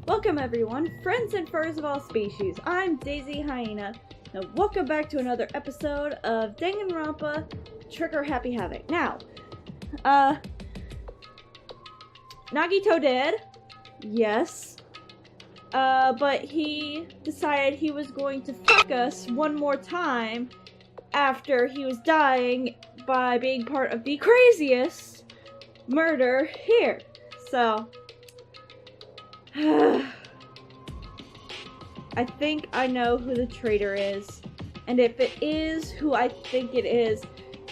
Welcome everyone, friends and furs of all species. I'm Dayzee Hyena. Now welcome back to another episode of Danganronpa Trigger Happy Havoc. Now, Nagito dead, yes, but he decided he was going to fuck us one more time after he was dying by being part of the craziest murder here. So, I think I know who the traitor is, and if it is who I think it is,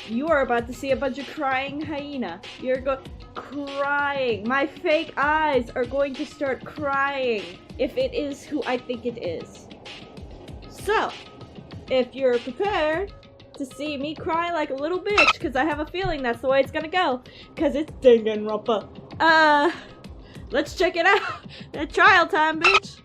you are about to see a bunch of crying hyena. You're crying. My fake eyes are going to start crying if it is who I think it is. So, if you're prepared to see me cry like a little bitch, because I have a feeling that's the way it's gonna go, because it's Danganronpa. Let's check it out. That trial time, bitch.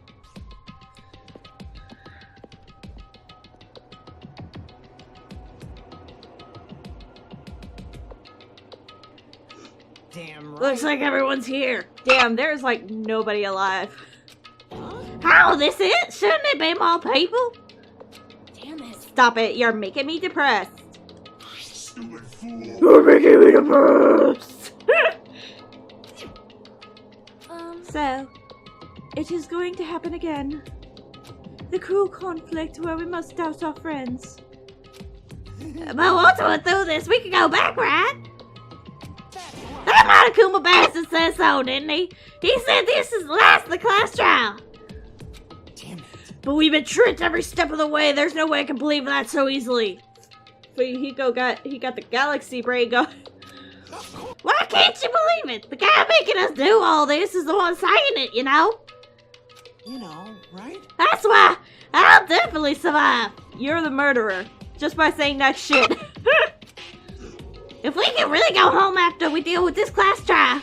Damn right. Looks like everyone's here. Damn, there's like nobody alive. Oh, this it? Shouldn't it be more people? Damn it. Stop it, you're making me depressed. Stupid fool. You're making me depressed. So, it is going to happen again. The cruel conflict where we must doubt our friends. But once we're through this, we can go back, right? That Monokuma bastard said so, didn't he? He said this is the last of the class trial. Damn it. But we've been tricked every step of the way. There's no way I can believe that so easily. But he got the galaxy brain going. Why can't you believe it? The guy making us do all this is the one saying it, you know? You know, right? That's why I'll definitely survive. You're the murderer. Just by saying that shit. If we can really go home after we deal with this class trial,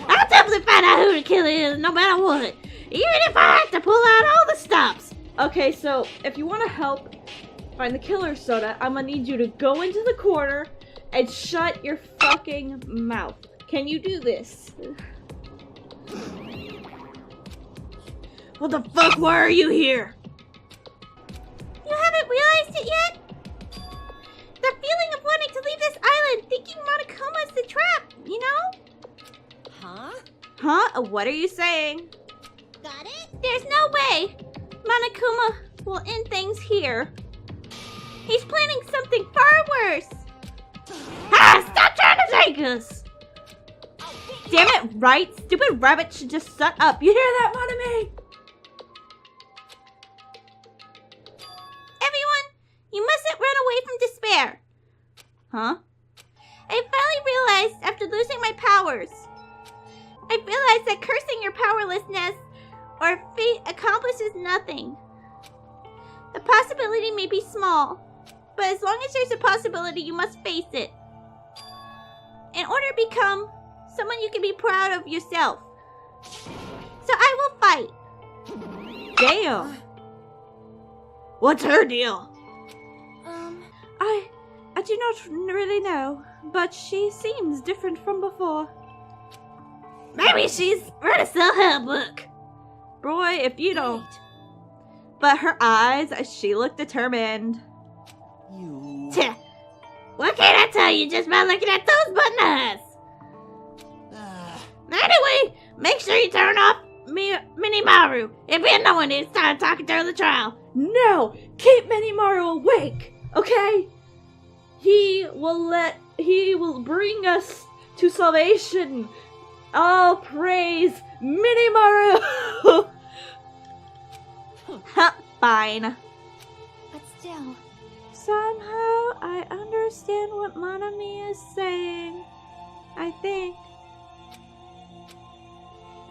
I'll definitely find out who the killer is, no matter what. Even if I have to pull out all the stops. Okay, so if you want to help find the killer soda, I'm gonna need you to go into the corner and shut your fucking mouth. Can you do this? What the fuck, why are you here? You haven't realized it yet? The feeling of wanting to leave this island, thinking Monokuma's the trap, you know? Huh? Huh? What are you saying? Got it? There's no way Monokuma will end things here. He's planning something far worse. Ah, stop trying to take us! Damn it, right? Stupid rabbit should just shut up. You hear that, Monami? Everyone, you mustn't run away from despair. Huh? I finally realized after losing my powers. I realized that cursing your powerlessness or fate accomplishes nothing. The possibility may be small, but as long as there's a possibility, you must face it. In order to become someone you can be proud of yourself. So I will fight. Damn. What's her deal? I do not really know, but she seems different from before. Maybe she's ready to sell her book. Boy, if you don't. But her eyes, she looked determined. You. Tch, what can I tell you just by looking at those button eyes? Anyway, make sure you turn off Minimaru if you're knowing it's time talking during the trial. No! Keep Minimaru awake! Okay? He will bring us to salvation. All praise Minimaru! Ha, fine. But still, Somehow I understand what Monami is saying. I think.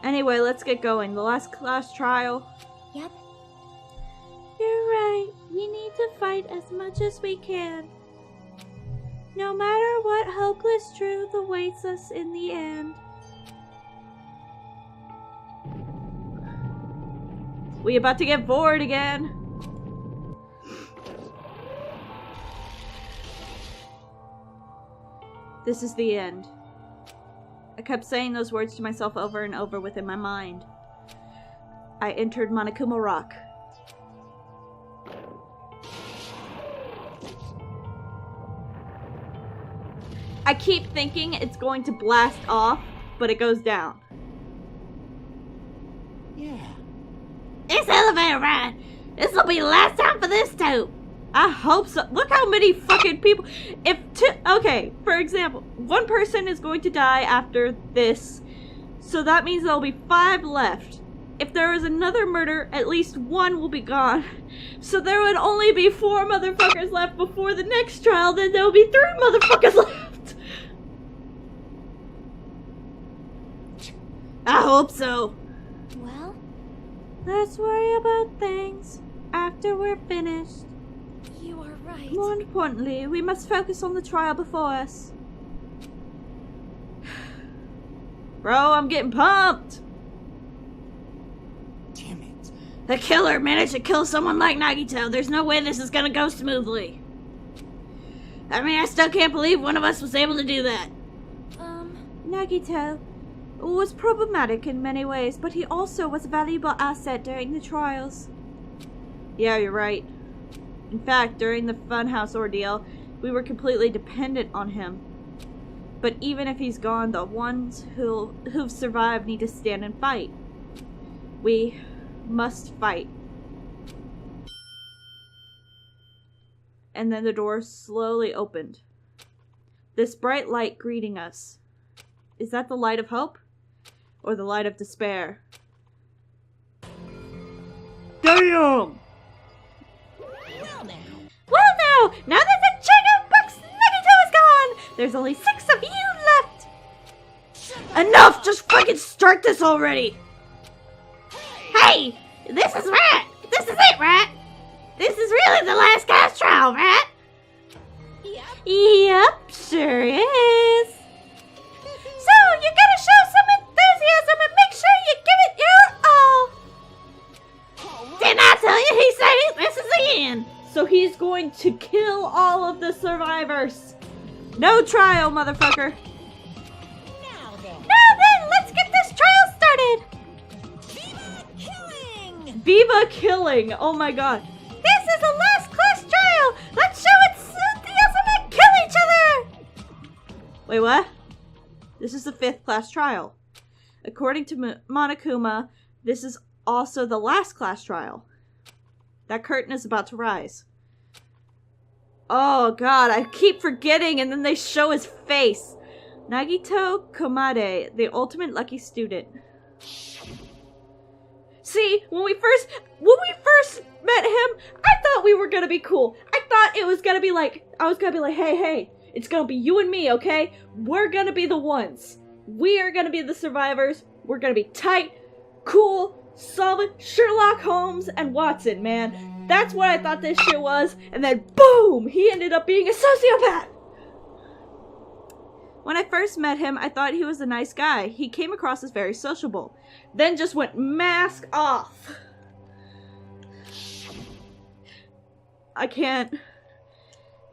Anyway, let's get going. The last class trial. Yep. You're right. We need to fight as much as we can. No matter what hopeless truth awaits us in the end. We about to get bored again. This is the end. I kept saying those words to myself over and over within my mind. I entered Monokuma Rock. I keep thinking it's going to blast off, but it goes down. Yeah. This elevator ride! This'll be the last time for this too! I hope so. Look how many fucking people. Okay, for example, one person is going to die after this, so that means there'll be 5 left. If there is another murder, at least 1 will be gone. So there would only be 4 motherfuckers left before the next trial, then there'll be 3 motherfuckers left. I hope so. Well, Let's worry about things after we're finished. you are right. More importantly, we must focus on the trial before us. Bro, I'm getting pumped! Damn it. The killer managed to kill someone like Nagito. There's no way this is gonna go smoothly. I mean, I still can't believe one of us was able to do that. Nagito was problematic in many ways, but he also was a valuable asset during the trials. Yeah, you're right. In fact, during the Funhouse ordeal, we were completely dependent on him. But even if he's gone, the ones who've survived need to stand and fight. We must fight. And then the door slowly opened. This bright light greeting us. Is that the light of hope? Or the light of despair? Damn! Well now that the Dragon Box Nagito is gone, there's only 6 of you left. Enough! Just fucking start this already! Hey, this is Rat. This is it, Rat. This is really the last cast trial, Rat. Yep, sure is. So, you gotta show some enthusiasm and make sure you give it your all. Didn't I tell you he said this is the end? So he's going to kill all of the survivors. No trial, motherfucker. Now then. Now then, let's get this trial started. Killing! Viva killing! Oh my god. This is a last class trial. Let's show its enthusiasm and kill each other. Wait, what? This is the 5th class trial. According to Monokuma, this is also the last class trial. That curtain is about to rise. Oh god, I keep forgetting, and then they show his face. Nagito Komade, the ultimate lucky student. See, when we first met him, I thought we were gonna be cool. I thought it was gonna be like, hey, it's gonna be you and me, okay? We're gonna be the ones. We are gonna be the survivors. We're gonna be tight, cool, solid, Sherlock Holmes and Watson, man. That's what I thought this shit was, and then boom, he ended up being a sociopath. When I first met him, I thought he was a nice guy. He came across as very sociable. Then just went mask off. I can't.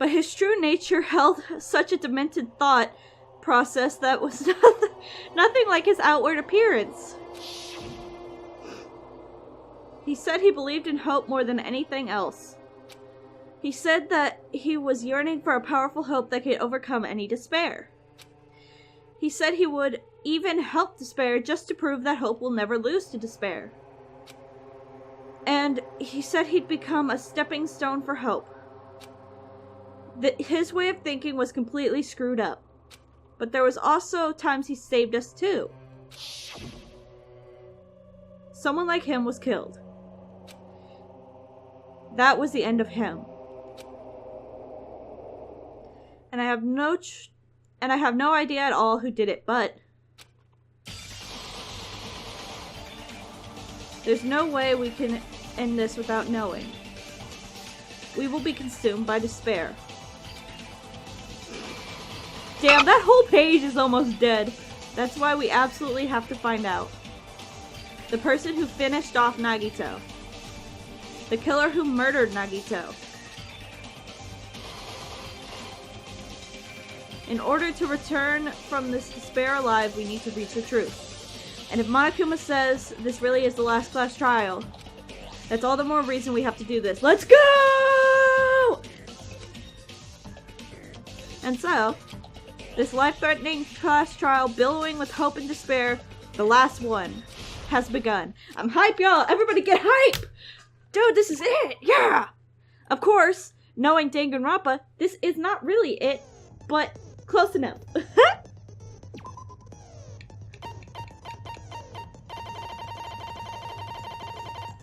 But his true nature held such a demented thought process that was nothing like his outward appearance. He said he believed in hope more than anything else. He said that he was yearning for a powerful hope that could overcome any despair. He said he would even help despair just to prove that hope will never lose to despair. And he said he'd become a stepping stone for hope. His way of thinking was completely screwed up. But there was also times he saved us too. Someone like him was killed. That was the end of him. And I have no idea at all who did it, but there's no way we can end this without knowing. We will be consumed by despair. Damn, that whole page is almost dead. That's why we absolutely have to find out. The person who finished off Nagito. The killer who murdered Nagito. In order to return from this despair alive, we need to reach the truth. And if Monokuma says this really is the last class trial, that's all the more reason we have to do this. Let's go! And so, this life-threatening class trial, billowing with hope and despair, the last one, has begun. I'm hype, y'all! Everybody get hype! Dude, this is it! Yeah! Of course, knowing Danganronpa, this is not really it, but close enough.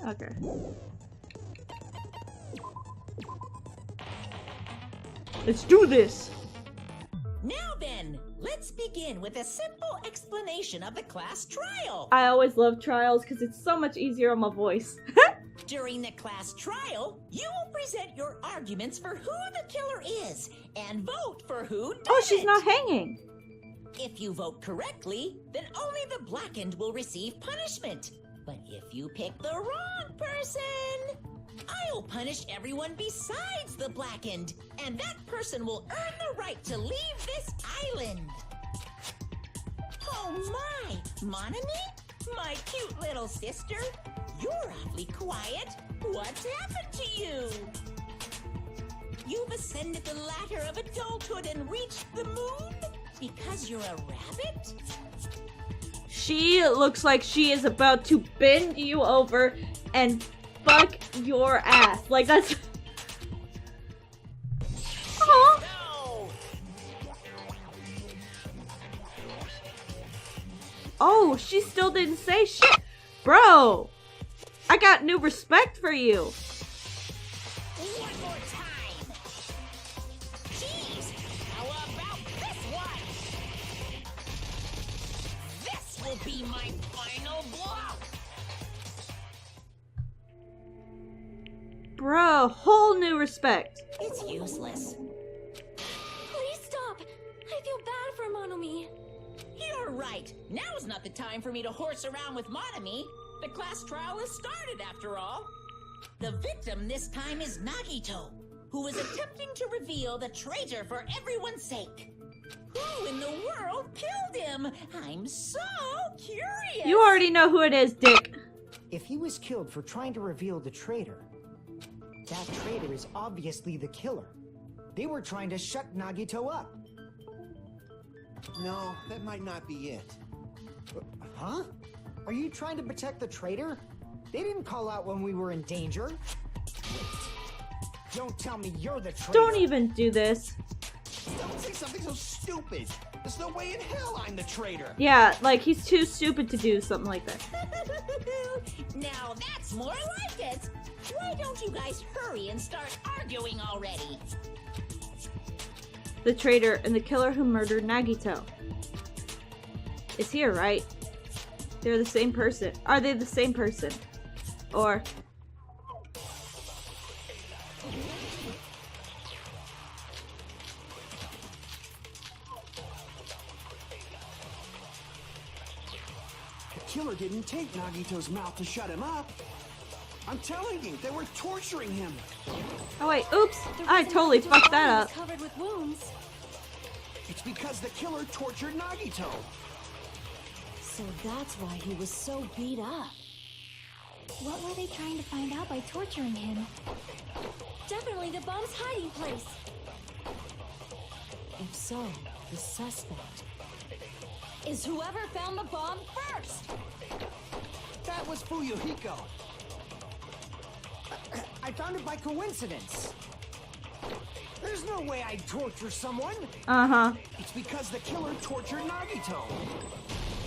Okay. Let's do this! Now then, let's begin with a simple explanation of the class trial. I always love trials because it's so much easier on my voice. During the class trial, you will present your arguments for who the killer is and vote for who did Oh, she's it. not hanging! If you vote correctly, then only the blackened will receive punishment. But if you pick the wrong person, I'll punish everyone besides the blackened, and that person will earn the right to leave this island. Oh my, Monami? My cute little sister? You're awfully quiet. What's happened to you? You've ascended the ladder of adulthood and reached the moon? Because you're a rabbit? She looks like she is about to bend you over and fuck your ass. Like, that's... Aww. No! Oh, she still didn't say shit. Bro, I got new respect for you. One more time! Jeez! How about this one? This will be my final blow! Bro, whole new respect. It's useless. Please stop. I feel bad for Monomi. You're right. Now is not the time for me to horse around with Monami. The class trial has started, after all. The victim this time is Nagito, who is attempting to reveal the traitor for everyone's sake. Who in the world killed him? I'm so curious. You already know who it is, dick. If he was killed for trying to reveal the traitor, that traitor is obviously the killer. They were trying to shut Nagito up. No, that might not be it. Huh? Are you trying to protect the traitor? They didn't call out when we were in danger. Don't tell me you're the traitor. Don't even do this. Don't say something so stupid. There's no way in hell I'm the traitor. Yeah, like, he's too stupid to do something like that. Now that's more like it. Why don't you guys hurry and start arguing already? The traitor and the killer who murdered Nagito. Is here, right? They're the same person. Are they the same person? Or... The killer didn't take Nagito's mouth to shut him up. I'm telling you, they were torturing him. Oh wait, oops! I totally fucked that up. Covered with wounds. It's because the killer tortured Nagito. So that's why he was so beat up. What were they trying to find out by torturing him? Definitely the bomb's hiding place. If so, the suspect is whoever found the bomb first. That was Fuyuhiko. I found it by coincidence. There's no way I'd torture someone. Uh-huh. It's because the killer tortured Nagito.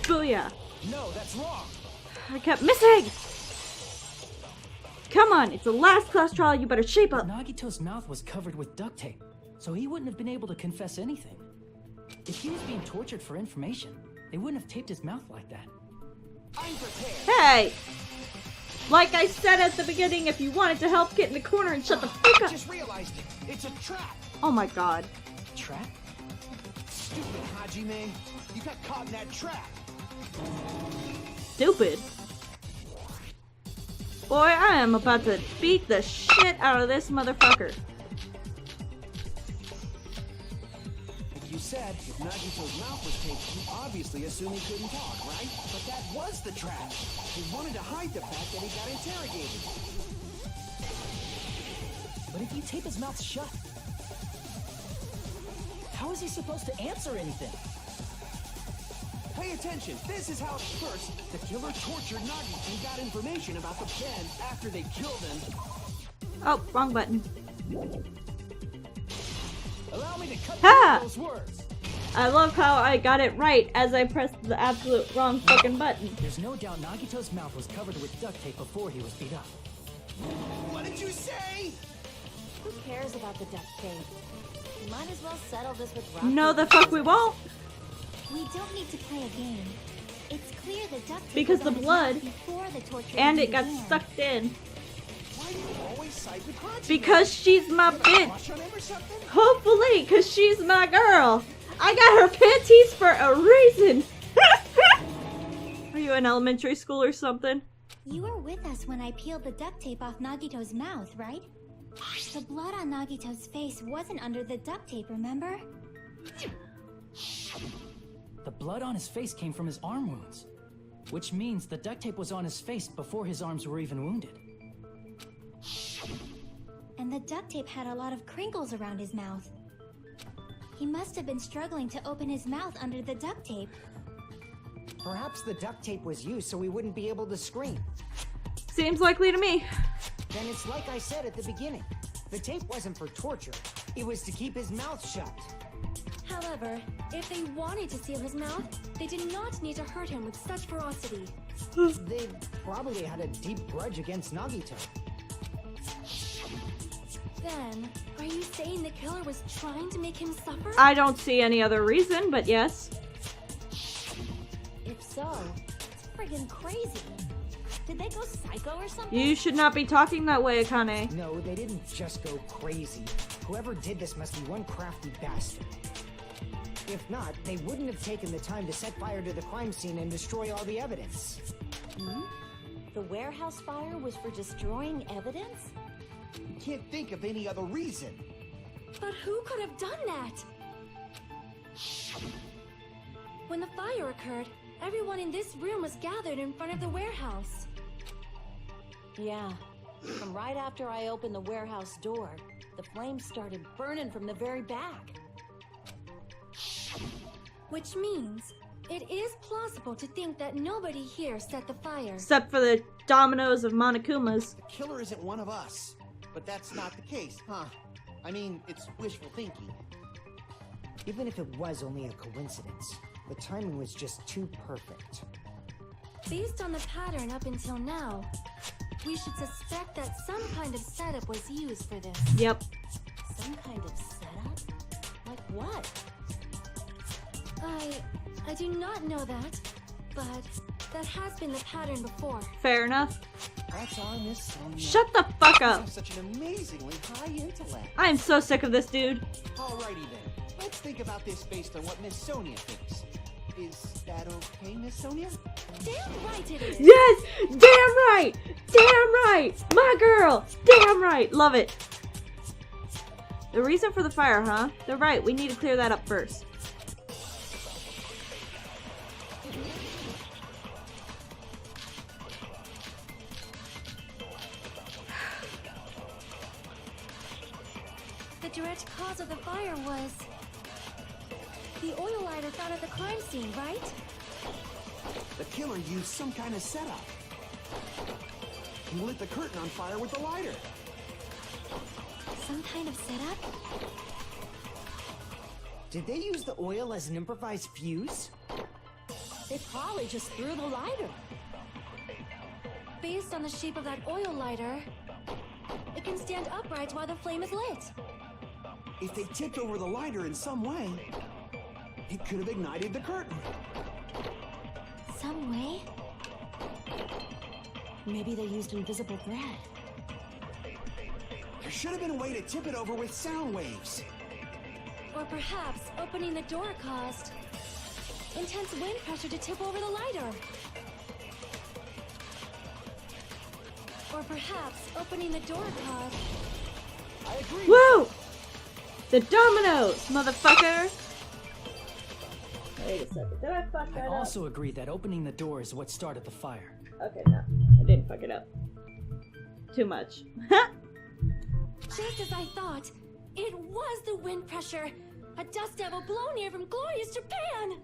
Booyah. No, that's wrong. I kept missing! Come on, it's the last class trial, you better shape up. Nagito's mouth was covered with duct tape, so he wouldn't have been able to confess anything. If he was being tortured for information, they wouldn't have taped his mouth like that. I'm prepared. Hey! Like I said at the beginning, if you wanted to help, get in the corner and shut the fuck I up. just realized it. It's a trap. Oh my god. Trap? Stupid Hajime. You got caught in that trap. Stupid. Boy, I am about to beat the shit out of this motherfucker. If you said if Nagito's mouth was taped, you obviously assume he couldn't talk, right? But that was the trap. He wanted to hide the fact that he got interrogated. But if you tape his mouth shut, how is he supposed to answer anything? Pay attention. This is how first the killer tortured Nagito and got information about the pen after they killed him. Oh, wrong button. Allow me to cut Ha! through those words. I love how I got it right as I pressed the absolute wrong fucking button. There's no doubt Nagito's mouth was covered with duct tape before he was beat up. What did you say? Who cares about the duct tape? We might as well settle this with rock. No, the fuck we won't. We don't need to play a game. It's clear the duct tape Because was the on his blood mouth before the torture and it got began. sucked in. Why do you always side with Hachi? Because she's my You have a bitch. crush on him or something? Hopefully, because she's my girl. I got her panties for a reason. Are you in elementary school or something? You were with us when I peeled the duct tape off Nagito's mouth, right? The blood on Nagito's face wasn't under the duct tape, remember? The blood on his face came from his arm wounds, which means the duct tape was on his face before his arms were even wounded. And the duct tape had a lot of crinkles around his mouth. He must have been struggling to open his mouth under the duct tape. Perhaps the duct tape was used so we wouldn't be able to scream. Seems likely to me. Then it's like I said at the beginning. The tape wasn't for torture. It was to keep his mouth shut. However, if they wanted to seal his mouth, they did not need to hurt him with such ferocity. They probably had a deep grudge against Nagito. Then, are you saying the killer was trying to make him suffer? I don't see any other reason, but yes. If so, it's friggin' crazy. Did they go psycho or something? You should not be talking that way, Akane. No, they didn't just go crazy. Whoever did this must be one crafty bastard. If not, they wouldn't have taken the time to set fire to the crime scene and destroy all the evidence. The warehouse fire was for destroying evidence? You can't think of any other reason. But who could have done that? When the fire occurred, everyone in this room was gathered in front of the warehouse. Yeah, from right after I opened the warehouse door, the flames started burning from the very back. Which means it is plausible to think that nobody here set the fire. Except for the dominoes of Monokuma's. The killer isn't one of us. But that's not the case, huh? I mean, it's wishful thinking. Even if it was only a coincidence, the timing was just too perfect. Based on the pattern up until now, we should suspect that some kind of setup was used for this. Yep. Some kind of setup? Like what? I do not know that, but that has been the pattern before. Fair enough. That's our Miss Sonia. Shut the fuck You up. have such an amazingly high intellect. I am so sick of this dude. Alrighty then. Let's think about this based on what Miss Sonia thinks. Is that okay, Miss Sonia? Damn right it is! Yes! Damn right! Damn right! My girl! Damn right! Love it. The reason for the fire, huh? They're right. We need to clear that up first. The direct cause of the fire was the oil lighter found at the crime scene, right? The killer used some kind of setup. He lit the curtain on fire with the lighter. Some kind of setup? Did they use the oil as an improvised fuse? They probably just threw the lighter. Based on the shape of that oil lighter, it can stand upright while the flame is lit. If they tipped over the lighter in some way, it could have ignited the curtain. Some way? Maybe they used invisible thread. There should have been a way to tip it over with sound waves. Or perhaps opening the door caused intense wind pressure to tip over the lighter. Or perhaps opening the door caused... I agree. Woo! The dominoes, motherfucker! Wait a second. Did I fuck that I up? also agree that opening the door is what started the fire. Okay, no. I didn't fuck it up. Too much. Just as I thought, it was the wind pressure. A dust devil blown here from glorious Japan.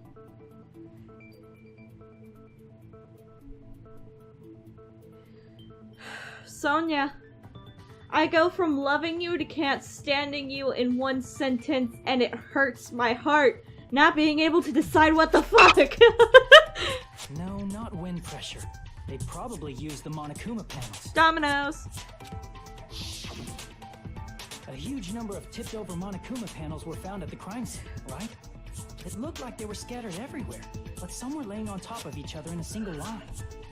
Sonia, I go from loving you to can't standing you in one sentence, and it hurts my heart not being able to decide what the fuck. No, not wind pressure. They probably used the Monokuma panels. Dominoes. A huge number of tipped-over Monokuma panels were found at the crime scene, right? It looked like they were scattered everywhere, but some were laying on top of each other in a single line.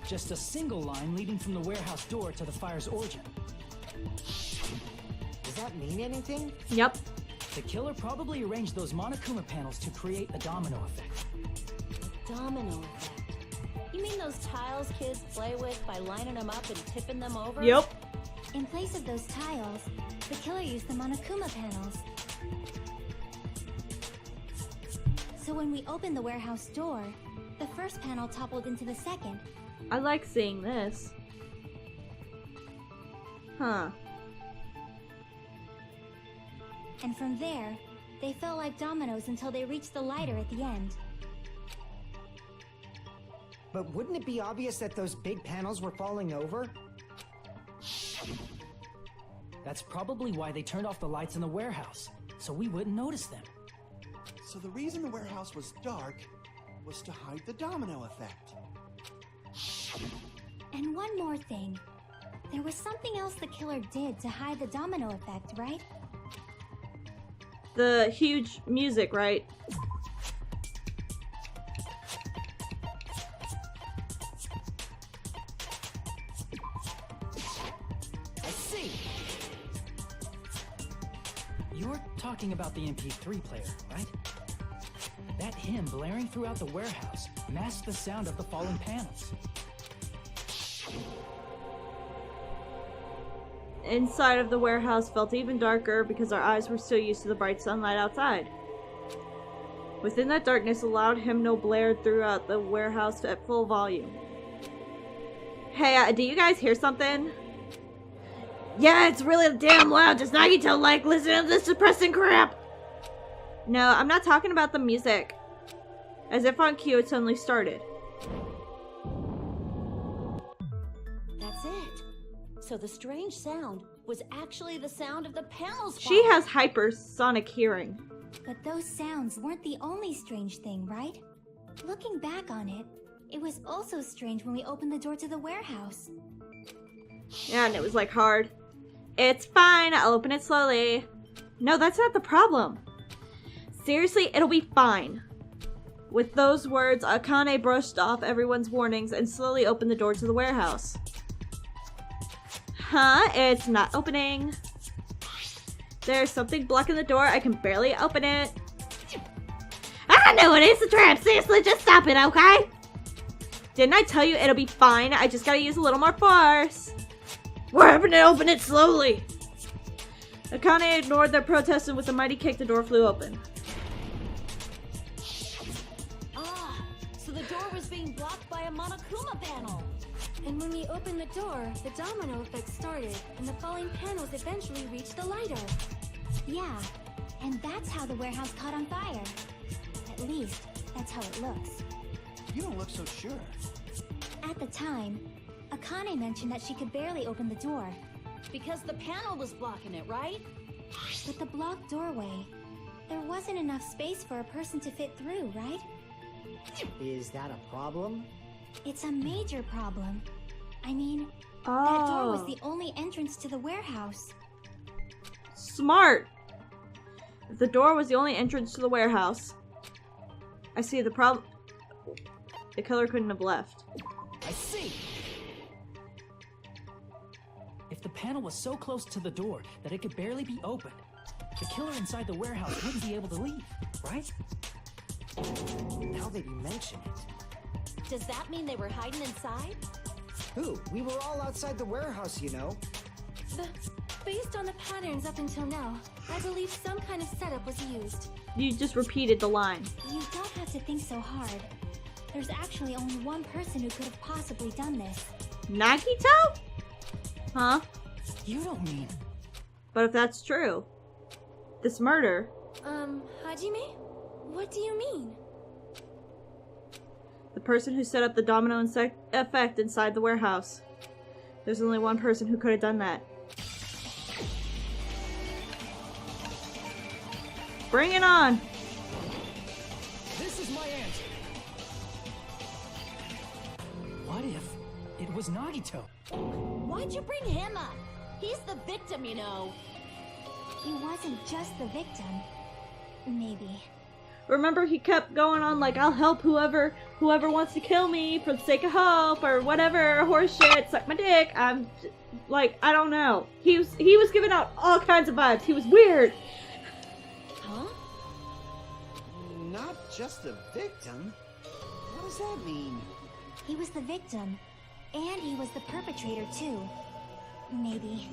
Just a single line leading from the warehouse door to the fire's origin. Does that mean anything? Yep. The killer probably arranged those Monokuma panels to create a domino effect. Domino effect. You mean those tiles kids play with by lining them up and tipping them over? Yep. In place of those tiles, the killer used the Monokuma panels. So when we opened the warehouse door, the first panel toppled into the second. I like seeing this. Huh. And from there, they fell like dominoes until they reached the lighter at the end. But wouldn't it be obvious that those big panels were falling over? That's probably why they turned off the lights in the warehouse, so we wouldn't notice them. So the reason the warehouse was dark was to hide the domino effect. And one more thing. There was something else the killer did to hide the domino effect, right? The huge music, right? I see! You're talking about the MP3 player, right? That hymn blaring throughout the warehouse masked the sound of the falling panels. Inside of the warehouse felt even darker because our eyes were still used to the bright sunlight outside. Within that darkness, a loud hymnal blared throughout the warehouse at full volume. Hey, do you guys hear something? Yeah, it's really damn loud. Does Nagito like listening to this depressing crap? No, I'm not talking about the music. As if on cue, it suddenly started. That's it. So the strange sound was actually the sound of the panels She falling. has hypersonic hearing. But those sounds weren't the only strange thing, right? Looking back on it, it was also strange when we opened the door to the warehouse. Yeah, and it was like hard. It's fine, I'll open it slowly. No, that's not the problem. Seriously, it'll be fine. With those words, Akane brushed off everyone's warnings and slowly opened the door to the warehouse. Huh? It's not opening. There's something blocking the door. I can barely open it. I know it is a trap. Seriously, just stop it, okay? Didn't I tell you it'll be fine? I just gotta use a little more force. We're having to open it slowly. Akane ignored their protest and with a mighty kick, the door flew open. Ah, so the door was being blocked by a Monokuma panel. And when we opened the door, the domino effect started, and the falling panels eventually reached the lighter. Yeah, and that's how the warehouse caught on fire. At least, that's how it looks. You don't look so sure. At the time, Akane mentioned that she could barely open the door. Because the panel was blocking it, right? With the blocked doorway, there wasn't enough space for a person to fit through, right? Is that a problem? It's a major problem. I mean, that door was Oh, the only entrance to the warehouse. smart. If the door was the only entrance to the warehouse, I see the problem. The killer couldn't have left. I see! If the panel was so close to the door that it could barely be opened, the killer inside the warehouse wouldn't be able to leave, right? Now that you mention it. Does that mean they were hiding inside? Who? We were all outside the warehouse, you know. Based on the patterns up until now, I believe some kind of setup was used. You just repeated the line. You don't have to think so hard. There's actually only one person who could have possibly done this. Nagito? Huh? You don't mean... But if that's true, this murder... Hajime? What do you mean? The person who set up the domino effect inside the warehouse. There's only one person who could have done that. Bring it on! This is my answer. What if it was Nagito? Why'd you bring him up? He's the victim, you know. He wasn't just the victim. Maybe. Remember, he kept going on like, I'll help whoever wants to kill me for the sake of hope, or whatever, horse shit, suck my dick. I'm, like, I don't know. He was giving out all kinds of vibes. He was weird. Huh? Not just the victim? What does that mean? He was the victim. And he was the perpetrator, too. Maybe.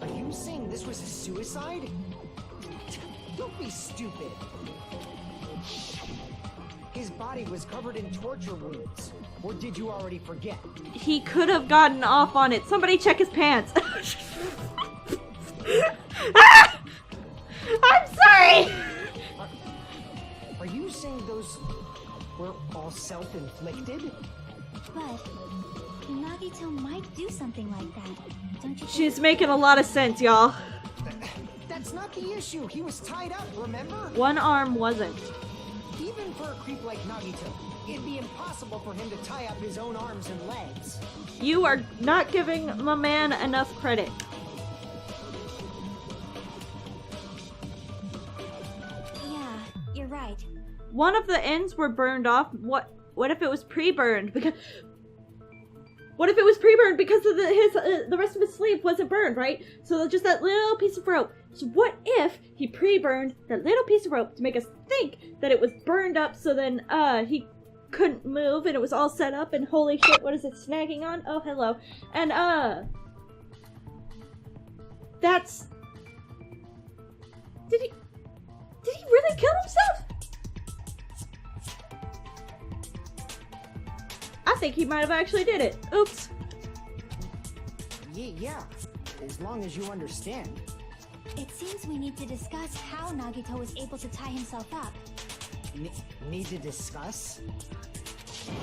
Are you saying this was a suicide? Don't be stupid. His body was covered in torture wounds. Or did you already forget? He could have gotten off on it. Somebody check his pants. Ah! I'm sorry! Are you saying those were all self-inflicted? But Nagito might do something like that, don't you think? She's making a lot of sense, y'all. That's not the issue. He was tied up, remember? One arm wasn't. Even for a creep like Nagito, it'd be impossible for him to tie up his own arms and legs. You are not giving my man enough credit. Yeah, you're right. One of the ends were burned off. What if it was pre-burned? Because what if it was pre-burned because of the rest of his sleeve wasn't burned, right? So just that little piece of rope. So what if he pre-burned that little piece of rope to make us think that it was burned up, so then he couldn't move and it was all set up and holy shit, what is it snagging on? Oh, hello. And that's... Did he really kill himself? I think he might have actually did it. Oops. Yeah, as long as you understand. It seems we need to discuss how Nagito was able to tie himself up. Need to discuss?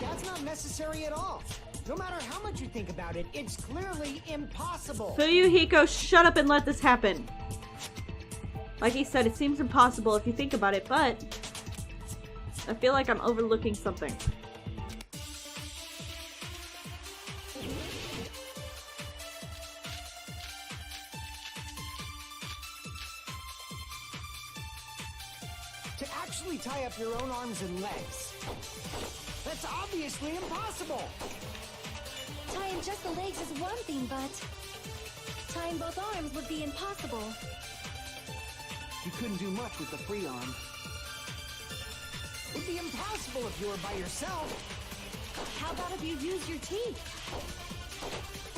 That's not necessary at all. No matter how much you think about it, it's clearly impossible. Fuyuhiko, shut up and let this happen. Like he said, it seems impossible if you think about it, but I feel like I'm overlooking something. To actually tie up your own arms and legs. That's obviously impossible. Tying just the legs is one thing, but tying both arms would be impossible. You couldn't do much with the free arm. It'd be impossible if you were by yourself. How about if you use your teeth?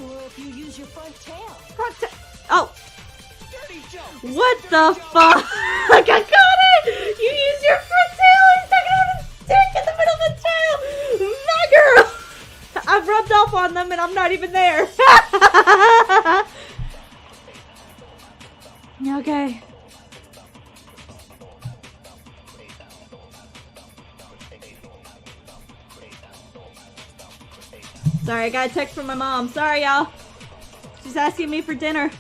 Or if you use your front tail? Oh! Dirty joke! What the fuck? I got it! You use your front tail! He's talking about his dick in the middle of the tail! My girl! I've rubbed off on them and I'm not even there. Okay. Sorry, I got a text from my mom. Sorry, y'all. She's asking me for dinner.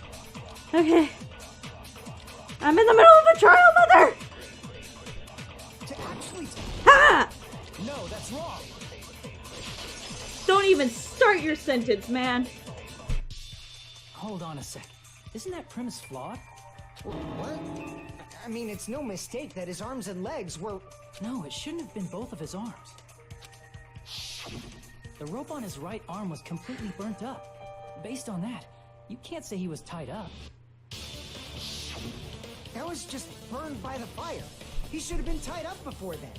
Okay. I'm in the middle of a trial, mother! To actually... Ha! No, that's wrong. Don't even start your sentence, man. Hold on a sec. Isn't that premise flawed? What? I mean, it's no mistake that his arms and legs were... No, it shouldn't have been both of his arms. The rope on his right arm was completely burnt up. Based on that, you can't say he was tied up. That was just burned by the fire. He should have been tied up before then.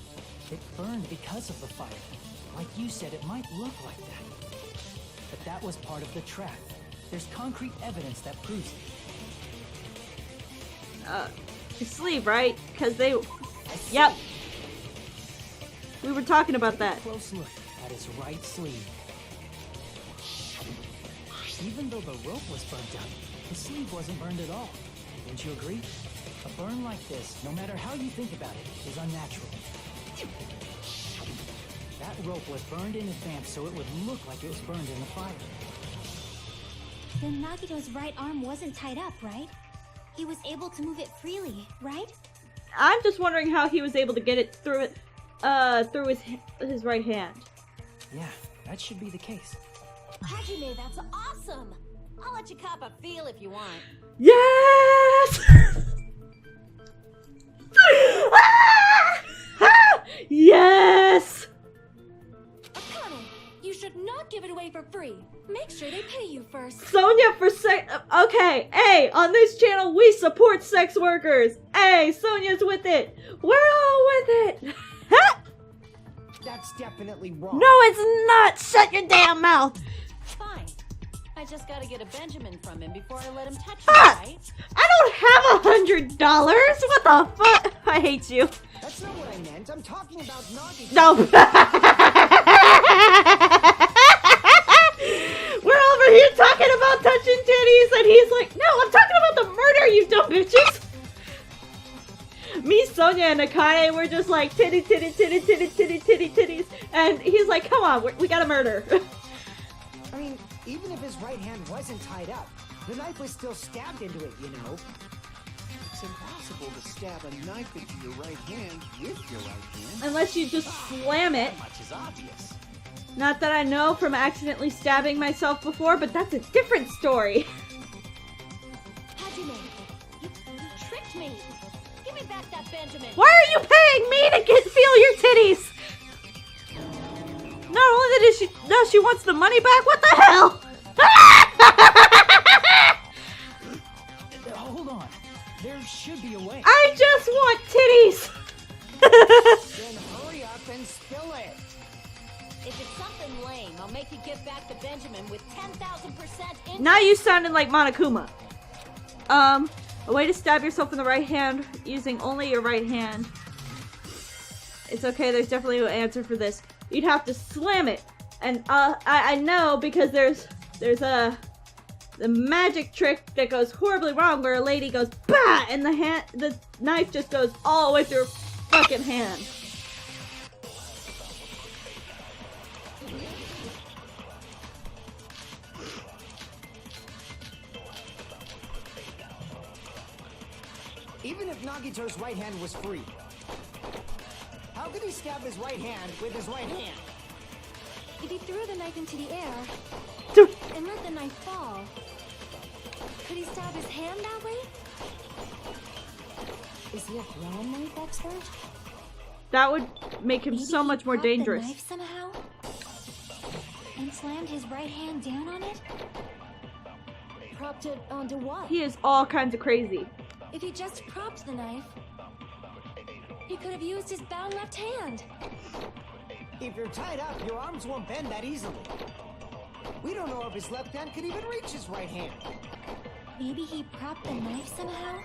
It burned because of the fire. Like you said, it might look like that. But that was part of the trap. There's concrete evidence that proves it. his sleeve, right? Because they... Yep. We were talking about that. Close look at his right sleeve. Even though the rope was burnt out, the sleeve wasn't burned at all. Wouldn't you agree? A burn like this, no matter how you think about it, is unnatural. That rope was burned in advance so it would look like it was burned in the fire. Then Nagito's right arm wasn't tied up, right? He was able to move it freely, right? I'm just wondering how he was able to get it through his right hand. Yeah, that should be the case. Hajime, that's awesome! I'll let you cop a feel if you want. Yes! Yes! Akane, you should not give it away for free. Make sure they pay you first. Sonia for sex. Okay, hey, on this channel we support sex workers. Hey, Sonia's with it. We're all with it. That's definitely wrong. No, it's not! Shut your damn mouth! Fine. I just gotta get a Benjamin from him before I let him touch me, Ah! right? I don't have $100! What the fuck? I hate you. That's not what I meant. I'm talking about Nagito. No. We're over here talking about touching titties, and he's like, no, I'm talking about the murder, you dumb bitches. Me, Sonia, and Akane were just like, titty, titty, titty, titty, titty, titty, titties. And he's like, come on, we gotta murder. I mean, even if his right hand wasn't tied up, the knife was still stabbed into it, you know? It's impossible to stab a knife into your right hand with your right hand. Unless you just slam it. That much is obvious. Not that I know from accidentally stabbing myself before, but that's a different story. Hajime, you tricked me. Give me back that Benjamin. Why are you paying me to feel your titties? Not only did she... No, she wants the money back? What the hell? Hold on. There should be a way. I just want titties. Then hurry up and spill it. If it's something lame, I'll make you give back the Benjamin with 10,000% interest. Now you sounded like Monokuma. A way to stab yourself in the right hand using only your right hand. It's okay, there's definitely an answer for this. You'd have to slam it. And I know because there's the magic trick that goes horribly wrong where a lady goes bah and the knife just goes all the way through her fucking hand. Even if Nagito's right hand was free, how could he stab his right hand with his right hand? If he threw the knife into the air and let the knife fall, could he stab his hand that way? Is he a thrown knife expert? That would make him so much more dangerous. The knife somehow? And slammed his right hand down on it? Propped it onto what? He is all kinds of crazy. If he just propped the knife, he could have used his bound left hand. If you're tied up, your arms won't bend that easily. We don't know if his left hand could even reach his right hand. Maybe he propped the knife somehow?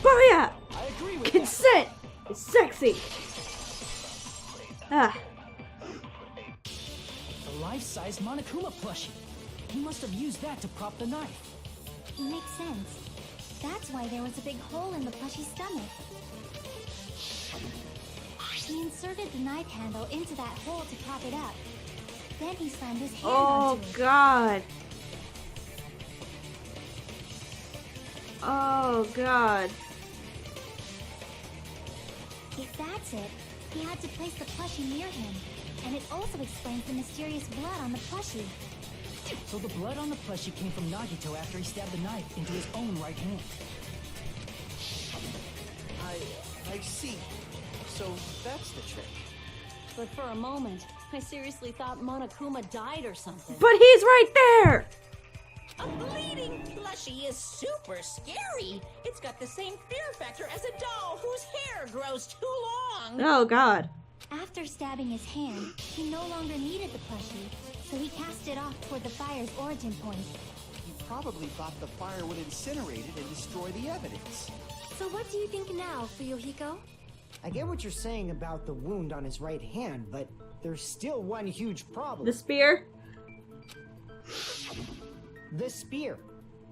Booyah! I agree with Consent is sexy. Ah. The life-size Monokuma plushie. He must have used that to prop the knife. Makes sense. That's why there was a big hole in the plushie's stomach. He inserted the knife handle into that hole to prop it up. Then he slammed his hand Oh onto it. god. Oh god. If that's it, he had to place the plushie near him. And it also explains the mysterious blood on the plushie. So the blood on the plushie came from Nagito after he stabbed the knife into his own right hand. I see. So that's the trick. But for a moment, I seriously thought Monokuma died or something. But he's right there! A bleeding plushie is super scary. It's got the same fear factor as a doll whose hair grows too long. Oh god. After stabbing his hand, he no longer needed the plushie, so he cast it off toward the fire's origin point. probably thought the fire would incinerate it and destroy the evidence. So what do you think now, Fuyuhiko? I get what you're saying about the wound on his right hand, but there's still one huge problem. The spear? The spear.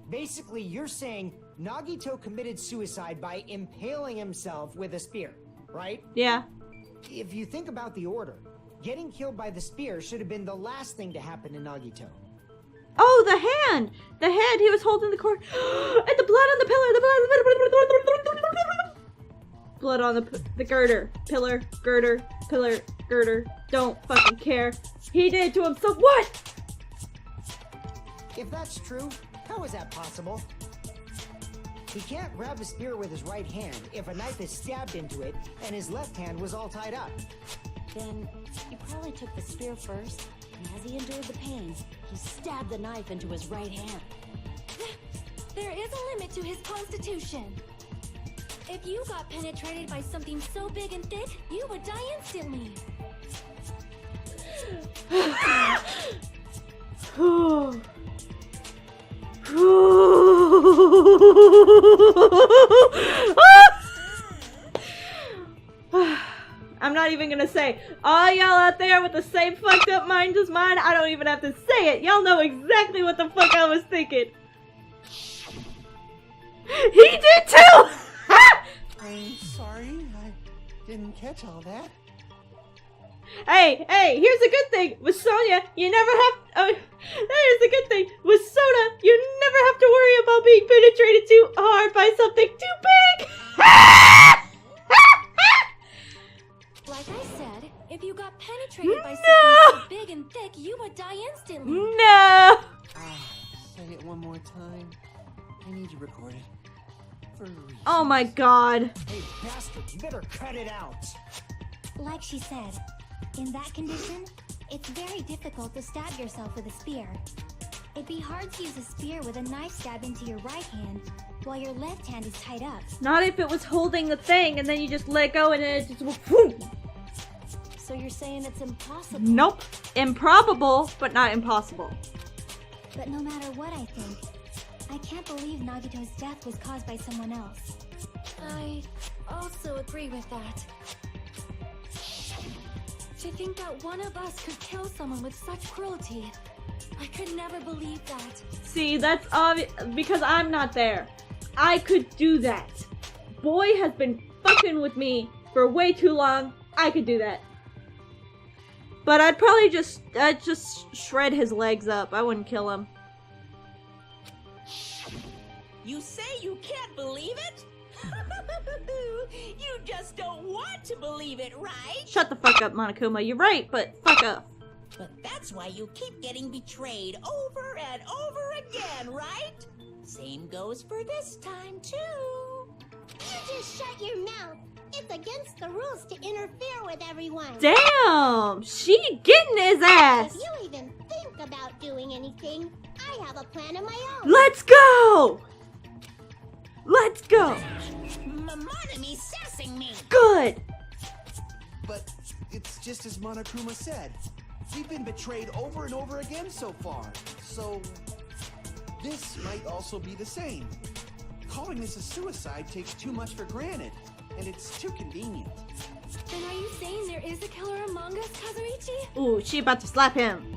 Basically, you're saying Nagito committed suicide by impaling himself with a spear, right? Yeah. If you think about the order, getting killed by the spear should have been the last thing to happen to Nagito. Oh, the hand! The hand, he was holding the cord. And the blood on the pillar! Blood on the girder. Pillar, girder, pillar, girder. Don't fucking care. He did it to himself. What? If that's true, how is that possible? He can't grab a spear with his right hand if a knife is stabbed into it and his left hand was all tied up. Then he probably took the spear first, and as he endured the pain, he stabbed the knife into his right hand. There is a limit to his constitution. If you got penetrated by something so big and thick, you would die instantly. I'm not even gonna say, all y'all out there with the same fucked up mind as mine, I don't even have to say it. Y'all know exactly what the fuck I was thinking. He did too! I'm sorry, I didn't catch all that. Hey, here's a good thing. With Sonya, you never have... here's the good thing. With Sona, you never have to worry about being penetrated too hard by something too big. Like I said, if you got penetrated by something so big and thick, you would die instantly. No! Say it one more time. I need to record it. For a reason. Oh my god. Hey, bastard, you better cut it out. Like she said, in that condition, it's very difficult to stab yourself with a spear. It'd be hard to use a spear with a knife stab into your right hand while your left hand is tied up. Not if it was holding the thing and then you just let go and then it just... Whoom. So you're saying it's impossible? Nope. Improbable, but not impossible. But no matter what I think, I can't believe Nagito's death was caused by someone else. I also agree with that. To think that one of us could kill someone with such cruelty, I could never believe that. See, that's obvious because I'm not there. I could do that. Boy has been fucking with me for way too long. I could do that. But I'd probably just shred his legs up. I wouldn't kill him. You say you can't believe it? You just don't want to believe it, right? Shut the fuck up, Monokuma. You're right, but fuck up. But that's why you keep getting betrayed over and over again, right? Same goes for this time, too. You just shut your mouth. It's against the rules to interfere with everyone. Damn! She getting his ass! If you even think about doing anything, I have a plan of my own. Let's go! Let's go! Monome's sassing me. Good! But it's just as Monokuma said. We've been betrayed over and over again so far. So this might also be the same. Calling this a suicide takes too much for granted, and it's too convenient. Then are you saying there is a killer among us, Kazuichi? Ooh, she about to slap him.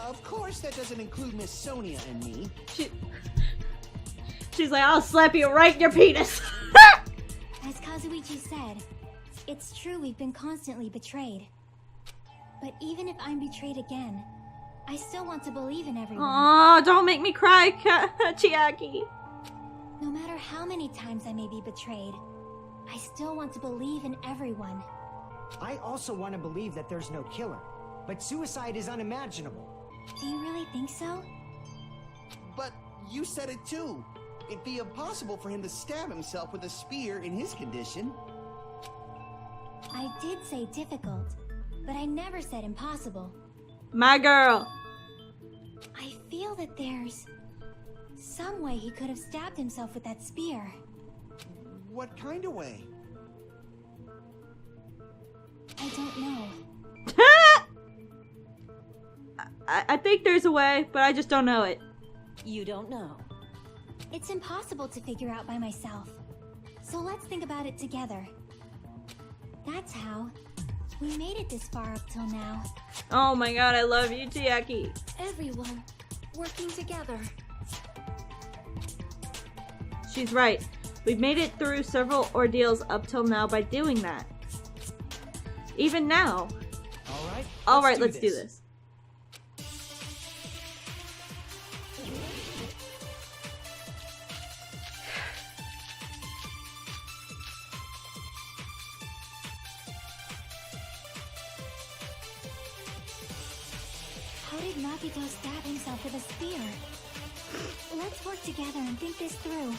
Of course that doesn't include Miss Sonia and me. She's like, I'll slap you right in your penis. As Kazuichi said, it's true we've been constantly betrayed. But even if I'm betrayed again, I still want to believe in everyone. Aw, don't make me cry, Chiaki. No matter how many times I may be betrayed, I still want to believe in everyone. I also want to believe that there's no killer, but suicide is unimaginable. Do you really think so? But you said it too. It'd be impossible for him to stab himself with a spear in his condition. I did say difficult, but I never said impossible. My girl. I feel that there's some way he could have stabbed himself with that spear. What kind of way? I don't know. I think there's a way, but I just don't know it. You don't know. It's impossible to figure out by myself. So let's think about it together. That's how we made it this far up till now. Oh my god, I love you, Chiaki. Everyone working together. She's right. We've made it through several ordeals up till now by doing that. Even now. Alright, let's do this. How did Nagito stab himself with a spear? Let's work together and think this through.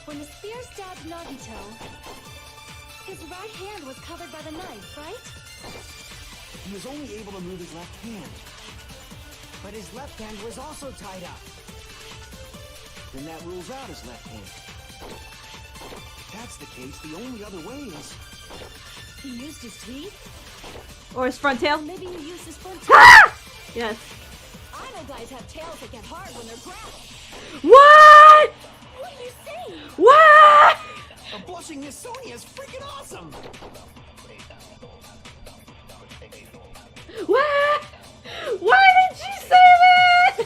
When the spear stabbed Nagito, his right hand was covered by the knife, right? He was only able to move his left hand. But his left hand was also tied up. Then that rules out his left hand. If that's the case, the only other way is... He used his teeth? Or his front tail? Maybe he used his front Ah! Yes. I know guys have tails that get hard when they're grappled. What? What are you saying? What? A blushing Miss Sonia is freaking awesome! What? Why did you say that?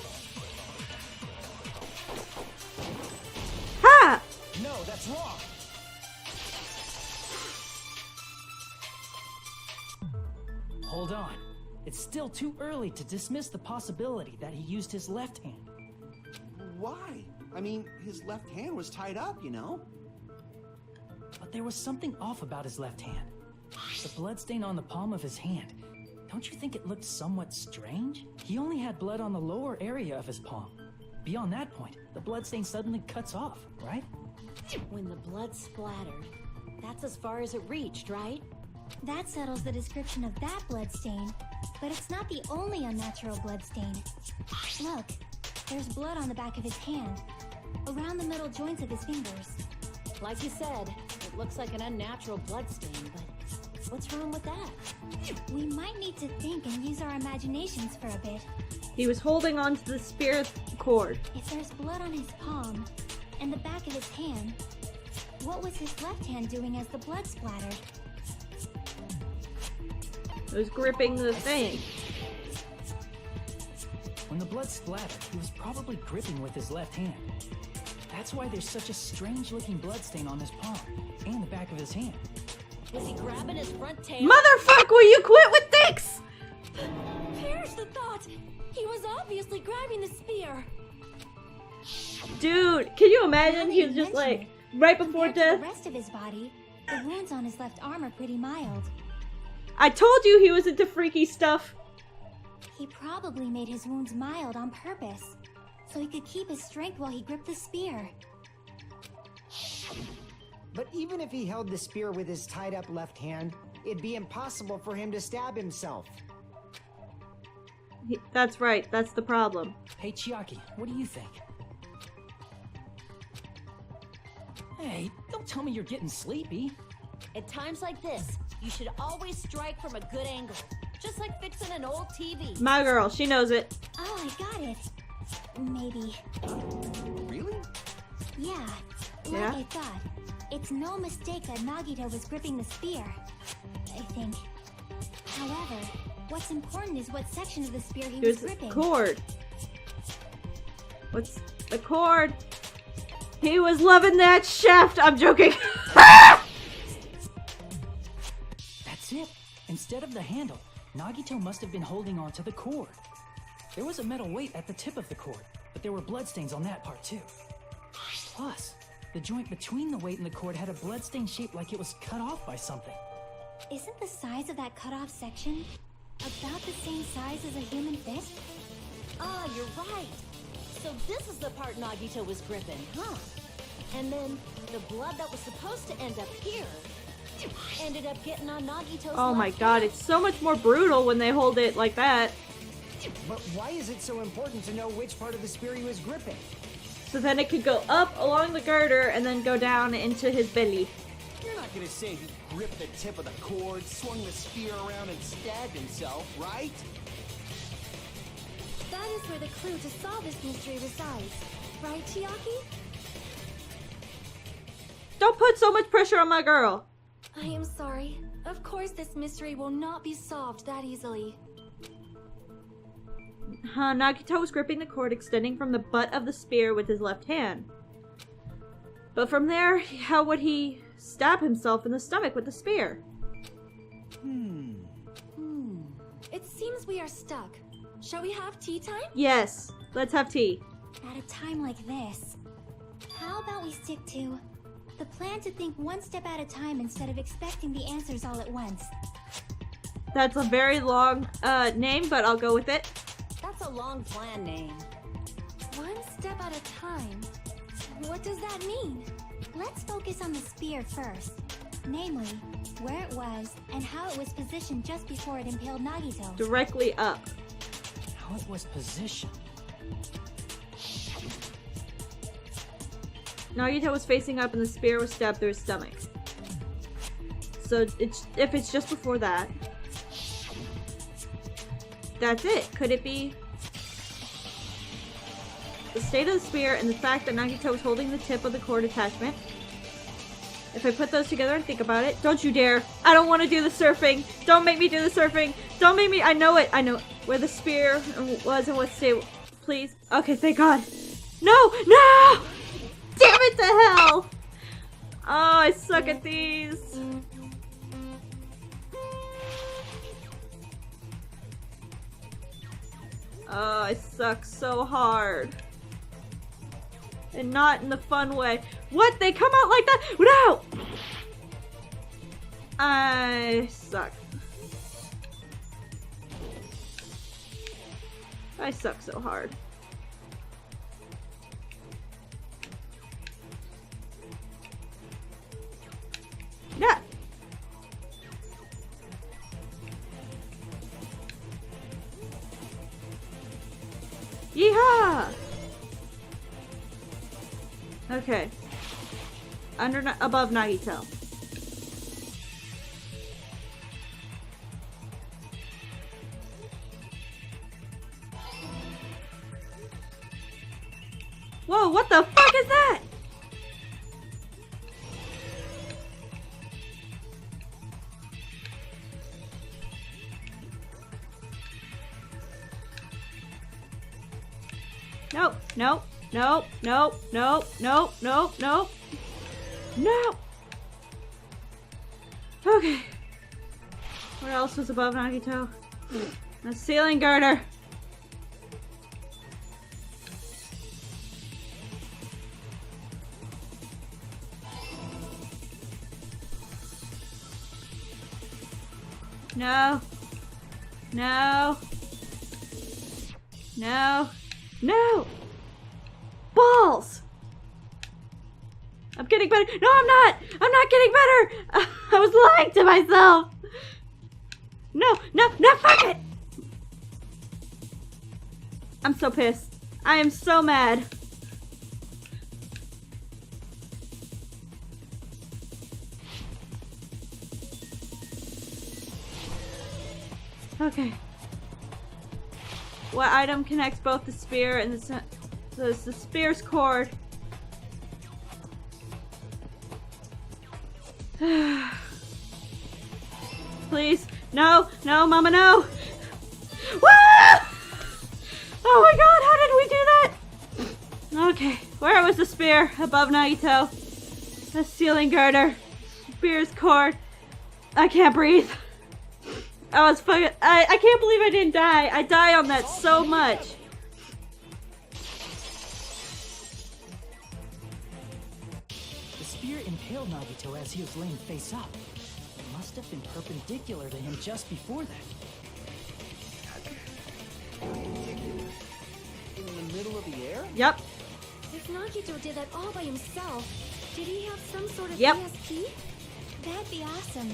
Ha! No, that's wrong. Hold on. It's still too early to dismiss the possibility that he used his left hand. Why? I mean, his left hand was tied up, you know? But there was something off about his left hand. The bloodstain on the palm of his hand. Don't you think it looked somewhat strange? He only had blood on the lower area of his palm. Beyond that point, the bloodstain suddenly cuts off, right? When the blood splattered, that's as far as it reached, right? That settles the description of that bloodstain, but it's not the only unnatural bloodstain. Look, there's blood on the back of his hand, around the middle joints of his fingers. Like you said, it looks like an unnatural bloodstain, but what's wrong with that? We might need to think and use our imaginations for a bit. He was holding on to the spear cord. If there's blood on his palm and the back of his hand, what was his left hand doing as the blood splattered? It was gripping the thing. When the blood splattered, he was probably gripping with his left hand. That's why there's such a strange-looking bloodstain on his palm and the back of his hand. Was he grabbing his front tail? Motherfuck, will you quit with this? Perish the thought! He was obviously grabbing the spear. Dude, can you imagine? He was just like, right before Compared to death. the rest of his body, the wounds on his left arm are pretty mild. I told you he was into freaky stuff. He probably made his wounds mild on purpose, so he could keep his strength while he gripped the spear. But even if he held the spear with his tied up left hand, it'd be impossible for him to stab himself. That's right, that's the problem. Hey, Chiaki, what do you think? Hey, don't tell me you're getting sleepy. At times like this, you should always strike from a good angle. Just like fixing an old TV. My girl, she knows it. Oh, I got it. Maybe. Really? Yeah, like Yeah? I thought. It's no mistake that Nagito was gripping the spear, I think. However, what's important is what section of the spear he was Here's the gripping. cord. What's the cord? He was loving that shaft. I'm joking. That's it. Instead of the handle, Nagito must have been holding on to the cord. There was a metal weight at the tip of the cord, but there were bloodstains on that part too. Plus, the joint between the weight and the cord had a bloodstain shaped like it was cut off by something. Isn't the size of that cut off section about the same size as a human fist? Ah, you're right. So this is the part Nagito was gripping, huh? And then the blood that was supposed to end up here ended up getting on Nagito's Oh my left god, hand. it's so much more brutal when they hold it like that. But why is it so important to know which part of the spear he was gripping? So then it could go up along the girder and then go down into his belly. You're not gonna say he gripped the tip of the cord, swung the spear around, and stabbed himself, right? That is where the clue to solve this mystery resides. Right, Chiaki? Don't put so much pressure on my girl. I am sorry. Of course this mystery will not be solved that easily. Nagito was gripping the cord extending from the butt of the spear with his left hand. But from there, how would he stab himself in the stomach with the spear? It seems we are stuck. Shall we have tea time? Yes, let's have tea. At a time like this, how about we stick to the plan to think one step at a time instead of expecting the answers all at once? That's a very long name, but I'll go with it. That's a long plan name. One step at a time. What does that mean? Let's focus on the spear first. Namely, where it was and how it was positioned just before it impaled Nagito. Directly up. How it was positioned. Nagito was facing up and the spear was stabbed through his stomach. So if it's just before that, that's it. Could it be the state of the spear and the fact that Nagito was holding the tip of the cord attachment? If I put those together and think about it, don't you dare. I don't want to do the surfing. Don't make me do the surfing. Don't make me. I know it. I know where the spear was and what state. Please. Okay, thank God. No! No! Damn it to hell! Oh, I suck at these. Oh, I suck so hard. And not in the fun way. What? They come out like that? No! I suck. I suck so hard. Yeah. Yeehaw! Okay. Above Nagito. Whoa, what the fuck is that? Nope, nope, nope, nope, nope, nope, nope, nope. No! Okay. What else was above Nagito? A ceiling girder. No. No. No. No! Balls! I'm getting better. No, I'm not! I'm not getting better! I was lying to myself! No, no, no, fuck it! I'm so pissed. I am so mad. Okay. What item connects both the spear and the spear's cord? Please. No, no, Mama, no. Woo! Oh my God, how did we do that? Okay, where was the spear? Above Nagito. The ceiling girder. Spear's cord. I can't breathe. I was fucking. I can't believe I didn't die. I die on that so much. The spear impaled Nagito as he was laying face up. It must have been perpendicular to him just before that. In the middle of the air? Yep. If Nagito did that all by himself, did he have some sort of Yep. ESP? That'd be awesome.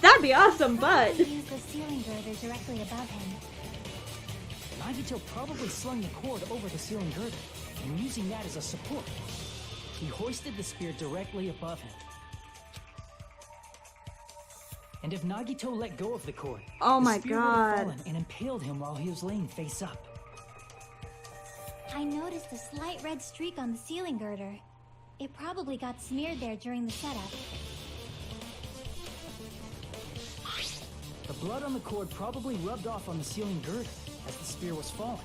That'd be awesome, but. Probably use the ceiling girder directly above him. Nagito probably slung the cord over the ceiling girder, and using that as a support, he hoisted the spear directly above him. And if Nagito let go of the cord, Oh the my spear would have God. fallen and impaled him while he was laying face up. I noticed a slight red streak on the ceiling girder. It probably got smeared there during the setup. The blood on the cord probably rubbed off on the ceiling girder as the spear was falling.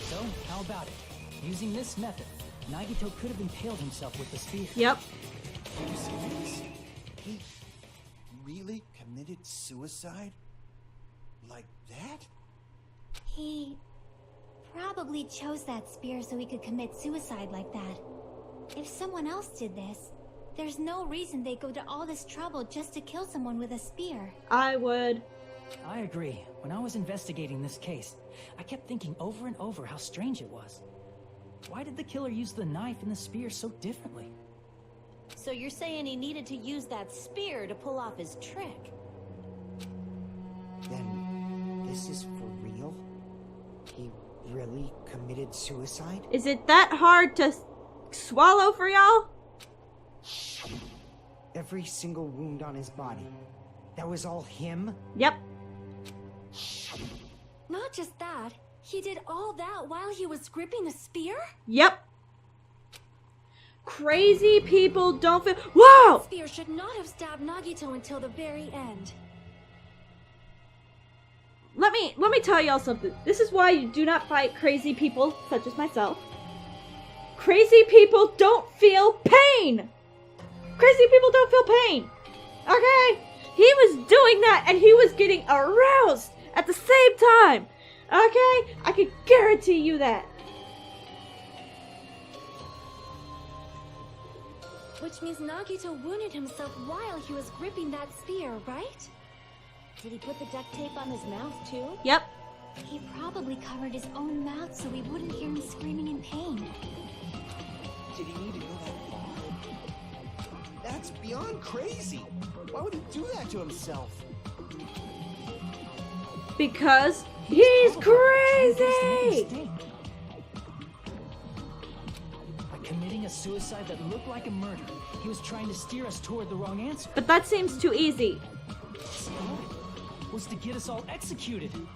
So, how about it? Using this method, Nagito could have impaled himself with the spear. Yep. Did you see this? He really committed suicide? Like that? He probably chose that spear so he could commit suicide like that. If someone else did this, there's no reason they'd go to all this trouble just to kill someone with a spear. I would. I agree. When I was investigating this case, I kept thinking over and over how strange it was. Why did the killer use the knife and the spear so differently? So you're saying he needed to use that spear to pull off his trick? Then this is for real? He really committed suicide? Is it that hard to swallow for y'all? Every single wound on his body. That was all him? Yep. Not just that, he did all that while he was gripping the spear? Yep. Crazy people don't feel. Whoa! The spear should not have stabbed Nagito until the very end. Let me tell y'all something. This is why you do not fight crazy people such as myself. Crazy people don't feel pain. Crazy people don't feel pain. Okay? He was doing that and he was getting aroused at the same time. Okay? I can guarantee you that. Which means Nagito wounded himself while he was gripping that spear, right? Did he put the duct tape on his mouth too? Yep. He probably covered his own mouth so we wouldn't hear him screaming in pain. Did he need to go that far? That's beyond crazy. Why would he do that to himself? Because he's crazy. By committing a suicide that looked like a murder, he was trying to steer us toward the wrong answer. But that seems too easy. Was to get us all executed. And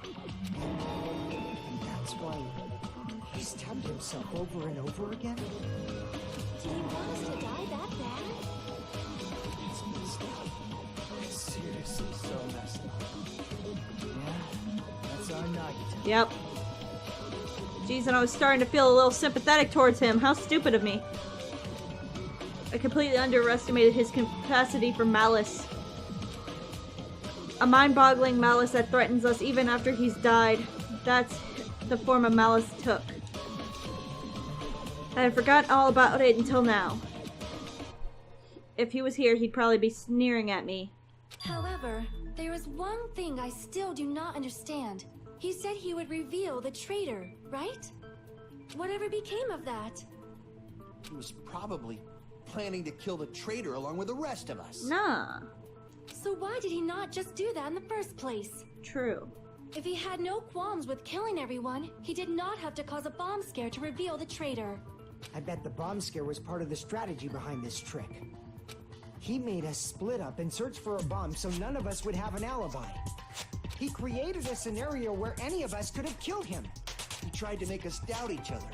that's why he stabbed himself over and over again? Did he want us to die that bad? It's messed up. It's seriously so messed up. Yeah, that's our Nagito. Yep. Jeez, and I was starting to feel a little sympathetic towards him. How stupid of me. I completely underestimated his capacity for malice. A mind-boggling malice that threatens us even after he's died. That's the form of malice took. I had forgotten all about it until now. If he was here, he'd probably be sneering at me. However, there is one thing I still do not understand. He said he would reveal the traitor, right? Whatever became of that? He was probably planning to kill the traitor along with the rest of us. Nah. So why did he not just do that in the first place? True. If he had no qualms with killing everyone, he did not have to cause a bomb scare to reveal the traitor. I bet the bomb scare was part of the strategy behind this trick. He made us split up and search for a bomb so none of us would have an alibi. He created a scenario where any of us could have killed him. He tried to make us doubt each other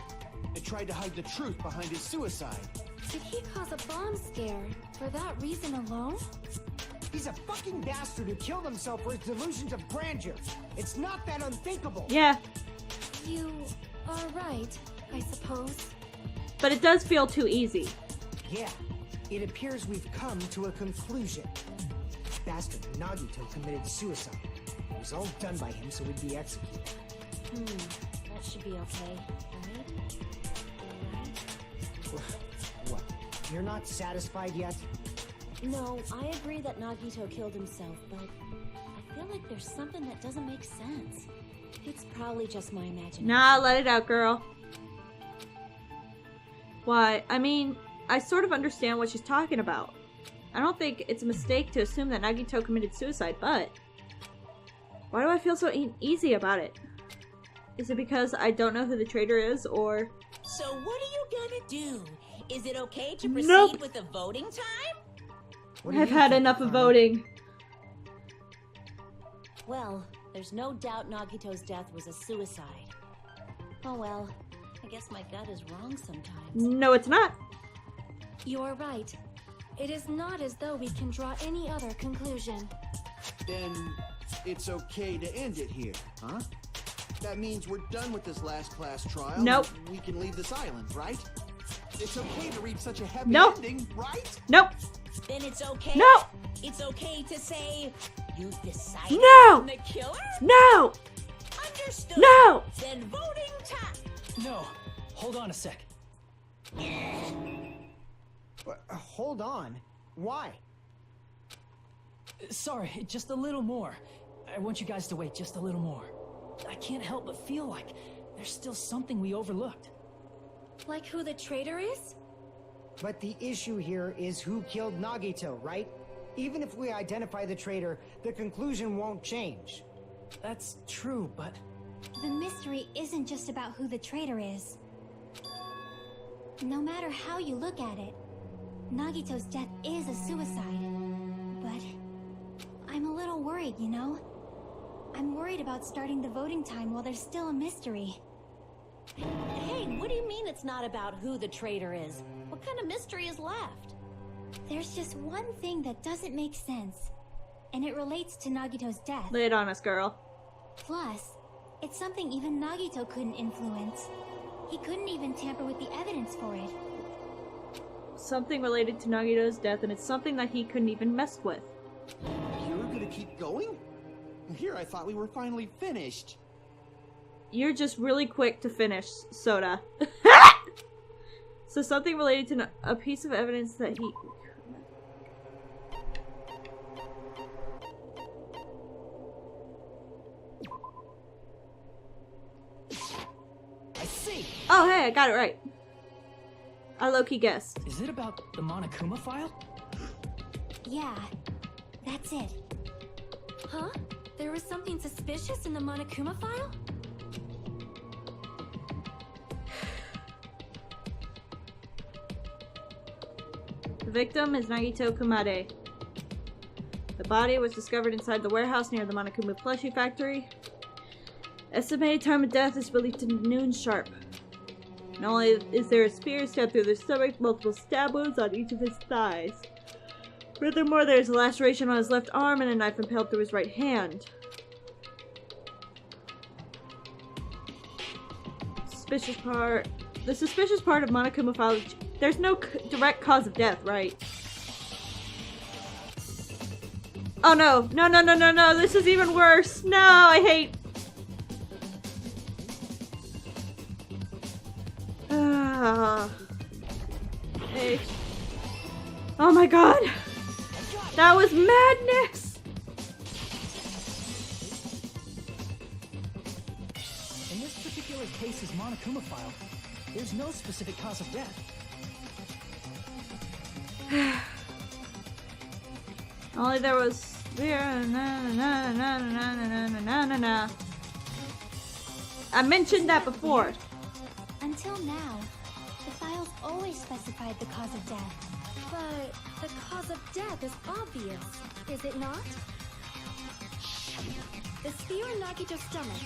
and tried to hide the truth behind his suicide. Did he cause a bomb scare for that reason alone? He's a fucking bastard who killed himself for his delusions of grandeur. It's not that unthinkable. Yeah. You are right, I suppose. But it does feel too easy. Yeah, it appears we've come to a conclusion. Bastard Nagito committed suicide. It was all done by him so he'd be executed. That should be okay, right? What? You're not satisfied yet? No, I agree that Nagito killed himself, but I feel like there's something that doesn't make sense. It's probably just my imagination. Nah, let it out, girl. Why? I mean, I sort of understand what she's talking about. I don't think it's a mistake to assume that Nagito committed suicide, but why do I feel so easy about it? Is it because I don't know who the traitor is, or... So what are you gonna do? Is it okay to proceed Nope. with the voting time? What do I've you had think, enough of Connie? voting. Well, there's no doubt Nagito's death was a suicide. Oh well, I guess my gut is wrong sometimes. No, it's not. You're right. It is not as though we can draw any other conclusion. Then it's okay to end it here, huh? That means we're done with this last class trial. Nope. And we can leave this island, right? It's okay to reach such a happy Nope. ending, right? Nope. Then it's okay. No. It's okay to say you've decided No. on the killer? No. Understood. No. Then voting time. No, hold on a sec. Hold on. Why? Sorry, just a little more. I want you guys to wait just a little more. I can't help but feel like there's still something we overlooked. Like who the traitor is? But the issue here is who killed Nagito, right? Even if we identify the traitor, the conclusion won't change. That's true, but The mystery isn't just about who the traitor is. No matter how you look at it, Nagito's death is a suicide. But I'm a little worried, you know? I'm worried about starting the voting time while there's still a mystery. Hey, what do you mean it's not about who the traitor is? What kind of mystery is left? There's just one thing that doesn't make sense, and it relates to Nagito's death. Lay it on us, girl. Plus, it's something even Nagito couldn't influence. He couldn't even tamper with the evidence for it. Something related to Nagito's death, and it's something that he couldn't even mess with. You're gonna keep going? Here, I thought we were finally finished. You're just really quick to finish, Soda. So something related to a piece of evidence that he... I see! Oh, hey, I got it right. I low-key guessed. Is it about the Monokuma file? Yeah, that's it. Huh? There was something suspicious in the Monokuma file? The victim is Nagito Kumade. The body was discovered inside the warehouse near the Monokuma plushie factory. Estimated time of death is believed to be noon sharp. Not only is there a spear stabbed through the stomach, multiple stab wounds on each of his thighs. Furthermore, there is a laceration on his left arm and a knife impaled through his right hand. Suspicious part. The suspicious part of Monokuma file. There's no direct cause of death, right? Oh no! No, no, no, no, no! This is even worse! No, I hate... Hey. Oh my god! That was madness! In this particular case's Monokuma file, there's no specific cause of death. Only there was... I mentioned that before. Until now, the files always specified the cause of death. But the cause of death is obvious, is it not? The spear in Nagito's stomach.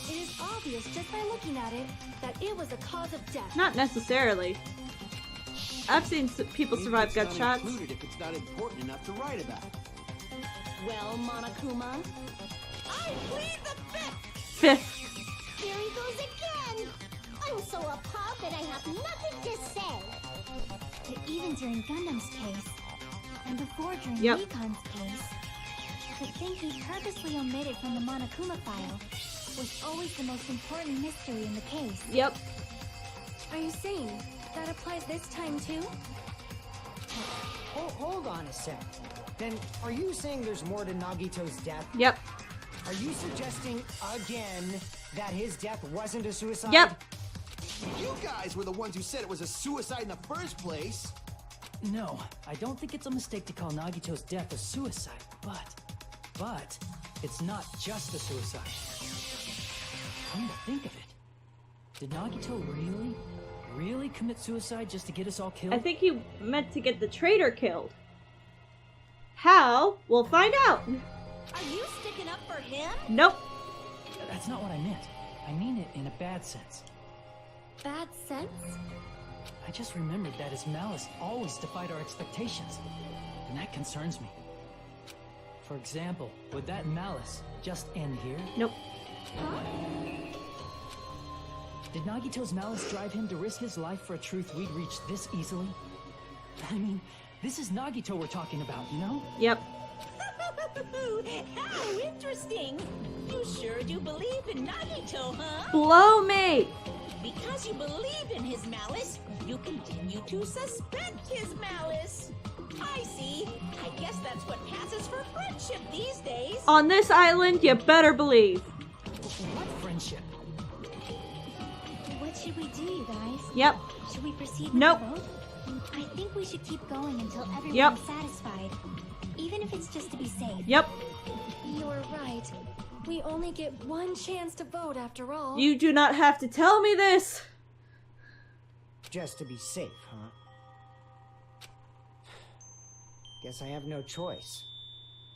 It is obvious just by looking at it that it was a cause of death. Not necessarily. I've seen people survive Maybe it's not gunshots. included if it's not important enough to write about. Well, Monokuma, I plead the fifth. Fifth. Here he goes again! I'm so appalled that I have nothing to say. But even during Gundam's case, and before during Yep. Recon's case, the thing he purposely omitted from the Monokuma file was always the most important mystery in the case. Yep. Are you saying that applies this time too? Hold on a sec. Then, are you saying there's more to Nagito's death? Yep. Are you suggesting, again, that his death wasn't a suicide? Yep. You guys were the ones who said it was a suicide in the first place. No, I don't think it's a mistake to call Nagito's death a suicide, but it's not just a suicide. Come to think of it, did Nagito really commit suicide just to get us all killed? I think he meant to get the traitor killed. How? We'll find out. are you sticking up for him? Nope. That's not what I meant. I mean it in a bad sense. bad sense? I just remembered that his malice always defied our expectations, and that concerns me. For example, would that malice just end here? Nope. Did Nagito's malice drive him to risk his life for a truth we'd reach this easily? I mean, this is Nagito we're talking about, you know? Yep. How interesting! You sure do believe in Nagito, huh? Blow me! Because you believe in his malice, you continue to suspect his malice. I see. I guess that's what passes for friendship these days. On this island, you better believe. What friendship? What should we do, you guys? Yep. Should we proceed with Nope. the vote? I think we should keep going until everyone's Yep. satisfied. Even if it's just to be safe. Yep. You're right. We only get one chance to vote after all. You do not have to tell me this. Just to be safe, huh? Guess I have no choice.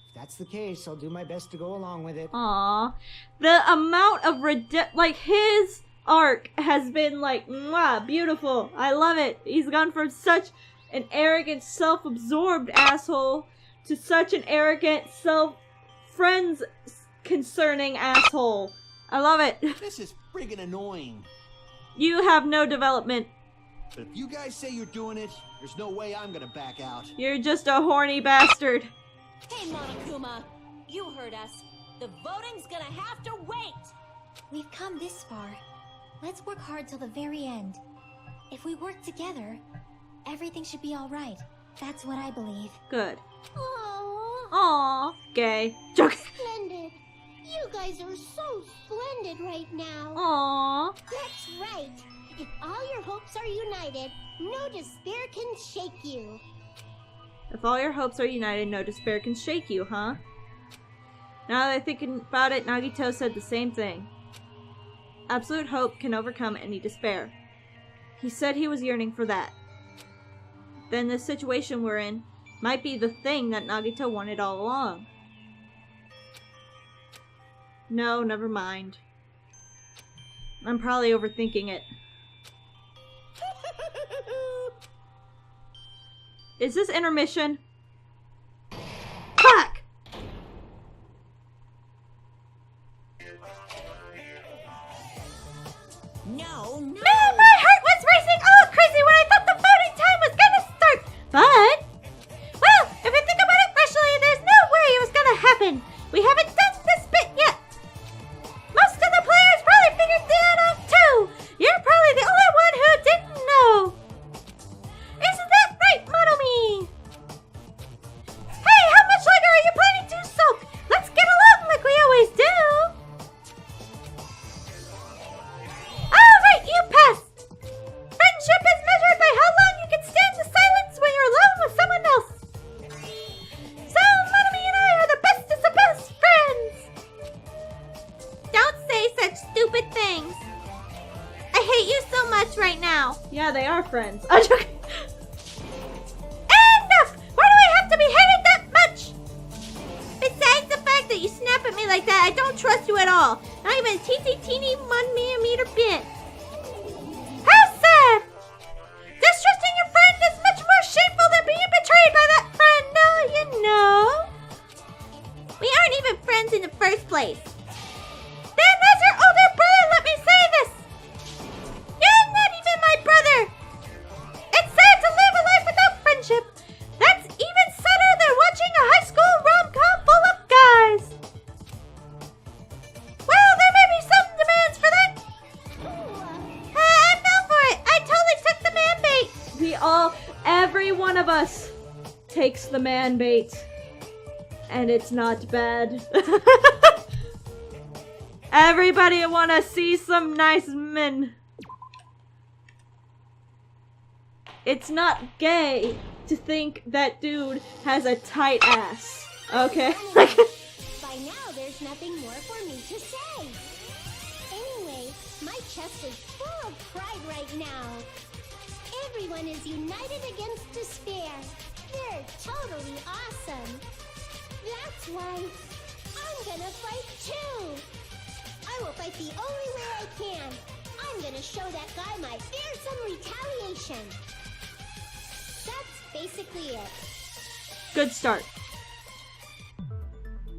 If that's the case, I'll do my best to go along with it. Aww. The amount of like his arc has been like, mwah, beautiful. I love it. He's gone from such an arrogant, self-absorbed asshole to such an arrogant, friends concerning asshole. I love it. This is friggin' annoying. You have no development. But if you guys say you're doing it, there's no way I'm gonna back out. You're just a horny bastard. Hey, Monokuma, you heard us. The voting's gonna have to wait. We've come this far. Let's work hard till the very end. If we work together, everything should be alright. That's what I believe. Good. Aww. Aww. Gay. Joke. Splendid. You guys are so splendid right now. Aww. That's right. If all your hopes are united, no despair can shake you. If all your hopes are united, no despair can shake you, huh? Now that I'm thinking about it, Nagito said the same thing. Absolute hope can overcome any despair. He said he was yearning for that. Then the situation we're in might be the thing that Nagito wanted all along. No, never mind. I'm probably overthinking it. Is this intermission? Fuck! No. Man, my heart was racing all crazy when I thought the voting time was gonna start. But, well, if you think about it rationally, there's no way it was gonna happen. We haven't done this bit yet. Most of the players probably figured that out too. You're probably the only one who didn't know. Isn't that right, Monomi? Hey, how much longer are you planning to sulk? Let's get along like we always do. Alright, you pass. Friendship is measured by how long you can stand the silence when you're alone with someone else. So, Monomi and I are the bestest of best friends. Don't say such stupid things. I hate you so much right now. Yeah, they are friends. I'm joking. Enough! Why do I have to be hated that much? Besides the fact that you snap at me like that, I don't trust you at all. Not even a teeny 1 millimeter bit. How sad! Distrusting your friend is much more shameful than being betrayed by that friend, no, you know. We aren't even friends in the first place. Then as your older brother, let me say this. You're not even my brother. It's sad to live a life without friendship. That's even sadder than watching a high school rom-com full of guys. Well, there may be some demands for that. I'm down for it. I totally took the man bait. Every one of us takes the man bait. And it's not bad. Everybody wanna see some nice men. It's not gay to think that dude has a tight ass. Okay? By now, there's nothing more for me to say. Anyway, my chest is full of pride right now. Everyone is united against despair. They're totally awesome. That's why I'm gonna fight too. I will fight the only way I can. I'm gonna show that guy my fearsome retaliation. That's basically it. Good start.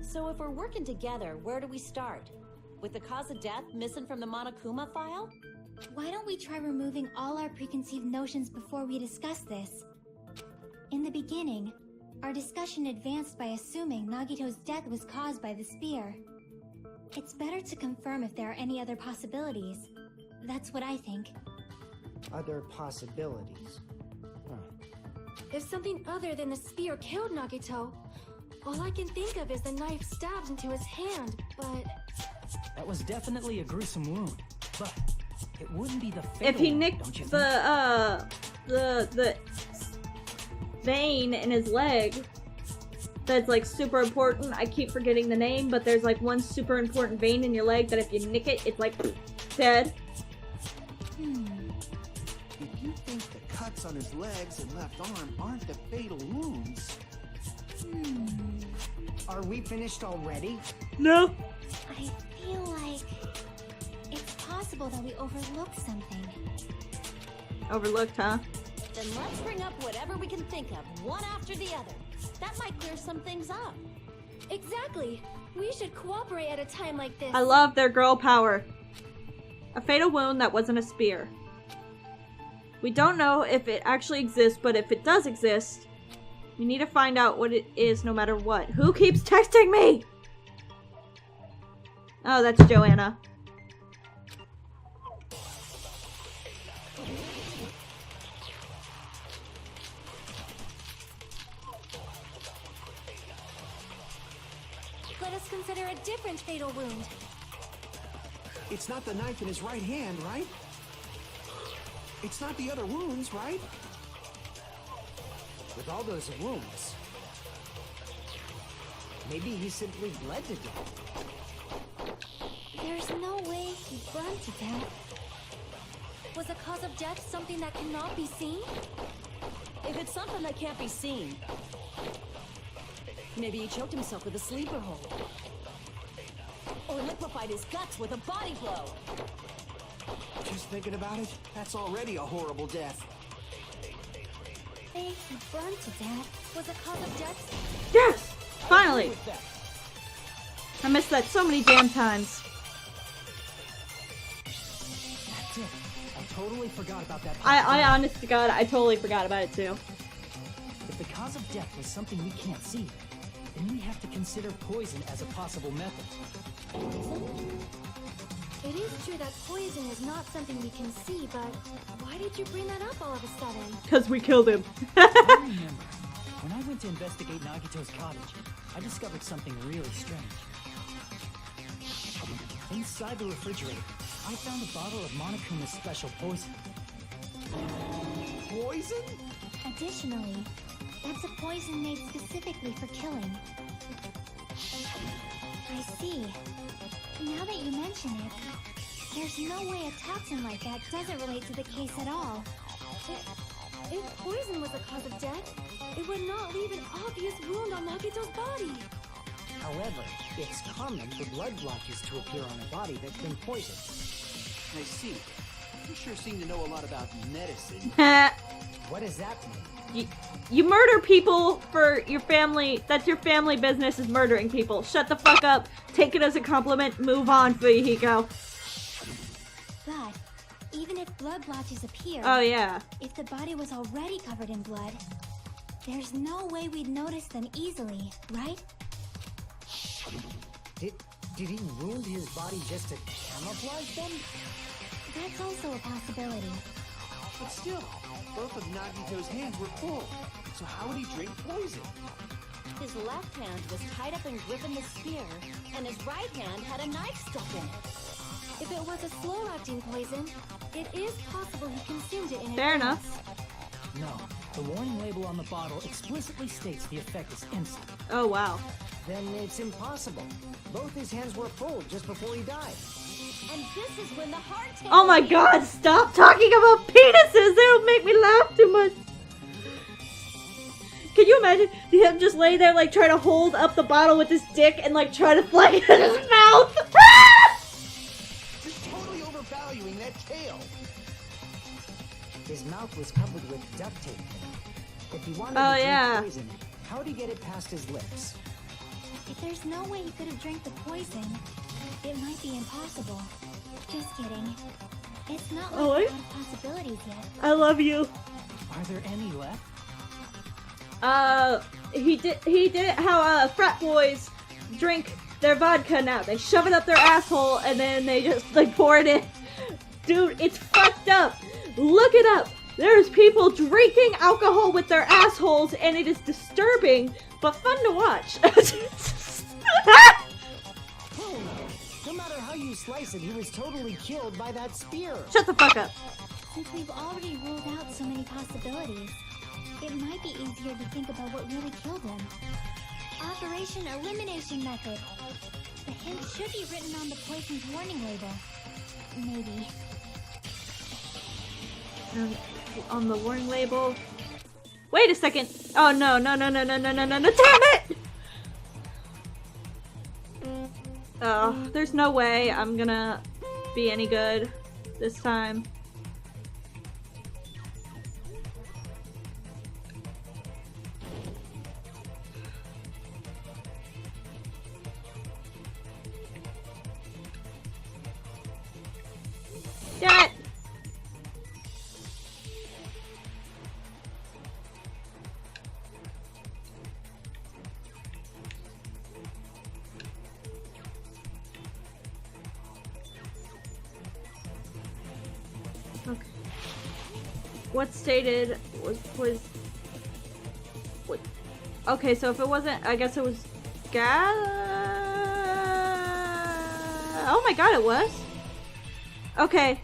So if we're working together, where do we start? With the cause of death missing from the Monokuma file? Why don't we try removing all our preconceived notions before we discuss this? In the beginning, our discussion advanced by assuming Nagito's death was caused by the spear. It's better to confirm if there are any other possibilities. That's what I think. Other possibilities. Huh. If something other than the spear killed Nagito, all I can think of is the knife stabbed into his hand, but... That was definitely a gruesome wound, but it wouldn't be the fatal If he one, nicked don't you think? the vein in his leg, that's like super important. I keep forgetting the name, but there's like one super important vein in your leg that if you nick it, it's like dead. If you think the cuts on his legs and left arm aren't the fatal wounds... Are we finished already? No. I feel like it's possible that we overlooked something. Overlooked, huh? Then let's bring up whatever we can think of, one after the other. That might clear some things up. Exactly. We should cooperate at a time like this. I love their girl power. A fatal wound that wasn't a spear. We don't know if it actually exists, but if it does exist, we need to find out what it is no matter what. Who keeps texting me? Oh, that's Joanna. Let us consider a different fatal wound. It's not the knife in his right hand, right? It's not the other wounds, right? With all those wounds, maybe he simply bled to death. There's no way he burned to death. Was the cause of death something that cannot be seen? If it's something that can't be seen, maybe he choked himself with a sleeper hold. Or liquefied his guts with a body blow. Just thinking about it, that's already a horrible death. He burned to death. Was the cause of death? Yes! Finally! I missed that so many damn times. That's it. I totally forgot about that. I honest to God, I totally forgot about it too. If the cause of death was something we can't see, then we have to consider poison as a possible method. It is true that poison is not something we can see, but why did you bring that up all of a sudden? Because we killed him. I remember, when I went to investigate Nagito's cottage, I discovered something really strange. Inside the refrigerator, I found a bottle of Monokuma's special poison. Poison? Additionally, that's a poison made specifically for killing. I see. Now that you mention it, there's no way a toxin like that doesn't relate to the case at all. If poison was the cause of death, it would not leave an obvious wound on Nagito's body. However, it's common for blood blotches to appear on a body that's been poisoned. I see. You sure seem to know a lot about medicine. What does that mean? You murder people for your family. That's your family business, is murdering people. Shut the fuck up. Take it as a compliment. Move on, Fuyuhiko. But even if blood blotches appear, Oh yeah. if the body was already covered in blood, there's no way we'd notice them easily, right? Did he wound his body just to camouflage them? That's also a possibility. But still, both of Nagito's hands were full. So how would he drink poison? His left hand was tied up and gripping the spear, and his right hand had a knife stuck in it. If it was a slow-acting poison, it is possible he consumed it in Fair advance. enough. No, the warning label on the bottle explicitly states the effect is instant. Oh wow. Then it's impossible. Both his hands were full just before he died. And this is when the heart takes Oh my God! Stop talking about penises. It'll make me laugh too much. Can you imagine him just lay there like trying to hold up the bottle with his dick and like try to flag it in his mouth? Just totally overvaluing that tail. His mouth was covered with duct tape. If he wanted Oh, to drink yeah. poison, how'd he get it past his lips? If there's no way he could have drank the poison, it might be impossible. Just kidding. It's not like Oh, we're out of possibilities yet. I love you. Are there any left? He did it how frat boys drink their vodka now. They shove it up their asshole and then they just like pour it in. Dude, it's fucked up. Look it up. There's people drinking alcohol with their assholes and it is disturbing but fun to watch. No matter how you slice it, he was totally killed by that spear. Shut the fuck up. Since we've already ruled out so many possibilities, it might be easier to think about what really killed him. Operation Elimination Method. The hint should be written on the poison's warning label. Maybe. On the warning label. Wait a second. Oh no, damn it! Oh, there's no way I'm gonna be any good this time. Damn it! Okay. What stated was what? Okay, so if it wasn't, I guess it was gas. Oh my god, it was. Okay.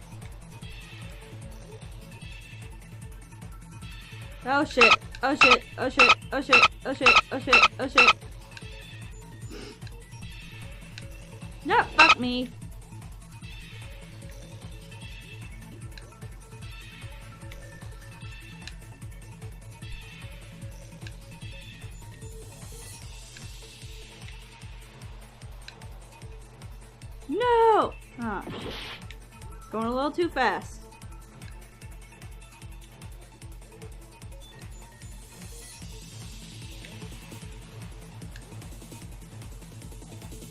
Oh shit. Oh shit. Oh shit. Oh shit. Oh shit. Oh shit. Oh shit. No, fuck me. No! Oh, shit. Going a little too fast.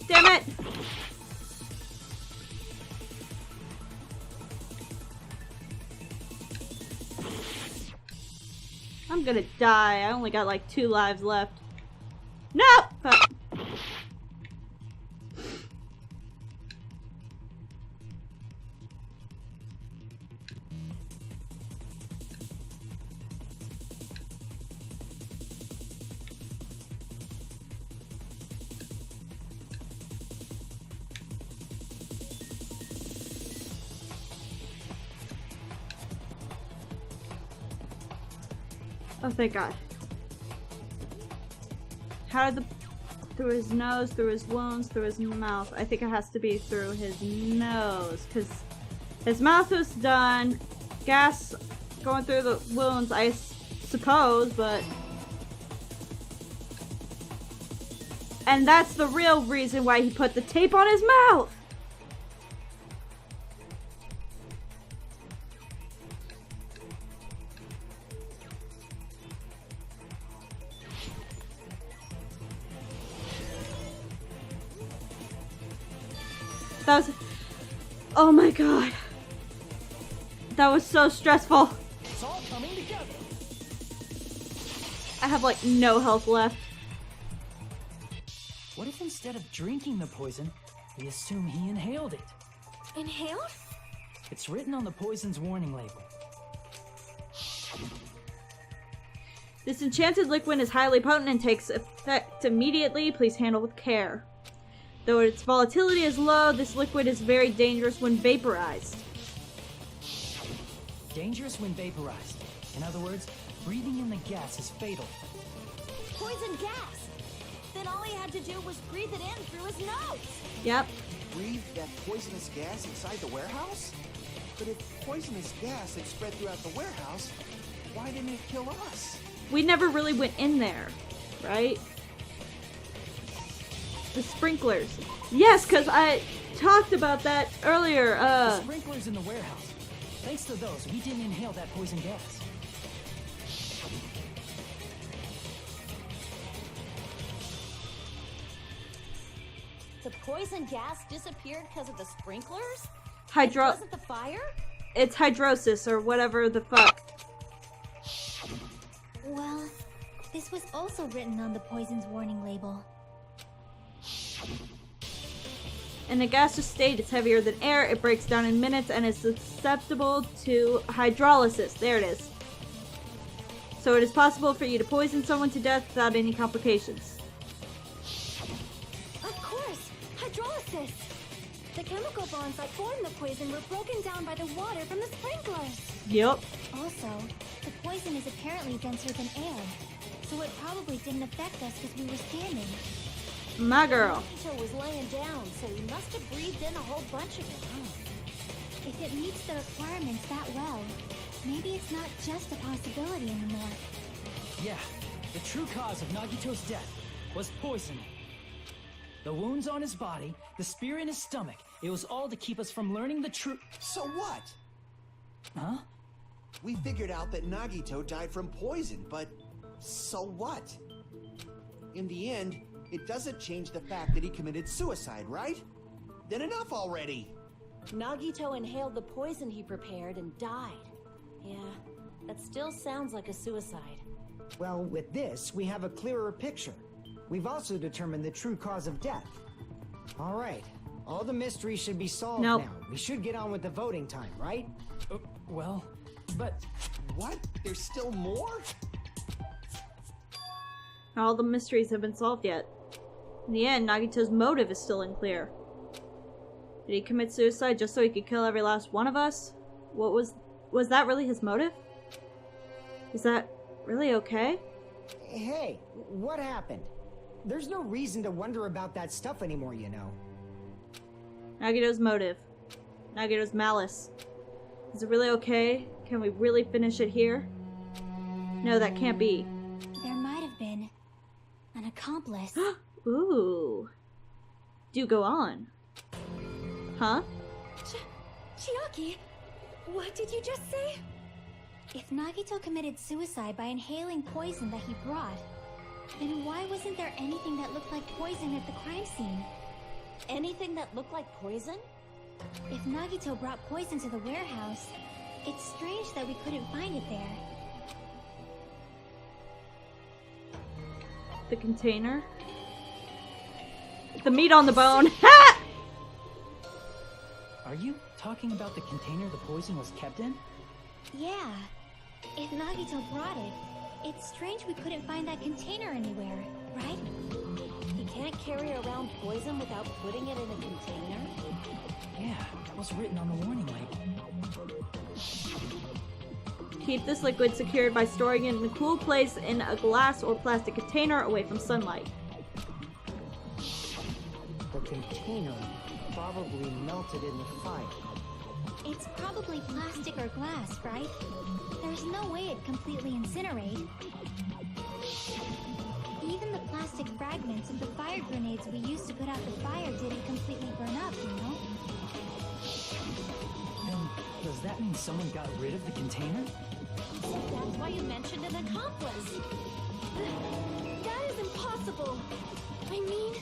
Damn it! I'm gonna die. I only got like 2 lives left. No! Fuck. Oh, thank God. How did the... Through his nose, through his wounds, through his mouth. I think it has to be through his nose, because his mouth was done. Gas going through the wounds, I suppose, but... And that's the real reason why he put the tape on his mouth! That was... Oh my god. That was so stressful. It's all coming together. I have like no health left. What if instead of drinking the poison, we assume he inhaled it? Inhaled? It's written on the poison's warning label. This enchanted liquid is highly potent and takes effect immediately. Please handle with care. Though its volatility is low, this liquid is very dangerous when vaporized. Dangerous when vaporized. In other words, breathing in the gas is fatal. Poison gas! Then all he had to do was breathe it in through his nose! Yep. Breathe that poisonous gas inside the warehouse? But if poisonous gas had spread throughout the warehouse, why didn't it kill us? We never really went in there, right? The sprinklers. Yes, because I talked about that earlier. The sprinklers in the warehouse. Thanks to those, we didn't inhale that poison gas. The poison gas disappeared because of the sprinklers? It Hydro... wasn't the fire? It's hydrosis or whatever the fuck. Well, this was also written on the poison's warning label. In a gaseous state, it's heavier than air, it breaks down in minutes, and is susceptible to hydrolysis. There it is. So it is possible for you to poison someone to death without any complications. Of course! Hydrolysis! The chemical bonds that form the poison were broken down by the water from the sprinklers. Yup. Also, the poison is apparently denser than air, so it probably didn't affect us because we were standing. My girl. Nagito was laying down, so he must have breathed in a whole bunch of it, huh? If it meets the requirements that well, maybe it's not just a possibility anymore. Yeah, the true cause of Nagito's death was poisoning. The wounds on his body, the spear in his stomach, it was all to keep us from learning the truth. So what? Huh? We figured out that Nagito died from poison, but so what? In the end, it doesn't change the fact that he committed suicide, right? Then enough already! Nagito inhaled the poison he prepared and died. Yeah, that still sounds like a suicide. Well, with this, we have a clearer picture. We've also determined the true cause of death. All right, all the mysteries should be solved Nope. now. We should get on with the voting time, right? Well, but What? There's still more? All the mysteries have been solved yet. In the end, Nagito's motive is still unclear. Did he commit suicide just so he could kill every last one of us? Was that really his motive? Is that really okay? Hey, what happened? There's no reason to wonder about that stuff anymore, you know. Nagito's motive. Nagito's malice. Is it really okay? Can we really finish it here? No, that can't be. There might have been an accomplice. Ooh. Do go on. Huh? Chiaki, what did you just say? If Nagito committed suicide by inhaling poison that he brought, then why wasn't there anything that looked like poison at the crime scene? Anything that looked like poison? If Nagito brought poison to the warehouse, it's strange that we couldn't find it there. The container? The meat on the bone. Ha! are you talking about the container the poison was kept in? Yeah. If Nagito brought it, it's strange we couldn't find that container anywhere, right? He can't carry around poison without putting it in a container? Yeah, that was written on the warning label. Keep this liquid secured by storing it in a cool place in a glass or plastic container away from sunlight. The container probably melted in the fire. It's probably plastic or glass, right? There's no way it'd completely incinerate. Even the plastic fragments of the fire grenades we used to put out the fire didn't completely burn up, you know? Then, does that mean someone got rid of the container? So that's why you mentioned an accomplice. That is impossible. I mean,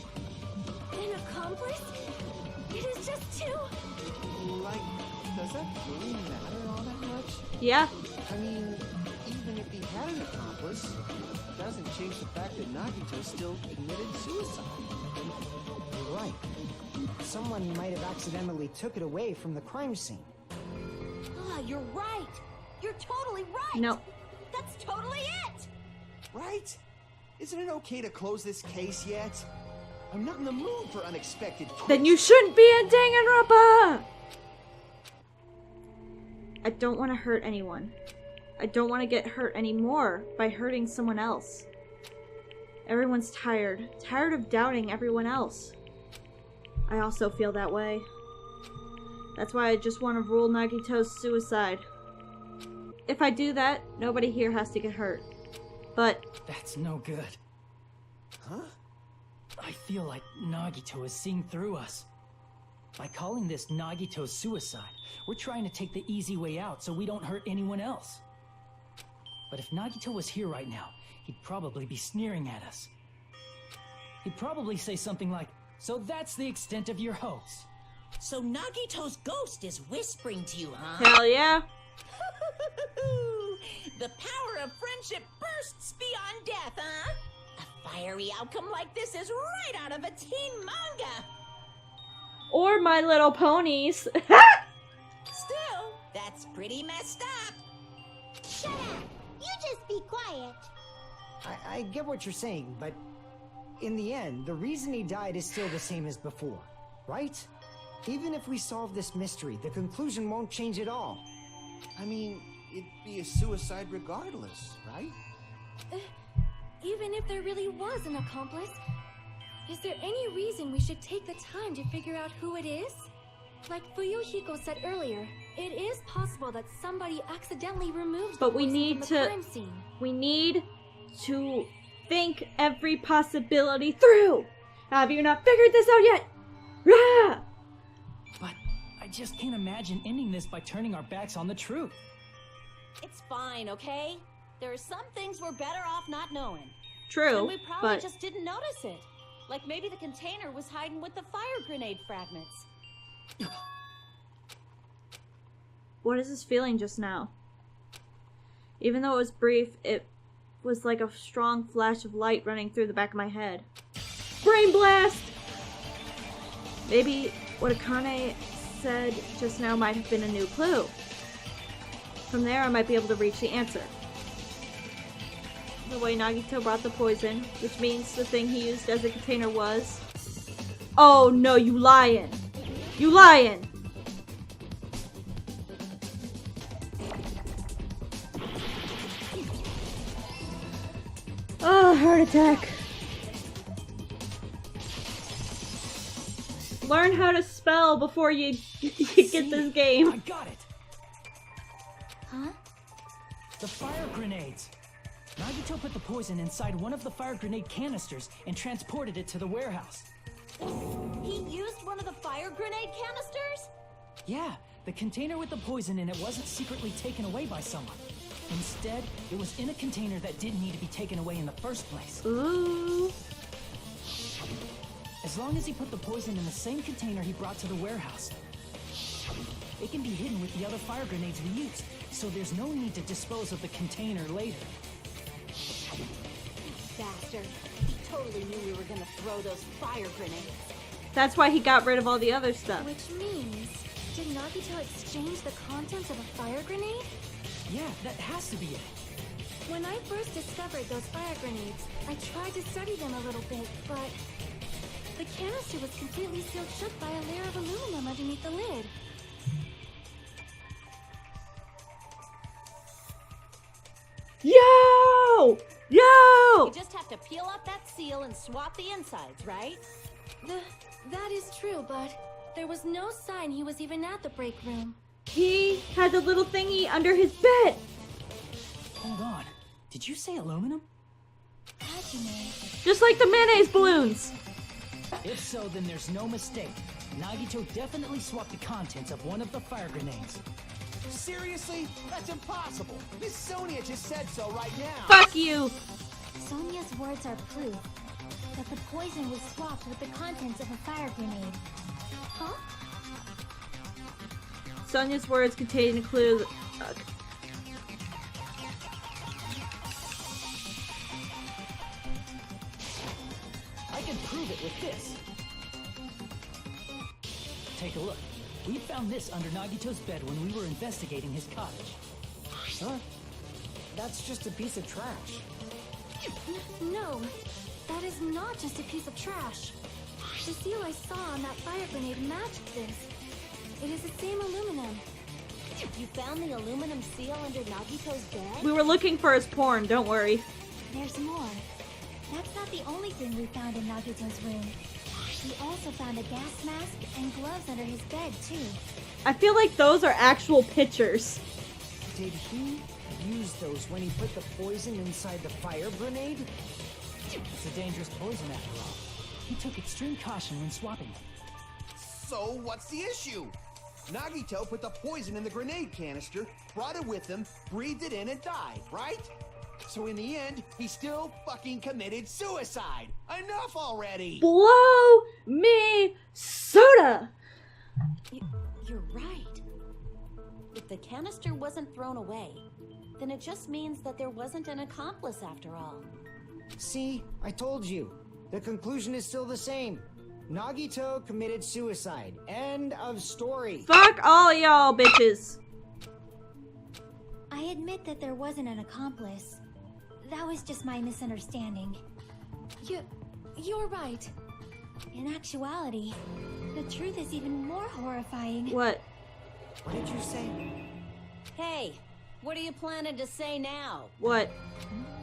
an accomplice? It is just too... Like, does that really matter all that much? Yeah. I mean, even if he had an accomplice, it doesn't change the fact that Nagito still committed suicide. You're right. Someone might have accidentally took it away from the crime scene. Ah, you're right. You're totally right. No. That's totally it. Right? Isn't it okay to close this case yet? I'm not in the mood for unexpected twists. Then you shouldn't be in Danganronpa! I don't want to hurt anyone. I don't want to get hurt anymore by hurting someone else. Everyone's tired. Tired of doubting everyone else. I also feel that way. That's why I just want to rule Nagito's suicide. If I do that, nobody here has to get hurt. But... That's no good. Huh? I feel like Nagito is seeing through us. By calling this Nagito's suicide, we're trying to take the easy way out so we don't hurt anyone else. But if Nagito was here right now, he'd probably be sneering at us. He'd probably say something like, "So that's the extent of your hopes." So Nagito's ghost is whispering to you, huh? Hell yeah. The power of friendship bursts beyond death, huh? A fiery outcome like this is right out of a teen manga. Or My Little Ponies. Still, that's pretty messed up. Shut up! You just be quiet. I get what you're saying, but in the end, the reason he died is still the same as before, right? Even if we solve this mystery, the conclusion won't change at all. I mean, it'd be a suicide regardless, right? Even if there really was an accomplice, is there any reason we should take the time to figure out who it is? Like Fuyuhiko said earlier, it is possible that somebody accidentally removed the But we poison need from the to- crime scene. We need to think every possibility through. Have you not figured this out yet? Rah! But I just can't imagine ending this by turning our backs on the truth. It's fine, okay? There are some things we're better off not knowing. True, And we probably but just didn't notice it. Like maybe the container was hiding with the fire grenade fragments. what is this feeling just now? Even though it was brief, it was like a strong flash of light running through the back of my head. Brain blast! Maybe what Akane said just now might have been a new clue. From there, I might be able to reach the answer. The way Nagito brought the poison, which means the thing he used as a container was... Oh no, you lying! You lying! Oh, heart attack. Learn how to spell before you get this game. I got it! Huh? The fire grenades! Nagito put the poison inside one of the fire grenade canisters and transported it to the warehouse. He used one of the fire grenade canisters? Yeah, the container with the poison in it wasn't secretly taken away by someone. Instead, it was in a container that didn't need to be taken away in the first place. Ooh. As long as he put the poison in the same container he brought to the warehouse, it can be hidden with the other fire grenades we used, so there's no need to dispose of the container later. Bastard. He totally knew we were gonna throw those fire grenades. That's why he got rid of all the other stuff. Which means, did Nagito exchange the contents of a fire grenade? Yeah, that has to be it. When I first discovered those fire grenades, I tried to study them a little bit, but the canister was completely sealed shut by a layer of aluminum underneath the lid. Yo! Yo! You just have to peel up that seal and swap the insides, right? That is true, but there was no sign he was even at the break room. He had the little thingy under his bed. Hold on. Did you say aluminum? How'd you know? Just like the mayonnaise balloons. If so, then there's no mistake. Nagito definitely swapped the contents of one of the fire grenades. Seriously? That's impossible. Miss Sonia just said so right now. Fuck you. Sonia's words are proof that the poison was swapped with the contents of a fire grenade. Huh? Sonia's words contain a clue. I can prove it with this. Take a look. We found this under Nagito's bed when we were investigating his cottage. Huh? That's just a piece of trash. No, that is not just a piece of trash. The seal I saw on that fire grenade matched this. It is the same aluminum. You found the aluminum seal under Nagito's bed? We were looking for his porn, don't worry. There's more. That's not the only thing we found in Nagito's room. We also found a gas mask and gloves under his bed, too. I feel like those are actual pictures. Did he use those when he put the poison inside the fire grenade? It's a dangerous poison after all. He took extreme caution when swapping it. So, what's the issue? Nagito put the poison in the grenade canister, brought it with him, breathed it in, and died, right? So in the end, he still fucking committed suicide. Enough already! Blow me soda! You're right. If the canister wasn't thrown away, then it just means that there wasn't an accomplice after all. See, I told you. The conclusion is still the same. Nagito committed suicide. End of story. Fuck all y'all bitches. I admit that there wasn't an accomplice. That was just my misunderstanding. You're right. In actuality, the truth is even more horrifying. What? What did you say? Hey, what are you planning to say now? What?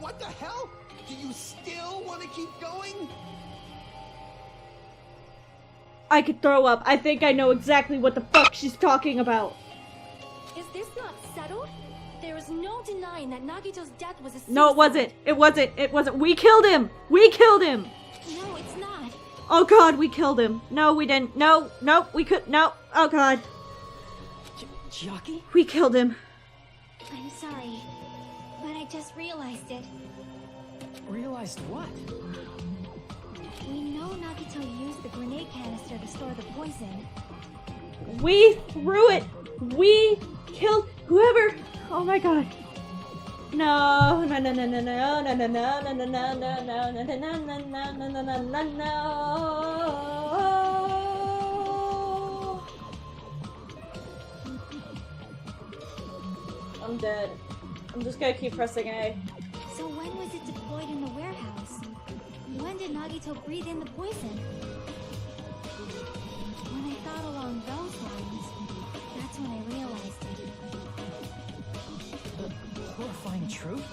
What the hell? Do you still want to keep going? I could throw up. I think I know exactly what the fuck she's talking about. Is this not settled? There is no denying that Nagito's death was a suicide. No, it wasn't. It wasn't. It wasn't. We killed him. We killed him. No, it's not. Oh god, we killed him. No, we didn't. No, we could. No. Oh god. Chiaki? We killed him. I'm sorry, but I just realized it. Realized what? We know Nagito used the grenade canister to store the poison. We threw it. We killed whoever. Oh my god. No. I'm dead. I'm just gonna keep pressing A. So when was it deployed in the warehouse? When did Nagito breathe in the poison? When I thought along those lines, that's when I realized it. The horrifying truth?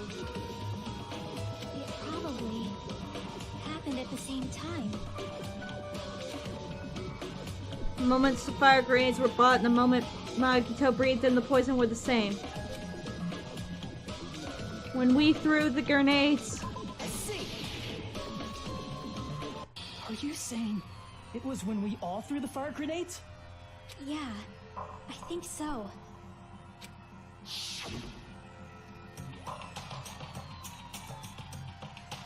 It probably happened at the same time. The moments the fire grenades were bought and the moment Nagito breathed in the poison were the same. When we threw the grenades... I see. Are you saying it was when we all threw the fire grenades? Yeah, I think so.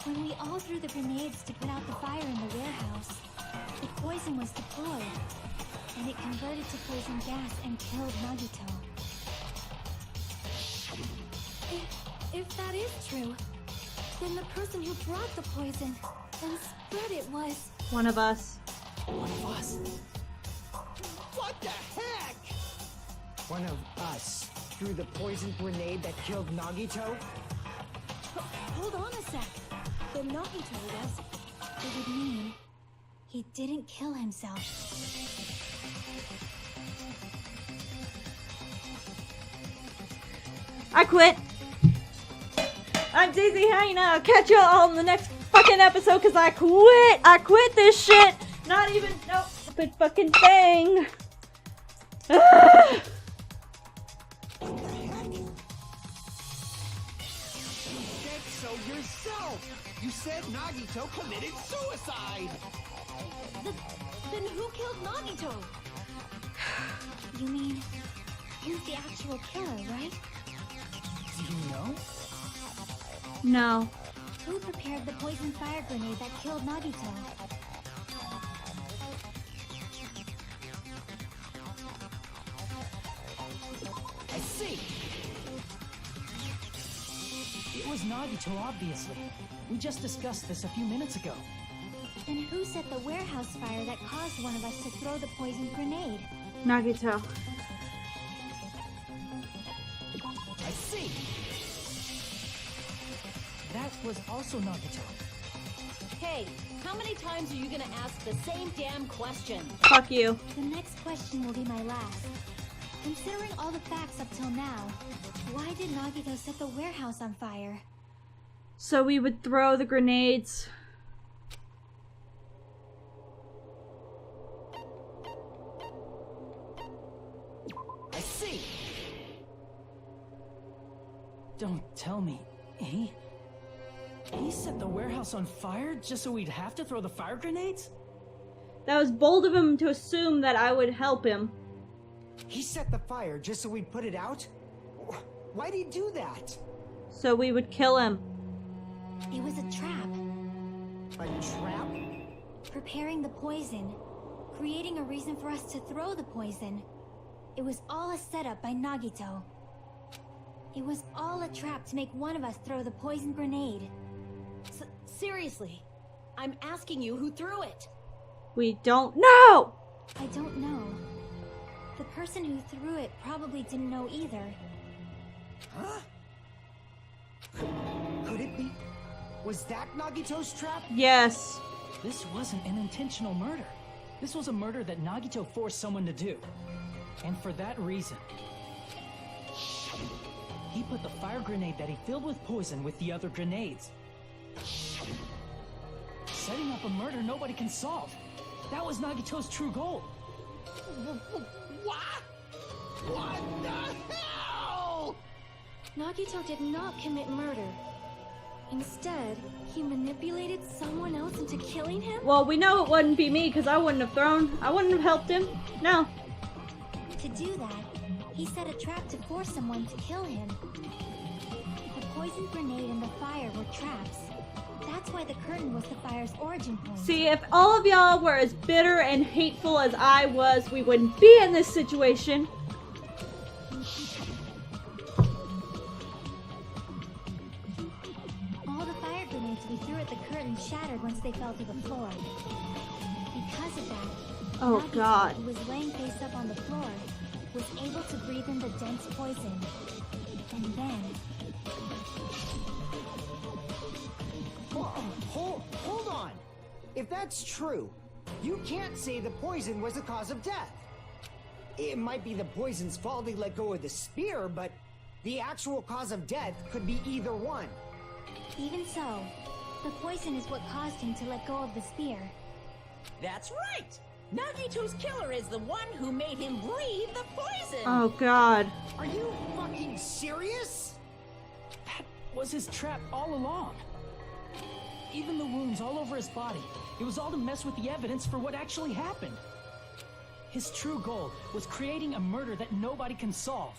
When we all threw the grenades to put out the fire in the warehouse, the poison was deployed, and it converted to poison gas and killed Nagito. If that is true, then the person who brought the poison and spread it was... One of us. One of us? What the heck? One of us threw the poison grenade that killed Nagito? Hold on a sec. The Nagito was... It would mean he didn't kill himself. I quit. I'm Dayzee Hyena. I'll catch you all in the next fucking episode because I quit. I quit this shit. Not even no stupid fucking thing. What the heck? You said so yourself. You said Nagito committed suicide. Then who killed Nagito? You mean he's the actual killer, right? Do you know? No. Who prepared the poison fire grenade that killed Nagito? I see. It was Nagito, obviously. We just discussed this a few minutes ago. Then who set the warehouse fire that caused one of us to throw the poison grenade? Nagito. I see. That was also Nagito. Hey, how many times are you gonna ask the same damn question? Fuck you. The next question will be my last. Considering all the facts up till now, why did Nagito set the warehouse on fire? So we would throw the grenades. I see. Don't tell me. He set the warehouse on fire just so we'd have to throw the fire grenades? That was bold of him to assume that I would help him. He set the fire just so we'd put it out? Why'd he do that? So we would kill him. It was a trap. A trap? Preparing the poison. Creating a reason for us to throw the poison. It was all a setup by Nagito. It was all a trap to make one of us throw the poison grenade. Seriously, I'm asking you who threw it. We don't know! I don't know. The person who threw it probably didn't know either. Huh? Could it be? Was that Nagito's trap? Yes. This wasn't an intentional murder. This was a murder that Nagito forced someone to do. And for that reason, he put the fire grenade that he filled with poison with the other grenades. Setting up a murder nobody can solve. That was Nagito's true goal. What? What the hell? Nagito did not commit murder. Instead, he manipulated someone else into killing him? Well, we know it wouldn't be me because I wouldn't have helped him. No. To do that, he set a trap to force someone to kill him. The poison grenade and the fire were traps. That's why the curtain was the fire's origin point. See, if all of y'all were as bitter and hateful as I was, we wouldn't be in this situation. All the fire grenades we threw at the curtain shattered once they fell to the floor. Because of that, Oh, Nagito, God. who was laying face up on the floor, was able to breathe in the dense poison. And then... Hold on! If that's true, you can't say the poison was the cause of death. It might be the poison's fault he let go of the spear, but the actual cause of death could be either one. Even so, the poison is what caused him to let go of the spear. That's right! Nagito's killer is the one who made him breathe the poison! Oh, God. Are you fucking serious? That was his trap all along. Even the wounds all over his body, it was all to mess with the evidence for what actually happened. His true goal was creating a murder that nobody can solve.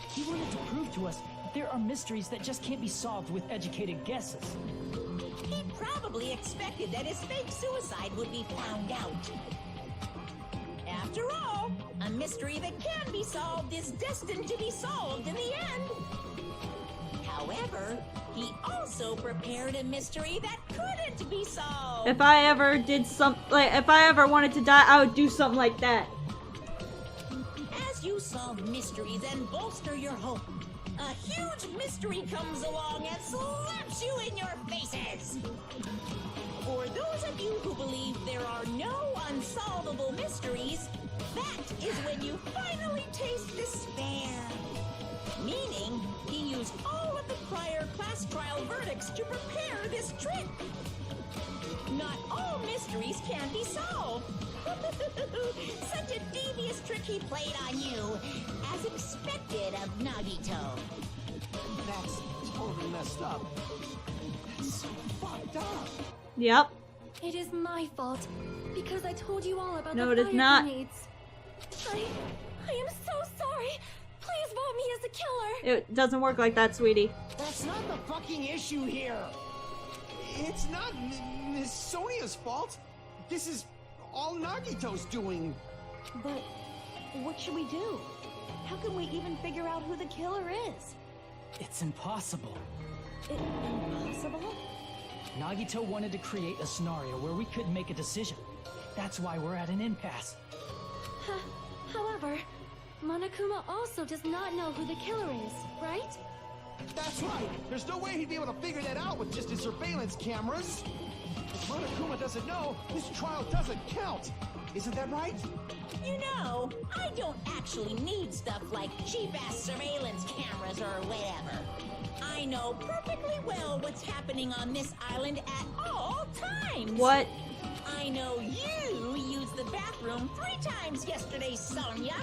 He wanted to prove to us that there are mysteries that just can't be solved with educated guesses. He probably expected that his fake suicide would be found out. After all, a mystery that can be solved is destined to be solved in the end. However, he also prepared a mystery that couldn't be solved. If I ever did if I ever wanted to die, I would do something like that. As you solve mysteries and bolster your hope, a huge mystery comes along and slaps you in your faces. For those of you who believe there are no unsolvable mysteries, that is when you finally taste despair. Meaning, he used all of the prior class trial verdicts to prepare this trick. Not all mysteries can be solved. Such a devious trick he played on you, as expected of Nagito. That's totally messed up. That's so fucked up. Yep. It is my fault, because I told you all about No, the it is fire not. grenades. I am so sorry. Please vote me as the killer. It doesn't work like that, sweetie. That's not the fucking issue here. It's not Miss Sonia's fault. This is all Nagito's doing. But what should we do? How can we even figure out who the killer is? It's impossible. Impossible? Nagito wanted to create a scenario where we couldn't make a decision. That's why we're at an impasse. However, Monokuma also does not know who the killer is, right? That's right. There's no way he'd be able to figure that out with just his surveillance cameras. If Monokuma doesn't know, this trial doesn't count. Isn't that right? You know, I don't actually need stuff like cheap-ass surveillance cameras or whatever. I know perfectly well what's happening on this island at all times. What? I know you used the bathroom 3 times yesterday, Sonia.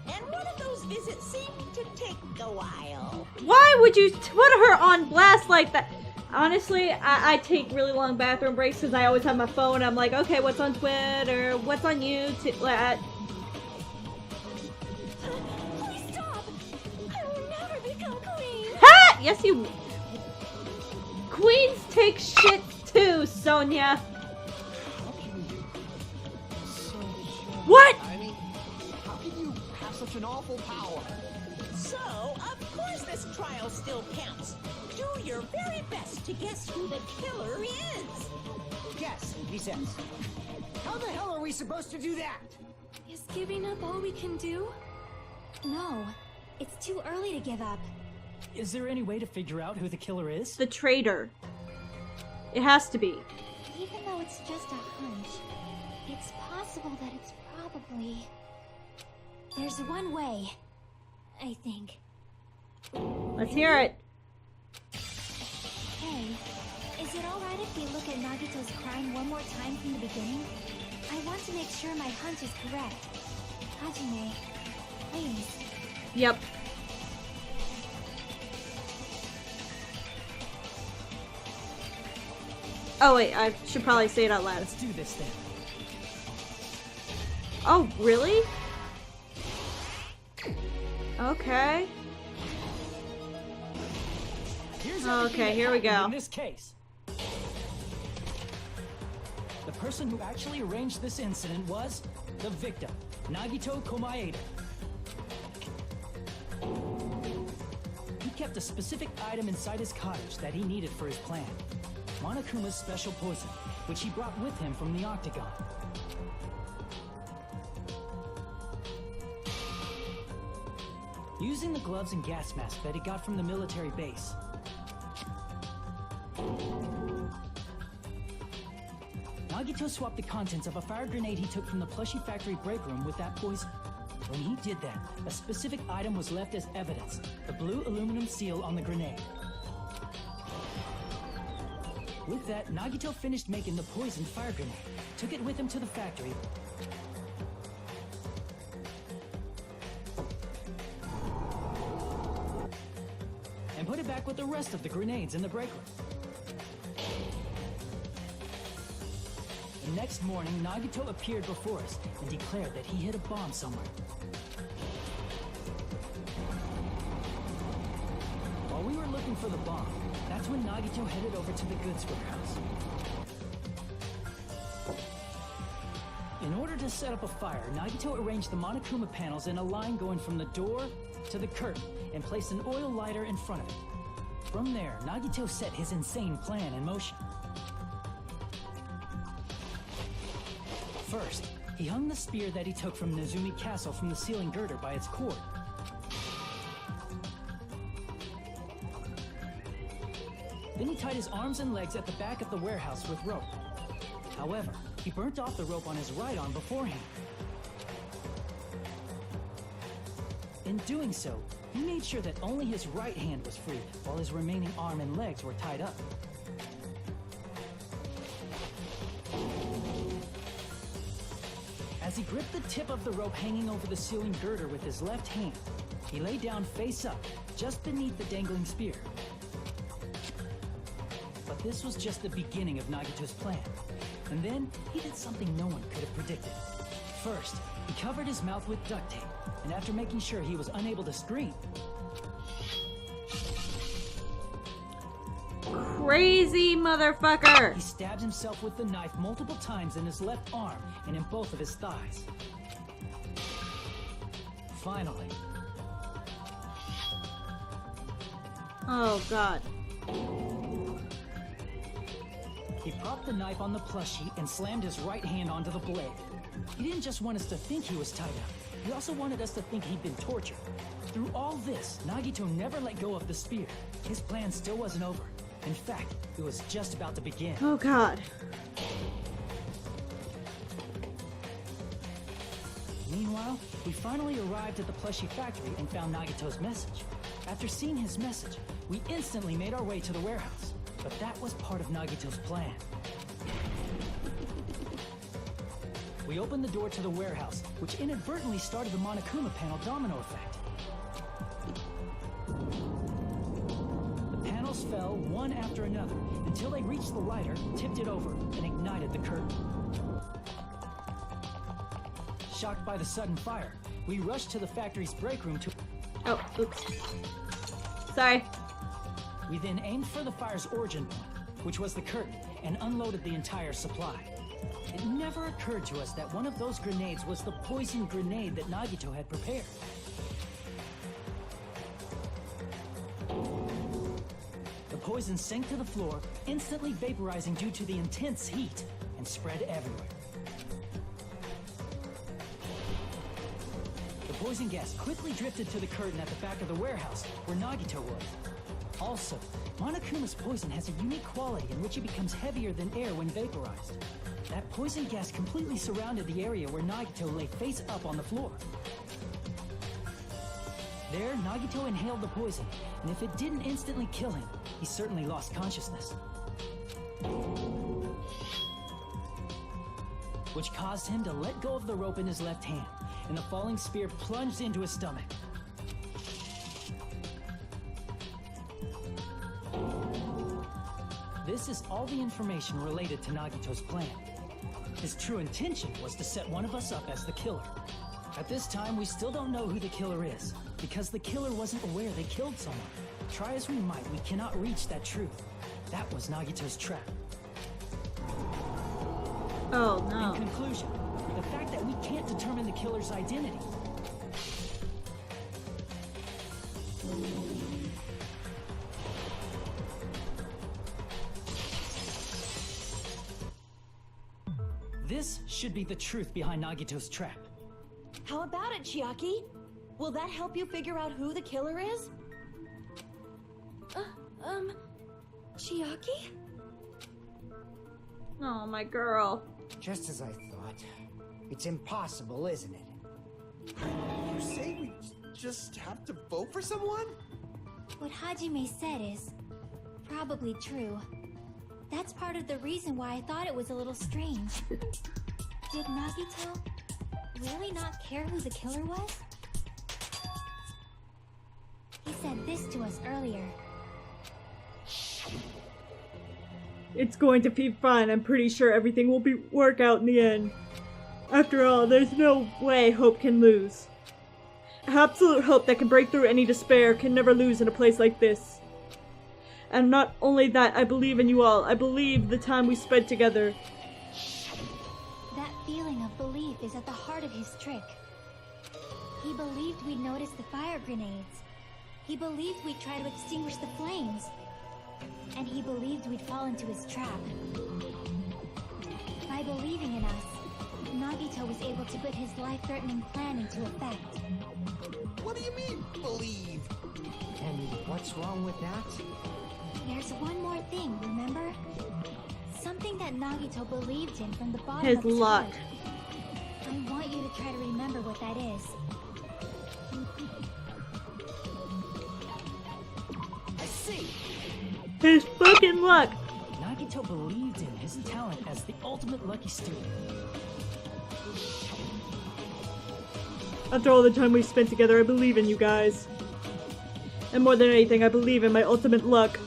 And one of those visits seemed to take a while. Why would you put her on blast like that? Honestly, I take really long bathroom breaks because I always have my phone. I'm like, okay, what's on Twitter? What's on YouTube? Please stop! I will never become queen! Ha! Yes, you. Queens take shit too, Sonia. What? I mean, how can you have such an awful power? So, of course this trial still counts. Do your very best to guess who the killer is. Guess, he says. How the hell are we supposed to do that? Is giving up all we can do? No, it's too early to give up. Is there any way to figure out who the killer is? The traitor. It has to be. Even though it's just a hunch, it's possible that it's probably... There's one way, I think. Let's hear it. Hey, is it alright if we look at Nagito's crime one more time from the beginning? I want to make sure my hunch is correct. Hajime, please. Yep. Oh wait, I should probably say it out loud. Let's do this then. Oh, really? Okay. Okay, here we go. In this case, the person who actually arranged this incident was the victim, Nagito Komaeda. He kept a specific item inside his cottage that he needed for his plan. Monokuma's special poison, which he brought with him from the Octagon. Using the gloves and gas mask that he got from the military base, Nagito swapped the contents of a fire grenade he took from the plushie factory break room with that poison. When he did that, a specific item was left as evidence, the blue aluminum seal on the grenade. With that, Nagito finished making the poisoned fire grenade, took it with him to the factory, and put it back with the rest of the grenades in the break room. The next morning, Nagito appeared before us and declared that he hid a bomb somewhere. While we were looking for the bomb, that's when Nagito headed over to the goods warehouse. In order to set up a fire, Nagito arranged the Monokuma panels in a line going from the door to the curtain and placed an oil lighter in front of it. From there, Nagito set his insane plan in motion. First, he hung the spear that he took from Nezumi Castle from the ceiling girder by its cord. Then he tied his arms and legs at the back of the warehouse with rope. However, he burnt off the rope on his right arm beforehand. In doing so, he made sure that only his right hand was free, while his remaining arm and legs were tied up. As he gripped the tip of the rope hanging over the ceiling girder with his left hand, he lay down face up, just beneath the dangling spear. But this was just the beginning of Nagito's plan. And then, he did something no one could have predicted. First, he covered his mouth with duct tape, and after making sure he was unable to scream, Crazy motherfucker! he stabbed himself with the knife multiple times in his left arm and in both of his thighs. Finally, Oh god. he propped the knife on the plushie and slammed his right hand onto the blade. He didn't just want us to think he was tied up. He also wanted us to think he'd been tortured. Through all this, Nagito never let go of the spear. His plan still wasn't over. In fact, it was just about to begin. Oh god. Meanwhile, we finally arrived at the plushie factory and found Nagito's message. After seeing his message, we instantly made our way to the warehouse. But that was part of Nagito's plan. We opened the door to the warehouse, which inadvertently started the Monokuma panel domino effect. The panels files fell one after another until they reached the lighter, tipped it over, and ignited the curtain. Shocked by the sudden fire, we rushed to the factory's break room to... Oh, oops. Sorry. We then aimed for the fire's origin point, which was the curtain, and unloaded the entire supply. It never occurred to us that one of those grenades was the poison grenade that Nagito had prepared. The poison sank to the floor, instantly vaporizing due to the intense heat, and spread everywhere. The poison gas quickly drifted to the curtain at the back of the warehouse, where Nagito was. Also, Monokuma's poison has a unique quality in which it becomes heavier than air when vaporized. That poison gas completely surrounded the area where Nagito lay face up on the floor. There, Nagito inhaled the poison, and if it didn't instantly kill him, he certainly lost consciousness. Which caused him to let go of the rope in his left hand, and the falling spear plunged into his stomach. This is all the information related to Nagito's plan. His true intention was to set one of us up as the killer. At this time, we still don't know who the killer is, because the killer wasn't aware they killed someone. Try as we might, we cannot reach that truth. That was Nagito's trap. Oh, no. In conclusion, the fact that we can't determine the killer's identity. This should be the truth behind Nagito's trap. How about it, Chiaki? Will that help you figure out who the killer is? Chiaki? Oh, my girl. Just as I thought. It's impossible, isn't it? You say we just have to vote for someone? What Hajime said is probably true. That's part of the reason why I thought it was a little strange. Did Nagito really not care who the killer was? He said this to us earlier. It's going to be fine. I'm pretty sure everything will work out in the end. After all, there's no way hope can lose. Absolute hope that can break through any despair can never lose in a place like this. And not only that, I believe in you all. I believe the time we spent together. That feeling of belief is at the heart of his trick. He believed we'd notice the fire grenades. He believed we'd try to extinguish the flames. And he believed we'd fall into his trap. By believing in us, Nagito was able to put his life-threatening plan into effect. What do you mean, believe? And what's wrong with that? There's one more thing, remember? Something that Nagito believed in from the bottom His of his luck. heart. I want you to try to remember what that is. I see! His fucking luck! Nagito believed in his talent as the ultimate lucky student. After all the time we spent together, I believe in you guys. And more than anything, I believe in my ultimate luck.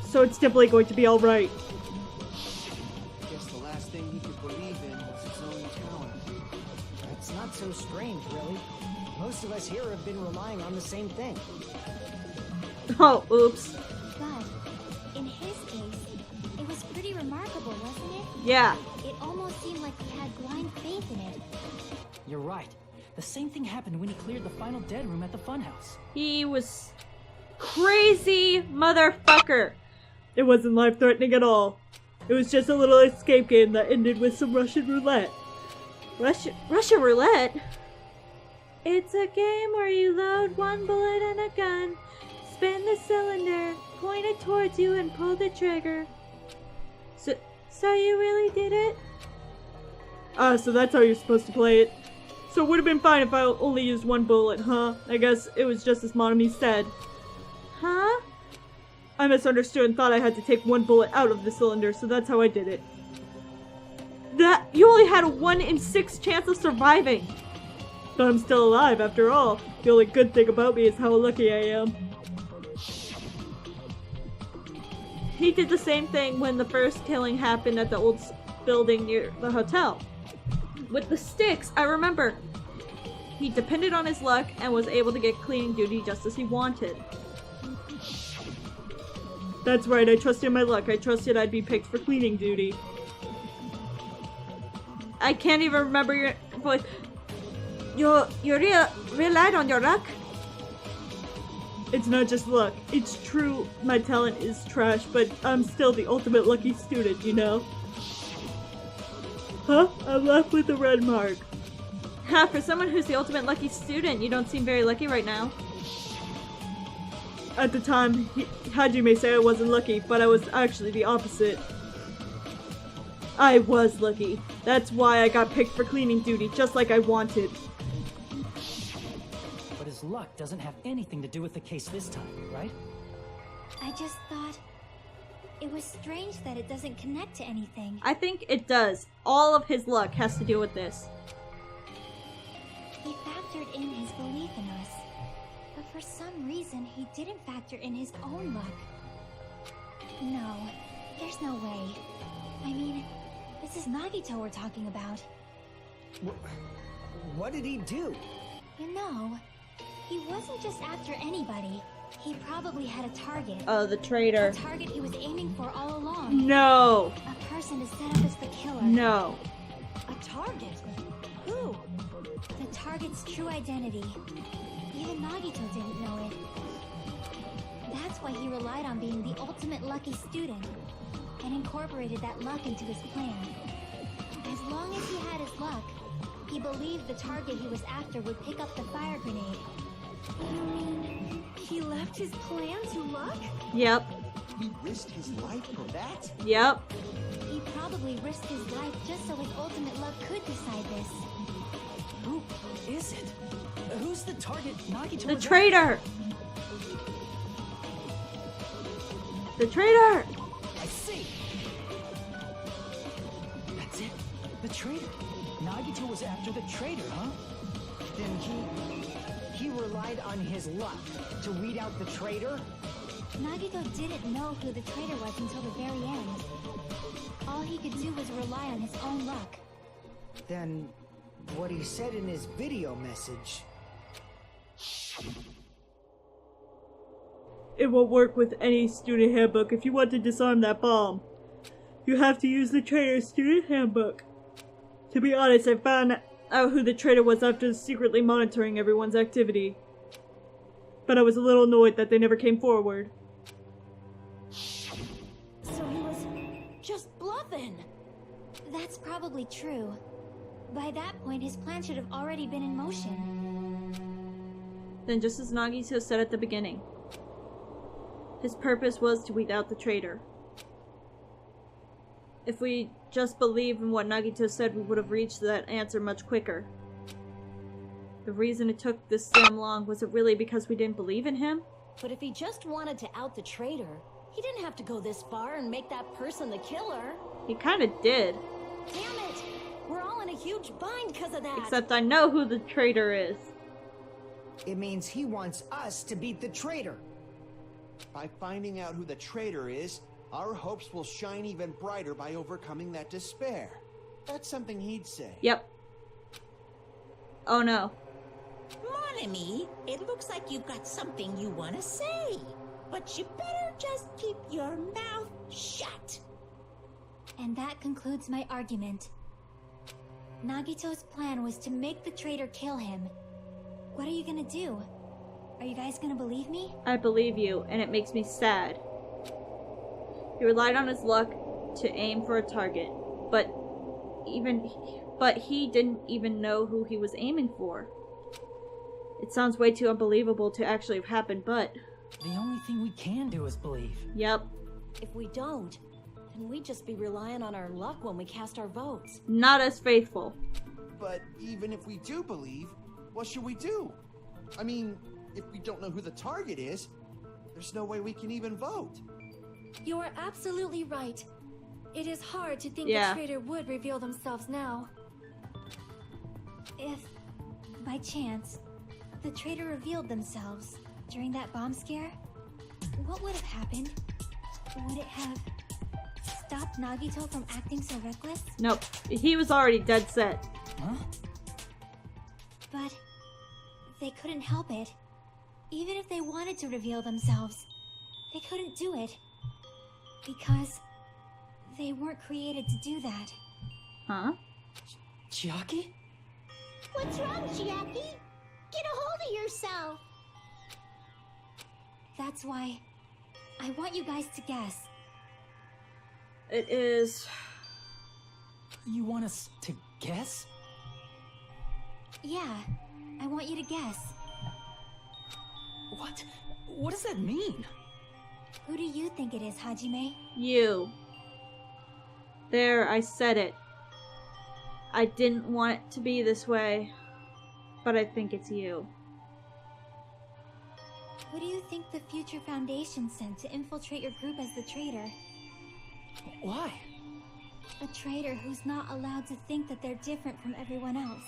So it's definitely going to be alright. Guess the last thing he could believe in was his own talent. That's not so strange, really. Most of us here have been relying on the same thing. Oh, oops. But, in his case, it was pretty remarkable, wasn't it? Yeah. It almost seemed like he had blind faith in it. You're right. The same thing happened when he cleared the final dead room at the funhouse. He was crazy motherfucker. It wasn't life-threatening at all. It was just a little escape game that ended with some Russian roulette. Russian roulette? It's a game where you load one bullet in a gun, spin the cylinder, point it towards you, and pull the trigger. So you really did it? So that's how you're supposed to play it. So it would have been fine if I only used one bullet, huh? I guess it was just as Monami said. Huh? I misunderstood and thought I had to take one bullet out of the cylinder, so that's how I did it. You only had a 1 in 6 chance of surviving. But I'm still alive after all. The only good thing about me is how lucky I am. He did the same thing when the first killing happened at the old building near the hotel. With the sticks, I remember he depended on his luck and was able to get cleaning duty just as he wanted. That's right, I trusted my luck. I trusted I'd be picked for cleaning duty. I can't even remember your voice. You relied on your luck? It's not just luck. It's true my talent is trash, but I'm still the ultimate lucky student, you know? Huh? I'm left with a red mark. Ha, for someone who's the ultimate lucky student, you don't seem very lucky right now. At the time, Hajime said I wasn't lucky, but I was actually the opposite. I was lucky. That's why I got picked for cleaning duty, just like I wanted. But his luck doesn't have anything to do with the case this time, right? I just thought it was strange that it doesn't connect to anything. I think it does. All of his luck has to do with this. He factored in his belief in us, but for some reason he didn't factor in his own luck. No, there's no way. I mean, this is Nagito we're talking about. What did he do? You know, he wasn't just after anybody. He probably had a target. Oh, the traitor. A target he was aiming for all along. No. A person to set up as the killer. No. A target? Who? The target's true identity. Even Nagito didn't know it. That's why he relied on being the ultimate lucky student and incorporated that luck into his plan. As long as he had his luck, he believed the target he was after would pick up the fire grenade. You mean he left his plan to luck? Yep. He risked his life for that? Yep. He probably risked his life just so his ultimate luck could decide this. Who is it? Who's the target Nagito The was traitor! The traitor! I see! That's it. The traitor. Nagito was after the traitor, huh? Then he relied on his luck to weed out the traitor? Nagito didn't know who the traitor was until the very end. All he could do was rely on his own luck. Then what he said in his video message... It won't work with any student handbook. If you want to disarm that bomb, you have to use the traitor's student handbook. To be honest, I found out who the traitor was after secretly monitoring everyone's activity. But I was a little annoyed that they never came forward. So he was just bluffing. That's probably true. By that point, his plan should have already been in motion. Then just as Nagito said at the beginning, his purpose was to weed out the traitor. If we just believed in what Nagito said, we would have reached that answer much quicker. The reason it took this damn long, was it really because we didn't believe in him? But if he just wanted to out the traitor, he didn't have to go this far and make that person the killer. He kinda did. Damn it! We're all in a huge bind because of that. Except I know who the traitor is. It means he wants us to beat the traitor. By finding out who the traitor is, our hopes will shine even brighter by overcoming that despair. That's something he'd say. Yep. Oh no. Monami, it looks like you've got something you want to say. But you better just keep your mouth shut. And that concludes my argument. Nagito's plan was to make the traitor kill him. What are you gonna do? Are you guys gonna believe me? I believe you, and it makes me sad. He relied on his luck to aim for a target, but he didn't even know who he was aiming for. It sounds way too unbelievable to actually have happened, but... The only thing we can do is believe. Yep. If we don't, then we'd just be relying on our luck when we cast our votes. Not as faithful. But even if we do believe, what should we do? I mean, if we don't know who the target is, there's no way we can even vote. You are absolutely right. It is hard to think Yeah. the traitor would reveal themselves now. If, by chance, the traitor revealed themselves during that bomb scare, what would have happened? would it have stopped Nagito from acting so reckless? Nope. He was already dead set. Huh? But they couldn't help it. Even if they wanted to reveal themselves, they couldn't do it. Because they weren't created to do that. Huh? Chiaki? What's wrong, Chiaki? Get a hold of yourself! That's why I want you guys to guess. It is... You want us to guess? Yeah, I want you to guess. What? What does that mean? Who do you think it is, Hajime? You. There, I said it. I didn't want it to be this way, but I think it's you. Who do you think the Future Foundation sent to infiltrate your group as the traitor? Why? A traitor who's not allowed to think that they're different from everyone else.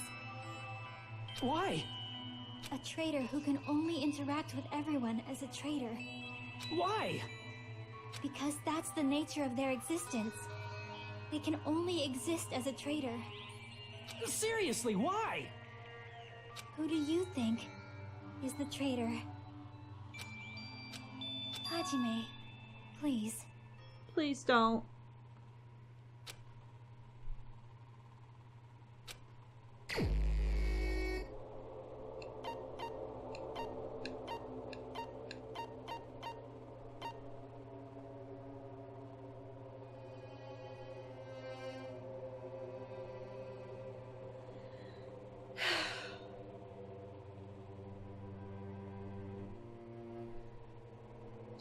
Why? A traitor who can only interact with everyone as a traitor. Why? Because that's the nature of their existence. They can only exist as a traitor. Seriously, why? Who do you think is the traitor? Hajime, please. Please don't.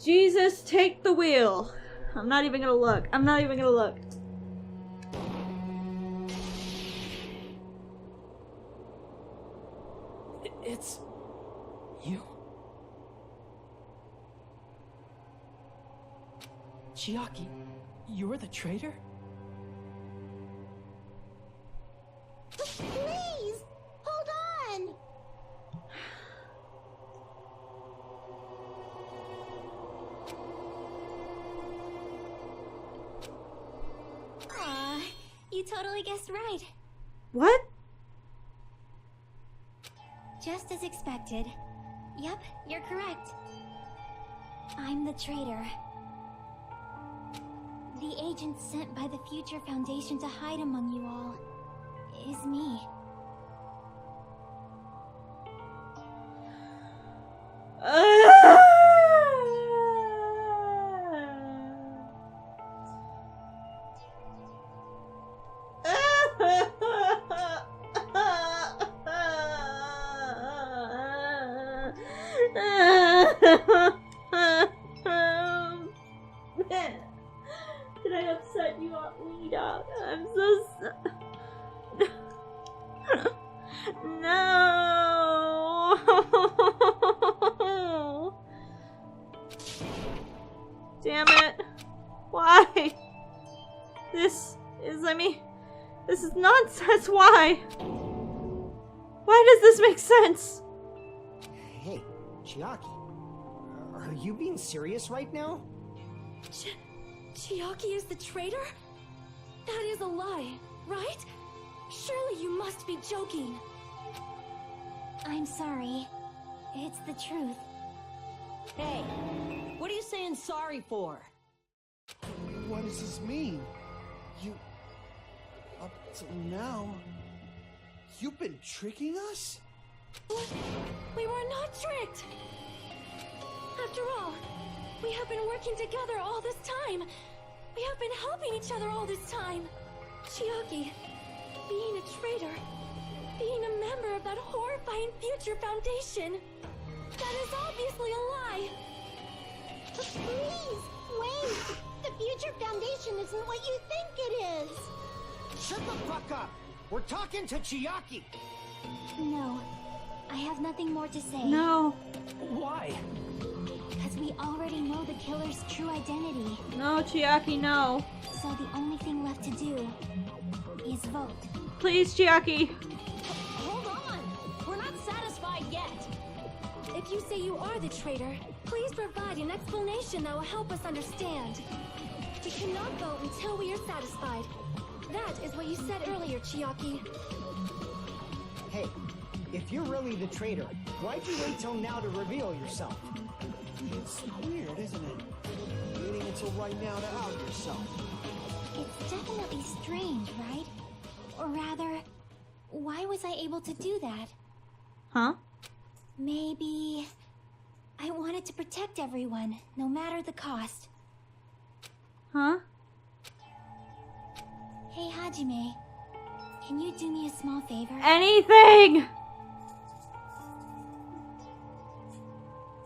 Jesus, take the wheel. I'm not even gonna look. I'm not even gonna look. It's... you? Chiaki, you're the traitor? Please! Hold on! Aw, you totally guessed right. What? Just as expected. Yep, you're correct. I'm the traitor. The agent sent by the Future Foundation to hide among you all is me. Did I upset you, Lita? I'm so No! Damn it. Why? This is nonsense. Why? Why does this make sense? Hey, Chiaki. Are you being serious right now? Chiaki is the traitor? That is a lie, right? Surely you must be joking. I'm sorry. It's the truth. Hey, what are you saying sorry for? What does this mean? Up till now, you've been tricking us? We were not tricked! After all, we have been working together all this time. We have been helping each other all this time. Chiaki, being a traitor, being a member of that horrifying Future Foundation, that is obviously a lie. Please, wait! The Future Foundation isn't what you think it is! Shut the fuck up! We're talking to Chiaki! No, I have nothing more to say. No. Why? Because we already know the killer's true identity. No, Chiaki, no. So the only thing left to do is vote. Please, Chiaki. Hold on! We're not satisfied yet! If you say you are the traitor, Please provide an explanation that will help us understand. We cannot vote until we are satisfied. That is what you said earlier, Chiaki. Hey, if you're really the traitor, why'd you wait till now to reveal yourself? It's weird, isn't it? Waiting until right now to out yourself. It's definitely strange, right? Or rather, why was I able to do that? Huh? Maybe I wanted to protect everyone, no matter the cost. Huh? Hey, Hajime, can you do me a small favor? Anything!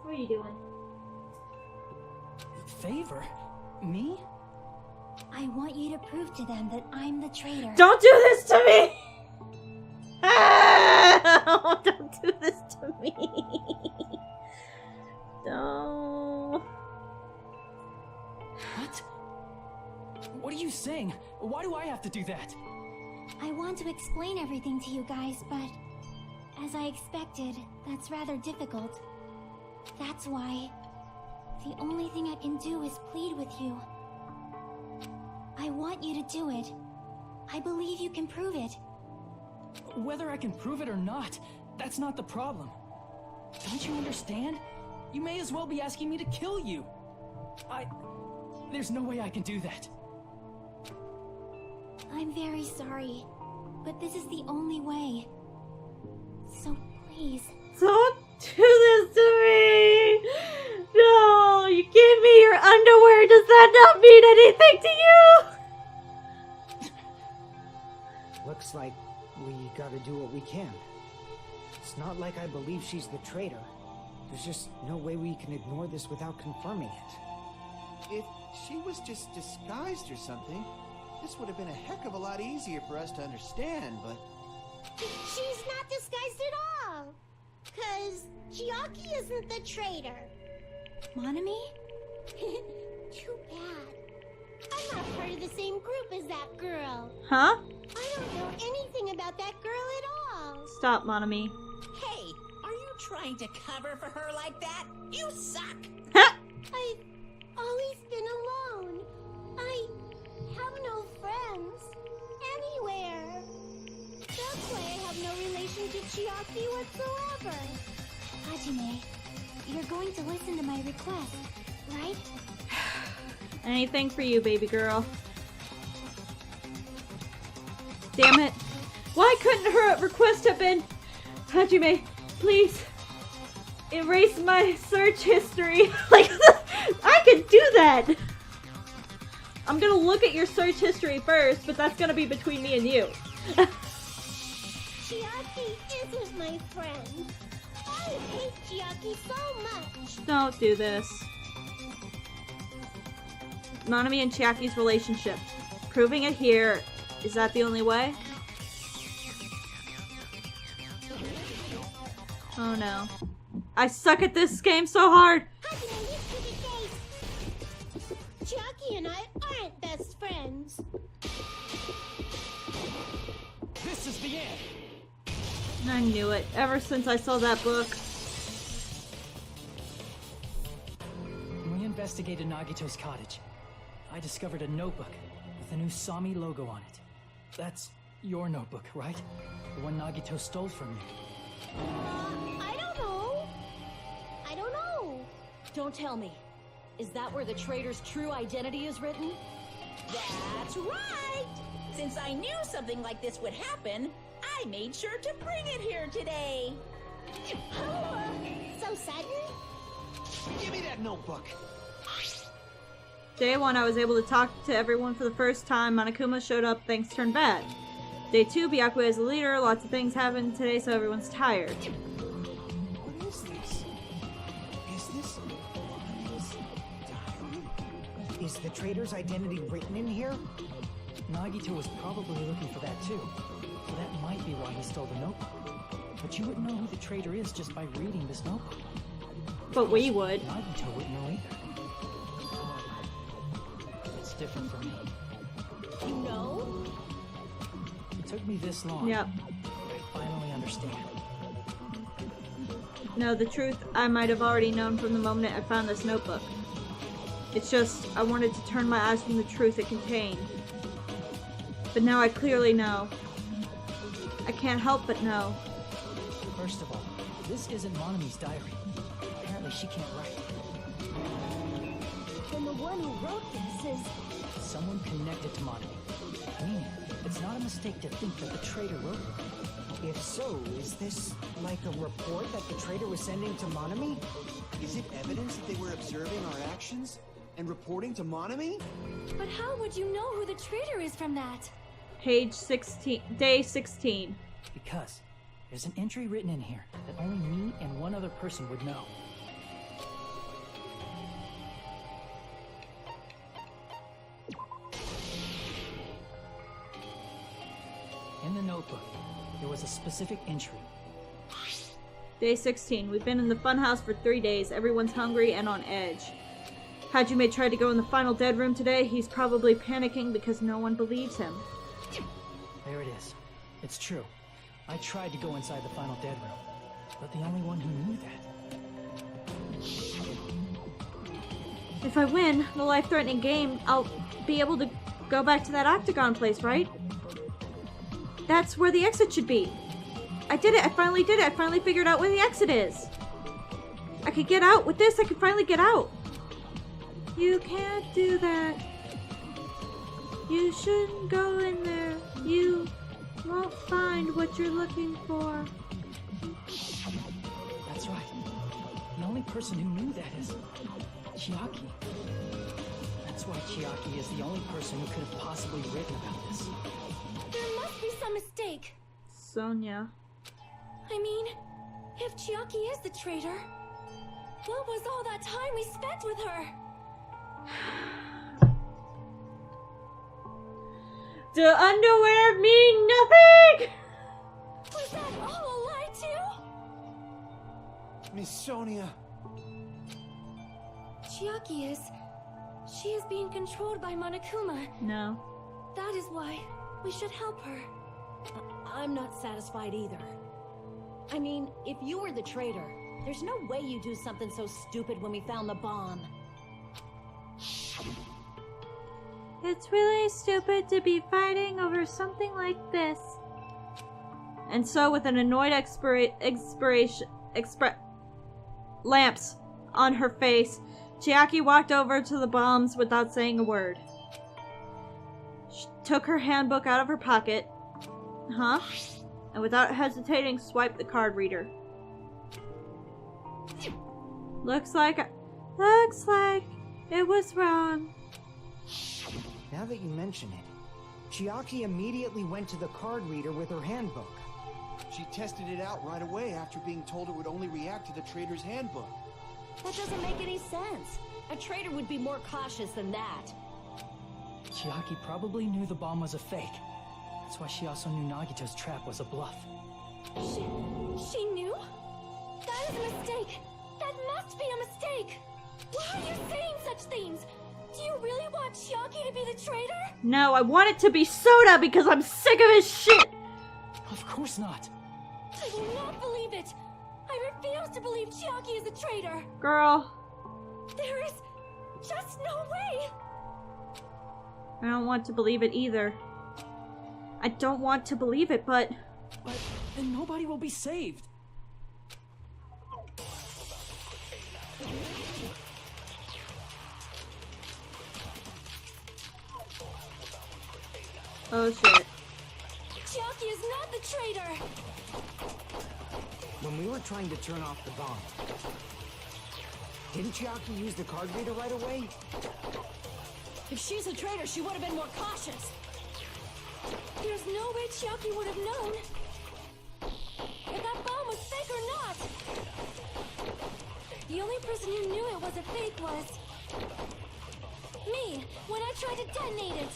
What are you doing? Favor? Me? I want you to prove to them that I'm the traitor. Don't do this to me! Oh, don't do this to me. No. What? What are you saying? Why do I have to do that? I want to explain everything to you guys, but as I expected, that's rather difficult. That's why the only thing I can do is plead with you. I want you to do it. I believe you can prove it. Whether I can prove it or not, that's not the problem. Don't you understand? You may as well be asking me to kill you. There's no way I can do that. I'm very sorry, but this is the only way. So please. Don't do this to me! No! You gave me your underwear! Does that not mean anything to you? Looks like we gotta do what we can. It's not like I believe she's the traitor. There's just no way we can ignore this without confirming it. If she was just disguised or something, this would have been a heck of a lot easier for us to understand, but... She's not disguised at all. 'Cause Chiaki isn't the traitor. Monami? Too bad. I'm not part of the same group as that girl. Huh? I don't know anything about that girl at all. Stop, Monami. Hey, are you trying to cover for her like that? You suck! I've always been alone. I have no friends anywhere. That's why I have no relation to Chiaki whatsoever. Hajime, you're going to listen to my request, right? Anything for you, baby girl. Damn it. Why couldn't her request have been, Hajime, please erase my search history? Like, I could do that. I'm gonna look at your search history first, but that's gonna be between me and you. Chiaki isn't my friend. I hate Chiaki so much. Don't do this. Monami and Chiaki's relationship. Proving it here. Is that the only way? Oh no. I suck at this game so hard! Hajime, this could be case. Chiaki and I aren't best friends. This is the end! I knew it. Ever since I saw that book. When we investigated Nagito's cottage, I discovered a notebook with a new Sami logo on it. That's your notebook, right? The one Nagito stole from you. I don't know. I don't know. Don't tell me. Is that where the traitor's true identity is written? That's right! Since I knew something like this would happen, I made sure to bring it here today. So sudden? Give me that notebook! Day 1, I was able to talk to everyone for the first time. Monokuma showed up, things turned bad. Day 2, Byakuya is the leader. Lots of things happened today, so everyone's tired. What is this? Is this... diary? Is the traitor's identity written in here? Nagito was probably looking for that too. So that might be why he stole the notebook. But you wouldn't know who the traitor is just by reading this notebook. But we would. Nagito wouldn't know either. It's different for me. You know? It took me this long. Yep. I finally understand. No, the truth I might have already known from the moment I found this notebook. It's just, I wanted to turn my eyes from the truth it contained. But now I clearly know. I can't help but know. First of all, this isn't Monami's diary. Apparently she can't write. Then the one who wrote this is... Someone connected to Monami. Meaning, it's not a mistake to think that the traitor wrote it. If so, is this like a report that the traitor was sending to Monami? Is it evidence that they were observing our actions and reporting to Monami? But how would you know who the traitor is from that? Page 16, day 16. Because there's an entry written in here that only me and one other person would know. In the notebook, there was a specific entry. Day 16. We've been in the funhouse for 3 days. Everyone's hungry and on edge. Hajime tried to go in the final dead room today. He's probably panicking because no one believes him. There it is. It's true. I tried to go inside the final dead room, but the only one who knew that. If I win the life-threatening game, I'll be able to go back to that octagon place, right? That's where the exit should be. I did it. I finally did it. I finally figured out where the exit is. I could get out. With this, I could finally get out. You can't do that. You shouldn't go in there. You won't find what you're looking for. That's right. The only person who knew that is Chiaki. That's why Chiaki is the only person who could have possibly written about this. There must be some mistake. Sonia. I mean, if Chiaki is the traitor, what was all that time we spent with her? The underwear mean nothing! Was that all a lie too? Miss Sonia. Chiaki is... She is being controlled by Monokuma. No. That is why we should help her. I'm not satisfied either. I mean, if you were the traitor, there's no way you'd do something so stupid when we found the bomb. It's really stupid to be fighting over something like this. And so, with an annoyed lamps on her face, Chiaki walked over to the bombs without saying a word. She took her handbook out of her pocket, and without hesitating swiped the card reader. Looks like it was wrong. Now that you mention it, Chiaki immediately went to the card reader with her handbook. She tested it out right away after being told it would only react to the traitor's handbook. That doesn't make any sense. A traitor would be more cautious than that. Chiaki probably knew the bomb was a fake. That's why she also knew Nagito's trap was a bluff. She knew? That is a mistake. That must be a mistake. Why are you saying such things? Do you really want Chiaki to be the traitor? No, I want it to be Soda because I'm sick of his shit! Of course not. I will not believe it. I refuse to believe Chiaki is a traitor. Girl. There is just no way. I don't want to believe it either. I don't want to believe it, but then nobody will be saved. oh shit. Chiaki is not the traitor. When we were trying to turn off the bomb, didn't Chiaki use the card reader right away? If she's a traitor, she would have been more cautious. There's no way Chiaki would have known if that bomb was fake or not. The only person who knew it was a fake was me, when I tried to detonate it.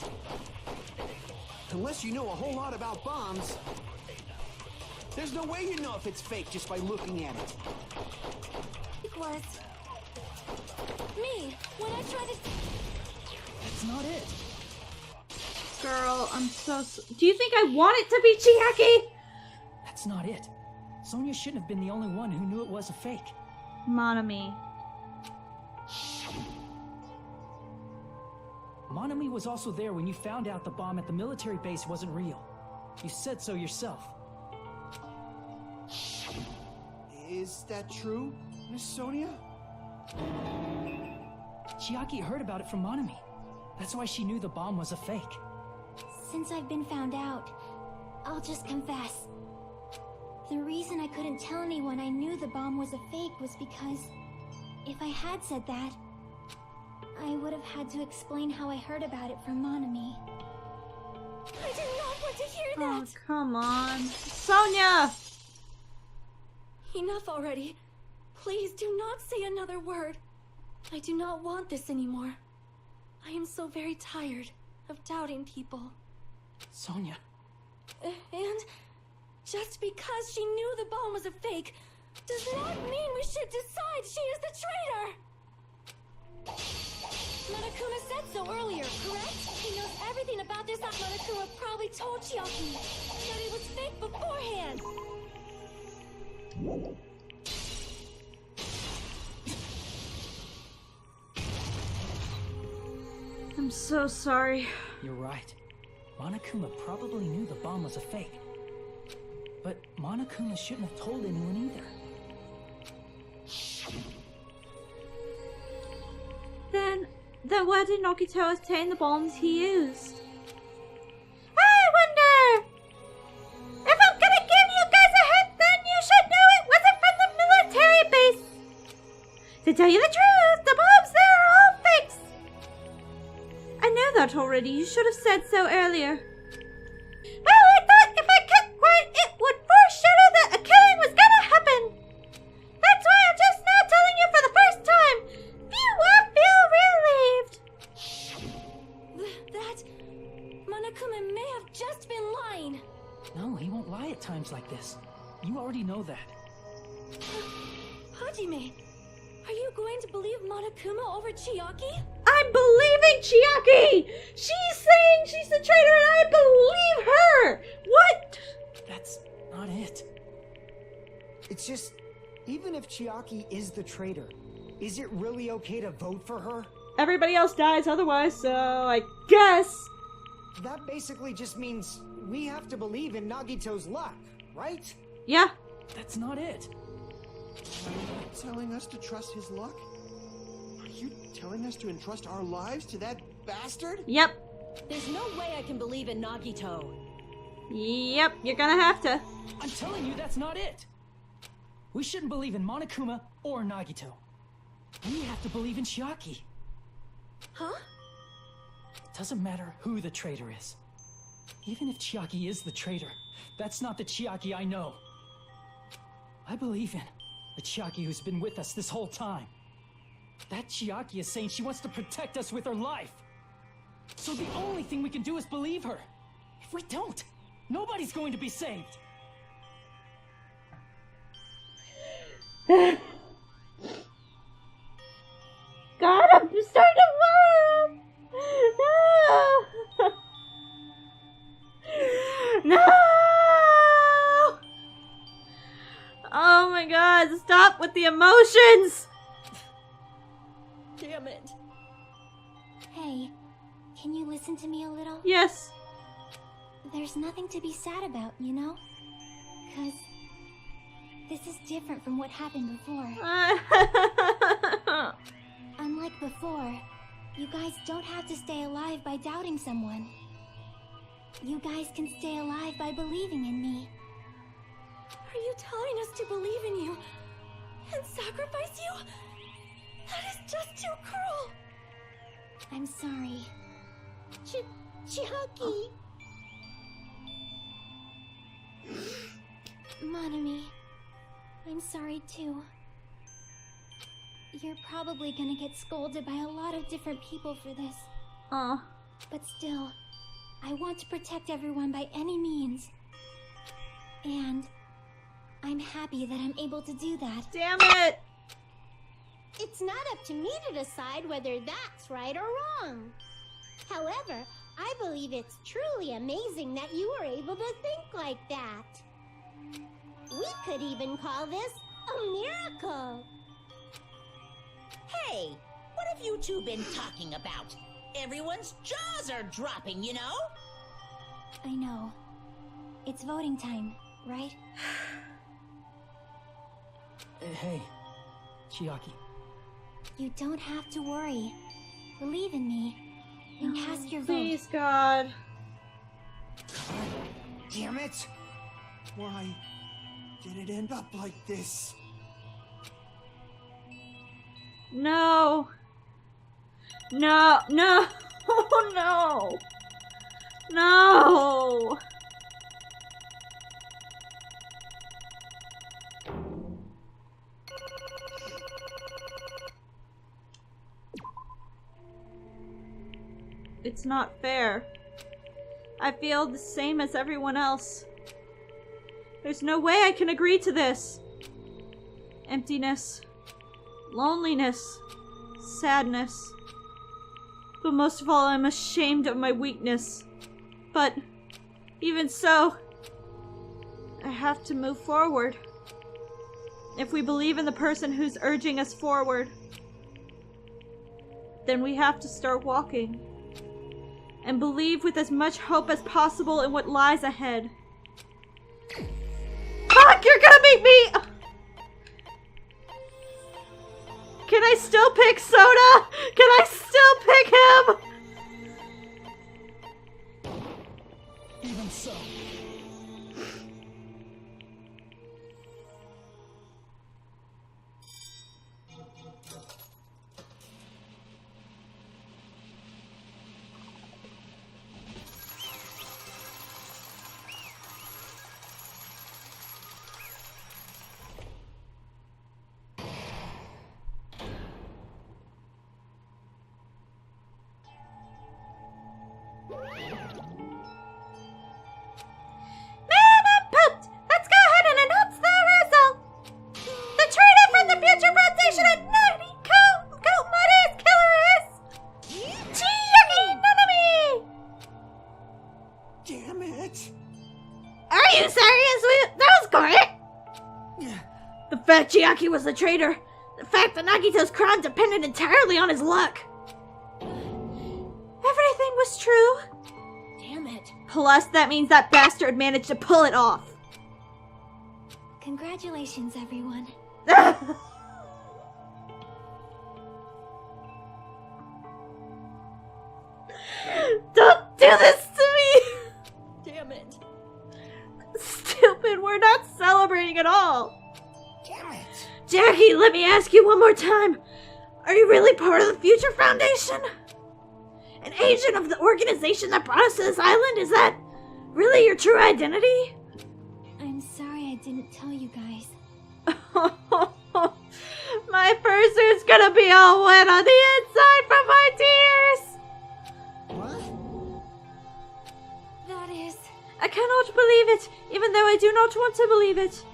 Unless you know a whole lot about bombs, there's no way you know if it's fake just by looking at it. It was me, when I tried to... That's not it. Girl, I'm so... Do you think I want it to be Chiaki? That's not it. Sonia shouldn't have been the only one who knew it was a fake. Monami. Monami was also there when you found out the bomb at the military base wasn't real. You said so yourself. Is that true, Miss Sonia? Chiaki heard about it from Monami. That's why she knew the bomb was a fake. Since I've been found out, I'll just confess. The reason I couldn't tell anyone I knew the bomb was a fake was because if I had said that, I would have had to explain how I heard about it from Monami. I did not want to hear Oh, that! come on. Sonia! Enough already. Please do not say another word. I do not want this anymore. I am so very tired of doubting people. Sonia. And just because she knew the bomb was a fake does not mean we should decide she is the traitor! Monokuma said so earlier, correct? He knows everything about this. Monokuma probably told Chiaki that it was fake beforehand. I'm so sorry. You're right. Monokuma probably knew the bomb was a fake. But Monokuma shouldn't have told anyone either. Then where did Nagito obtain the bombs he used? I wonder! If I'm gonna give you guys a hint, then you should know it wasn't from the military base! To tell you the truth, the bombs there are all fakes! I know that already. You should have said so earlier. Well, I thought if I kept quiet, it would foreshadow that a killing was gonna happen! That's why I'm just now telling you for the first time! You will feel relieved! That Monokuma may have just been lying. No, he won't lie at times like this. You already know that. Hajime, are you going to believe Monokuma over Chiaki? I'm believing Chiaki! She's saying she's the traitor and I believe her! What? That's not it. It's just, even if Chiaki is the traitor, is it really okay to vote for her? Everybody else dies otherwise, so I guess. That basically just means we have to believe in Nagito's luck, right? Yeah. That's not it. Are you telling us to trust his luck? Are you telling us to entrust our lives to that bastard? Yep. There's no way I can believe in Nagito. Yep, you're gonna have to. I'm telling you, that's not it. We shouldn't believe in Monokuma or Nagito. We have to believe in Chiaki. Huh? It doesn't matter who the traitor is. Even if Chiaki is the traitor, that's not the Chiaki I know. I believe in the Chiaki who's been with us this whole time. That Chiaki is saying she wants to protect us with her life. So the only thing we can do is believe her. If we don't, nobody's going to be saved. God, I'm starting to laugh! No! No! Oh my god, stop with the emotions! Damn it. Hey, can you listen to me a little? Yes. There's nothing to be sad about, you know? 'Cause this is different from what happened before. Unlike before, you guys don't have to stay alive by doubting someone. You guys can stay alive by believing in me. Are you telling us to believe in you and sacrifice you? That is just too cruel. I'm sorry. Chiaki! Monami, I'm sorry too. You're probably gonna get scolded by a lot of different people for this. Aw. But still, I want to protect everyone by any means. And I'm happy that I'm able to do that. Damn it! It's not up to me to decide whether that's right or wrong. However, I believe it's truly amazing that you were able to think like that. We could even call this a miracle. Hey, what have you two been talking about? Everyone's jaws are dropping, you know? I know. It's voting time, right? Hey, Chiaki. You don't have to worry. Believe in me. And cast your vote. Please, God. Damn it! Why did it end up like this? No. No. No. Oh, no. No. It's not fair. I feel the same as everyone else. There's no way I can agree to this. Emptiness, loneliness, sadness. But most of all, I'm ashamed of my weakness. But even so, I have to move forward. If we believe in the person who's urging us forward, then we have to start walking. And believe with as much hope as possible in what lies ahead. Fuck, you're gonna make me... Can I still pick Soda? Can I still pick him? Even so. Chiaki was the traitor. The fact that Nagito's crime depended entirely on his luck. Everything was true. Damn it. Plus, that means that bastard managed to pull it off. Congratulations, everyone. Don't do this to me! Damn it. Stupid, we're not celebrating at all. Damn it! Jackie, let me ask you one more time. Are you really part of the Future Foundation? An agent of the organization that brought us to this island? Is that really your true identity? I'm sorry I didn't tell you guys. My pursuit's gonna be all wet on the inside from my tears! What? That is... I cannot believe it, even though I do not want to believe it.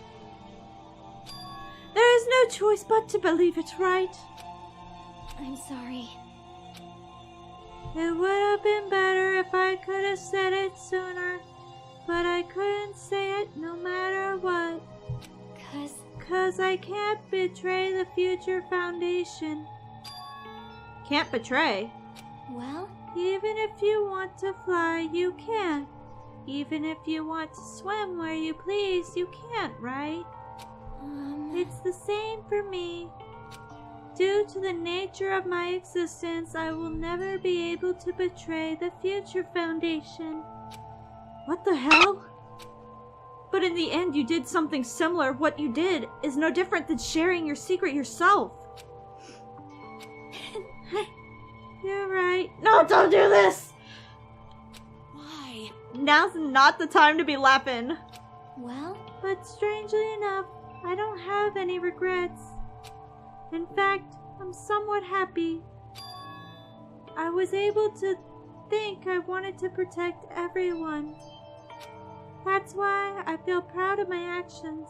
There is no choice but to believe it, right? I'm sorry. It would have been better if I could have said it sooner, but I couldn't say it no matter what. 'Cause I can't betray the Future Foundation. Can't betray? Well? Even if you want to fly, you can't. Even if you want to swim where you please, you can't, right? It's the same for me. Due to the nature of my existence, I will never be able to betray the Future Foundation. What the hell? But in the end, you did something similar. What you did is no different than sharing your secret yourself. You're right. No, don't do this! Why? Now's not the time to be laughing. Well? But strangely enough, I don't have any regrets. In fact, I'm somewhat happy. I was able to think I wanted to protect everyone. That's why I feel proud of my actions.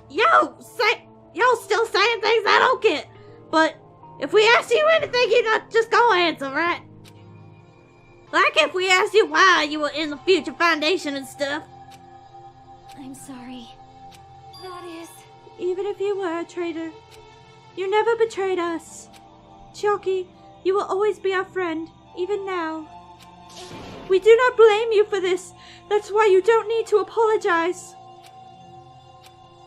Y'all still saying things I don't get. But if we ask you anything, you not just go answer, right? Like if we ask you why you were in the Future Foundation and stuff. I'm sorry. That is... Even if you were a traitor, you never betrayed us. Chiaki, you will always be our friend, even now. We do not blame you for this. That's why you don't need to apologize.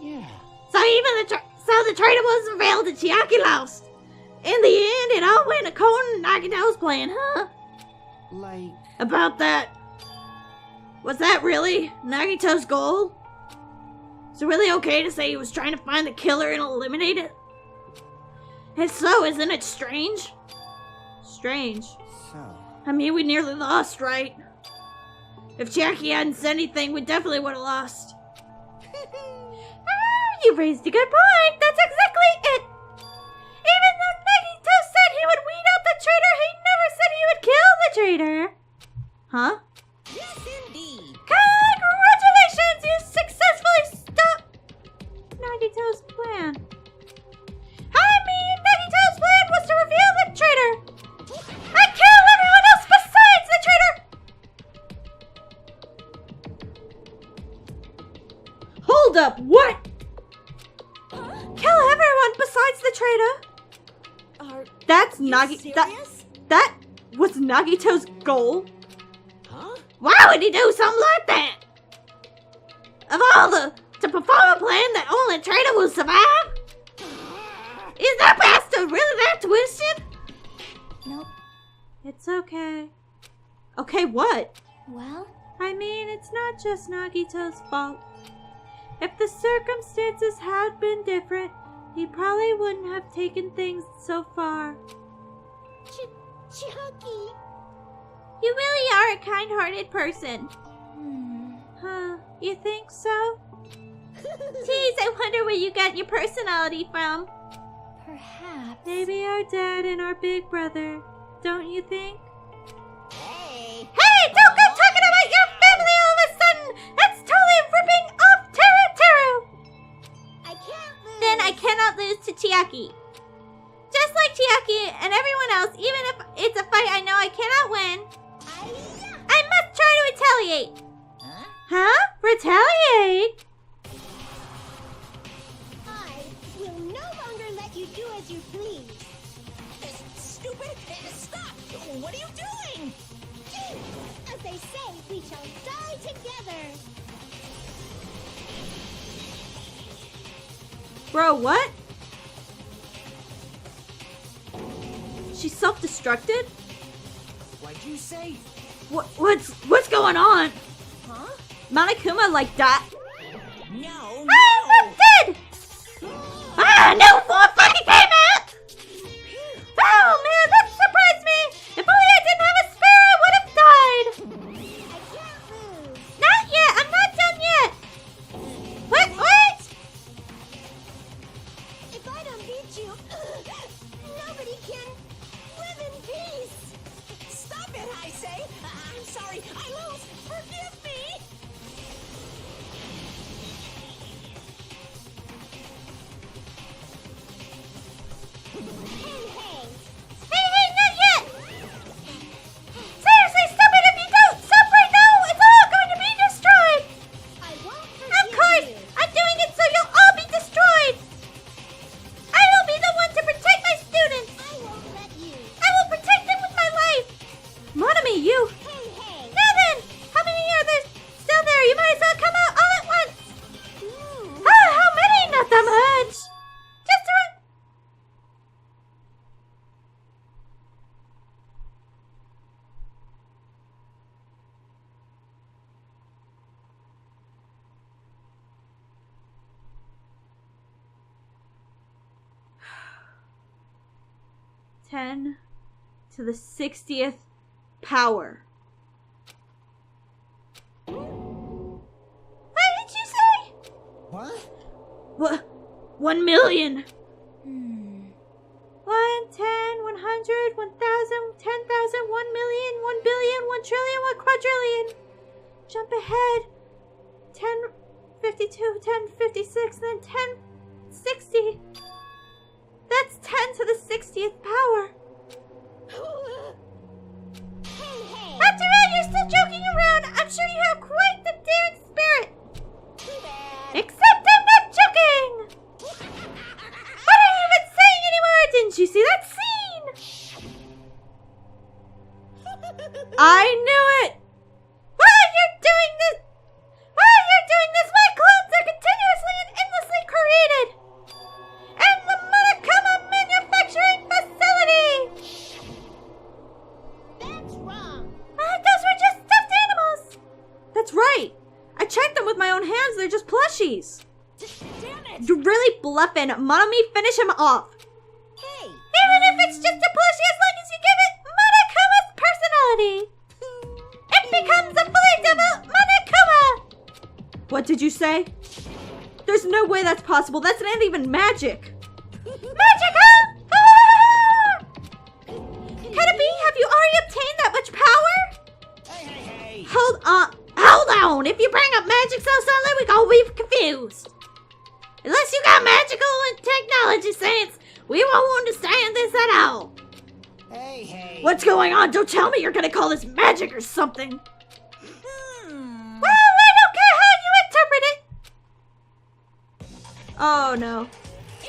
Yeah. So even the traitor was revealed and Chiaki lost. In the end, it all went according to Nagito's plan, huh? Like... About that. Was that really Nagito's goal? Is it really okay to say he was trying to find the killer and eliminate it? If so, isn't it strange? Strange. So... I mean, we nearly lost, right? If Chiaki hadn't said anything, we definitely would have lost. You raised a good point. That's exactly it. Even though Nagito said he would weed out the traitor, he never said he would kill the traitor. Huh? Yes, indeed. Congratulations! You successfully stopped Nagito's plan. I mean, Nagito's plan was to reveal the traitor. I kill everyone else besides the traitor. Hold up, what? Kill everyone besides the traitor. That's Nagi. That was Nagito's goal. Huh? Why would he do something like that? Of all to perform a plan that only traitor will survive? Is that bastard really that twisted? Nope. It's okay. Okay, what? Well, I mean, it's not just Nagito's fault. If the circumstances had been different, he probably wouldn't have taken things so far. Chucky. You really are a kind-hearted person. Huh, you think so? Geez, I wonder where you got your personality from. perhaps. Maybe our dad and our big brother, don't you think? Hey! Hey, don't go talking about your family all of a sudden! That's totally ripping off Teru! I can't lose. Then I cannot lose to Chiaki. Just like Chiaki and everyone else, even if it's a fight I know I cannot win, I must try to retaliate. Huh? Huh? Retaliate? I will no longer let you do as you please. Stupid! Stop! What are you doing? As they say, we shall die together. Bro, what? She self-destructed? What'd you say? What's going on? Huh? Monokuma like that? No, I'm not dead! Ah, no more fucking payment! Oh man, that surprised me! If only I didn't have a spear, I would have died! I can't lose. Not yet, I'm not done yet! What? If I don't beat you, nobody can live in peace. Stop it, I say! I'm sorry, I lose! Forgive me! Hey, not yet! Seriously, stop it if you don't! Stop right now! It's all going to be destroyed! I won't Of forgive course! you. I'm doing it so you'll all be destroyed! I will be the one to protect my students! I won't let you. I will protect them with my life! Monami, you! Hey. Now then! How many are there still there? You might as well come out all at once! Ooh. Ah, how many? Not that much! Just around... Ten to the 60th power. What did you say? What? What? 1 million. 1, 10, 100, 1,000, 10,000, 1 million, 1 billion, 1 trillion, 1 quadrillion. Jump ahead. 10, 52, 10, 56, then 10, 60. That's 10 to the 60th power. Hey. After all, you're still joking around. I'm sure you have quite the daring spirit. Too bad. I knew it! Why you're doing this? Why you're doing this? My clones are continuously and endlessly created! And the Monokuma manufacturing facility! That's wrong. Those were just stuffed animals! That's right! I checked them with my own hands, they're just plushies! Damn it! You're really bluffing. Monomi, finish him off! Hey! Even if it's just a plushie, as long as you give it Monokuma's personality! It becomes a fully developed Monokuma! What did you say? There's no way that's possible. That's not even magic. Magic, huh? Ah! Could it be? Have you already obtained that much power? Hey. Hold on. If you bring up magic so suddenly, we gonna be confused. Unless you got magical and technology sense, we won't understand this at all. Hey. What's going on? Don't tell me you're gonna call this magic or something. Well, I don't care how you interpret it. Oh no.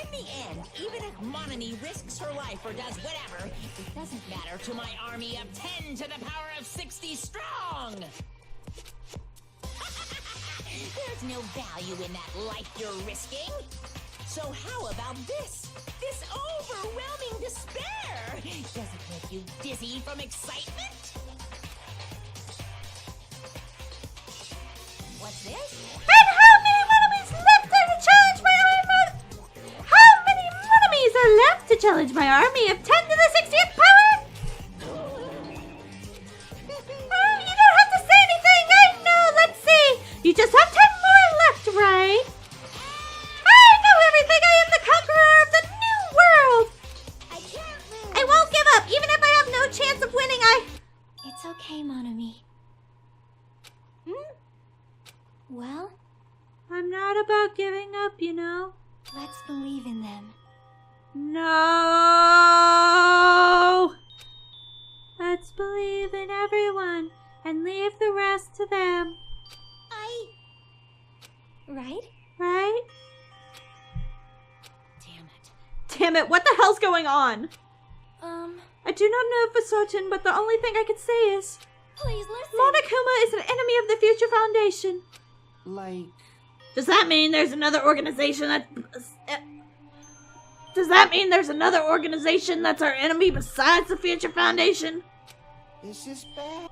In the end, even if Monomi risks her life or does whatever, it doesn't matter to my army of 10 to the power of 60 strong! There's no value in that life you're risking. So how about this? This overwhelming despair! Does it make you dizzy from excitement? What's this? And how many Monomis left are to challenge my army? How many Monomis are left to challenge my army of 10 to the 60th power? You don't have to say anything. I know. Let's see. You just have 10 more left, right? I know everything. I am the conqueror of the new world. I can't lose. I won't give up, even if I have no chance of winning. It's okay, Monomi. Well, I'm not about giving up, you know. let's believe in them. No! Let's believe in everyone and leave the rest to them. Right? Right? Damn it, what the hell's going on? I do not know for certain, but the only thing I can say is Please listen. Monokuma is an enemy of the Future Foundation. Like, Does that mean there's another organization Does that mean there's another organization that's our enemy besides the Future Foundation? is this bad?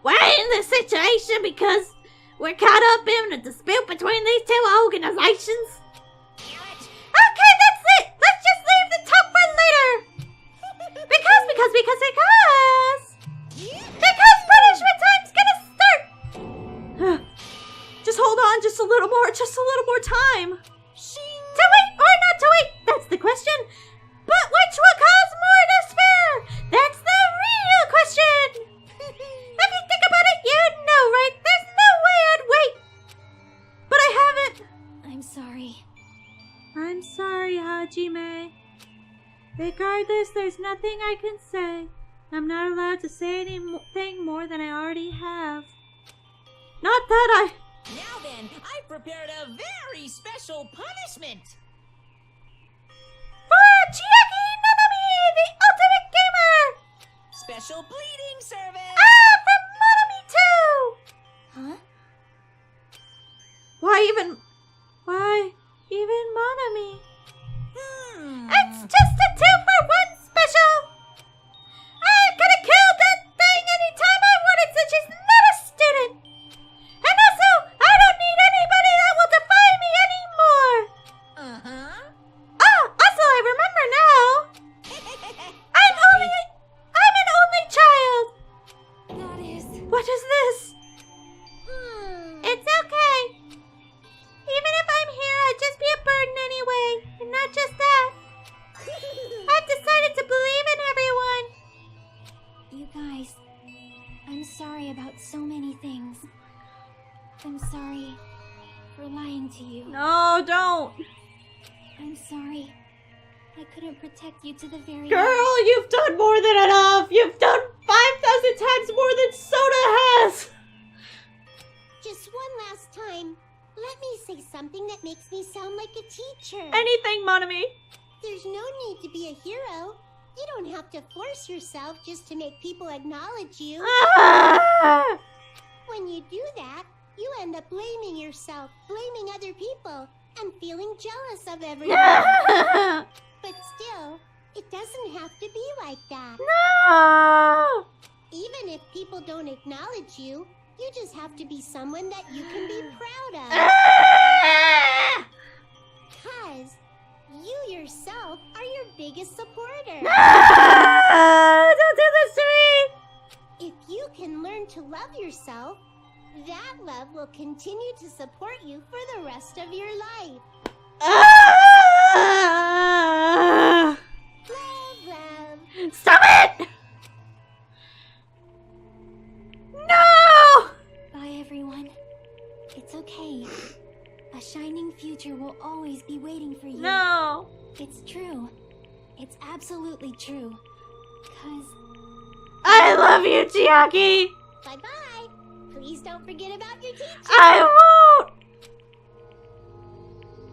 We're in this situation because we're caught up in a dispute between these two organizations. Okay, that's it. Let's just leave the talk for later. Because punishment time's gonna start. Just hold on just a little more time. To wait or not to wait, that's the question. But which will cause more despair? That's the real question. If you think about it, you know, right? There's no way I'd wait. But I haven't. I'm sorry. I'm sorry, Hajime. Regardless, there's nothing I can say. I'm not allowed to say anything more than I already have. Not that I... Now then, I've prepared a very special punishment! For Chiaki Nanami, the ultimate gamer! Special bleeding service! From Monami too! Huh? Why even Monami? Hmm. It's just a 2-for-1 special! I could have killed that thing anytime I wanted since she's not a student! And also, I don't need anybody that will defy me anymore! Uh-huh. Also, I remember now! I'm an only child! That is... What is this? It's okay. Even if I'm here, I'd just be a burden anyway. And not just that. I've decided to believe in everyone. You guys, I'm sorry about so many things. I'm sorry for lying to you. No, don't. I'm sorry. I couldn't protect you to the very end. Girl, you've done more than enough. You've done 5,000 times more than Soda has. Just one last time. Let me say something that makes me sound like a teacher. Anything, Monami. There's no need to be a hero. You don't have to force yourself just to make people acknowledge you. When you do that, you end up blaming yourself, blaming other people, and feeling jealous of everyone. But still, it doesn't have to be like that. No! Even if people don't acknowledge you, you just have to be someone that you can be proud of. 'Cause you yourself are your biggest supporter. Don't do this to me! If you can learn to love yourself, that love will continue to support you for the rest of your life. Love, love. Stop it! No! Bye, everyone. It's okay. A shining future will always be waiting for you. No! It's true. It's absolutely true. 'Cause I love you, Chiaki! Bye-bye. Please don't forget about your teacher. I won't!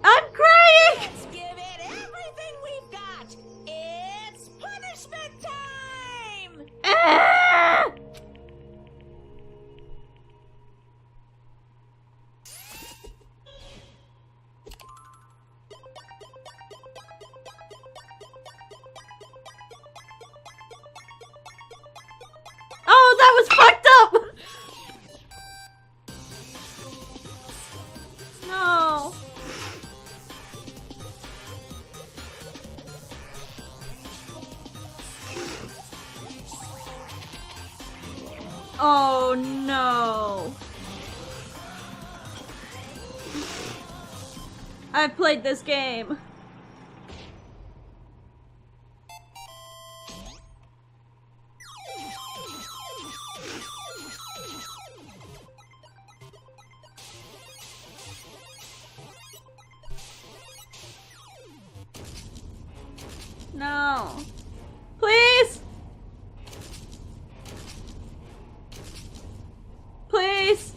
I'm crying! Let's give it everything we've got. It's punishment time! Oh, that was fucked up! No. Oh no. I've played this game. No. Please! Please!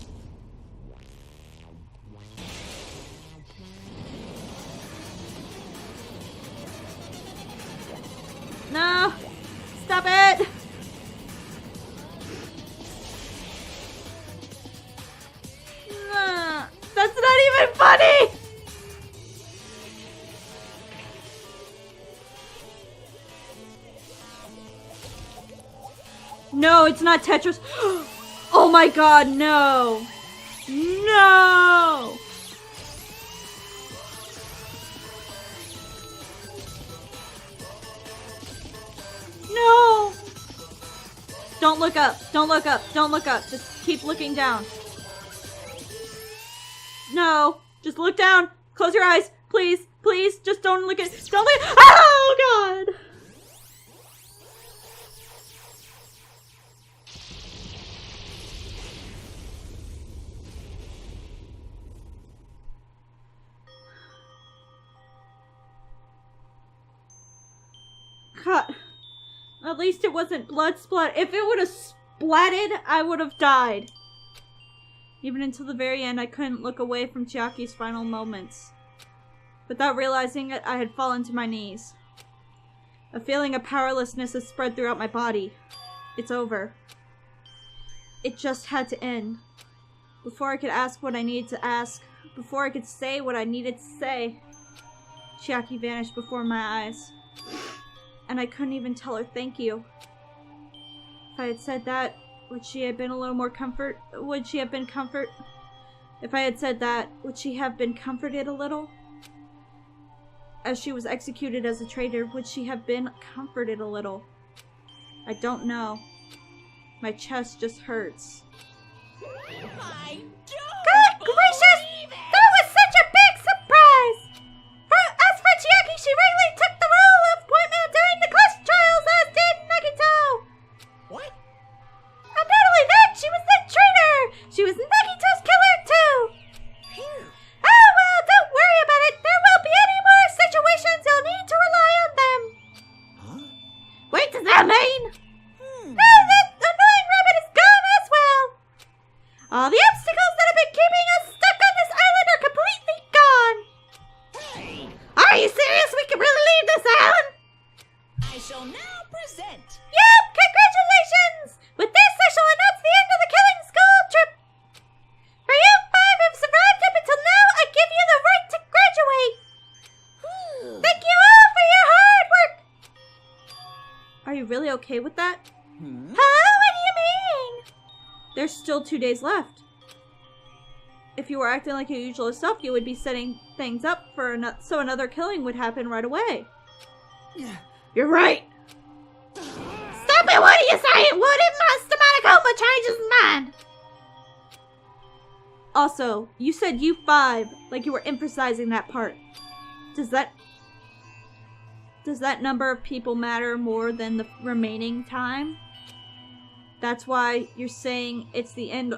No! Stop it! That's not even funny! No, it's not Tetris. Oh my god, no! No! No! Don't look up. Don't look up. Don't look up. Just keep looking down. No. Just look down. Close your eyes. Please. Please. Just don't look at. Don't look. Oh god! God. At least it wasn't blood splat. If it would have splatted, I would have died. Even until the very end, I couldn't look away from Chiaki's final moments. Without realizing it, I had fallen to my knees. A feeling of powerlessness has spread throughout my body. It's over. It just had to end. Before I could ask what I needed to ask, before I could say what I needed to say, Chiaki vanished before my eyes. And I couldn't even tell her thank you. If I had said that, would she have been a little more comfort? Would she have been comfort? If I had said that, would she have been comforted a little? As she was executed as a traitor, would she have been comforted a little? I don't know. My chest just hurts. I don't Good gracious! believe it! That was such a big surprise! As for Chiaki, she really took the role of appointment during the class trials, as did Nagito! What? And not only that, she was the traitor! She was Nagito's killer, too! Phew. Oh, well, don't worry about it. There won't be any more situations you'll need to rely on them. Huh? Wait, does that mean? No, that annoying rabbit is gone as well. All the obstacles that have been keeping us stuck on this island are completely gone. Hey! Are you serious? We can really leave this island? I shall now really okay with that? Huh? What do you mean? There's still 2 days left. If you were acting like your usual self, you would be setting things up for so another killing would happen right away. Yeah. You're right. Stop it! What are you saying? What if Master Monokuma changes his mind? Also, you said you 5, like you were emphasizing that part. Does that number of people matter more than the remaining time? That's why you're saying it's the end,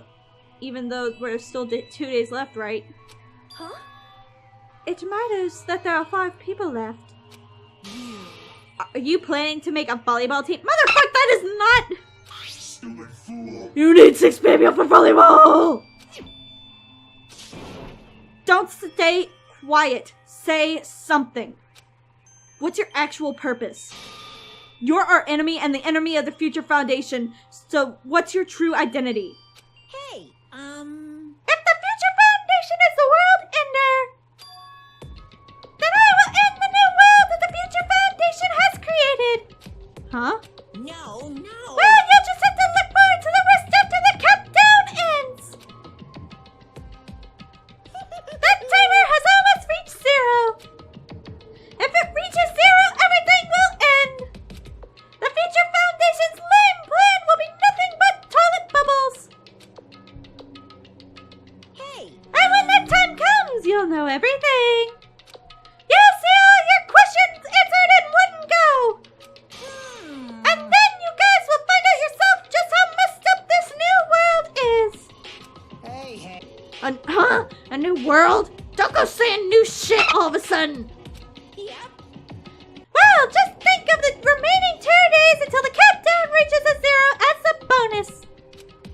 even though there's still 2 days left, right? Huh? It matters that there are 5 people left. Are you planning to make a volleyball team? Motherfucker, that is not... Stupid fool! You need 6 people for volleyball! Don't stay quiet. Say something. What's your actual purpose? You're our enemy and the enemy of the Future Foundation, so what's your true identity? Hey, If the Future Foundation is the world ender, then I will end the new world that the Future Foundation has created. Huh? no. Well, you'll just have to look forward to the rest after the countdown ends. That timer has almost reached 0. If it reaches 0, everything will end. The Future Foundation's lame plan will be nothing but toilet bubbles. Hey, And when that time comes, you'll know everything. You'll see all your questions answered in one go. And then you guys will find out yourself just how messed up this new world is. Hey. A new world? Don't go saying new shit all of a sudden. yep. Well, just think of the remaining 2 days until the countdown reaches a 0 as a bonus.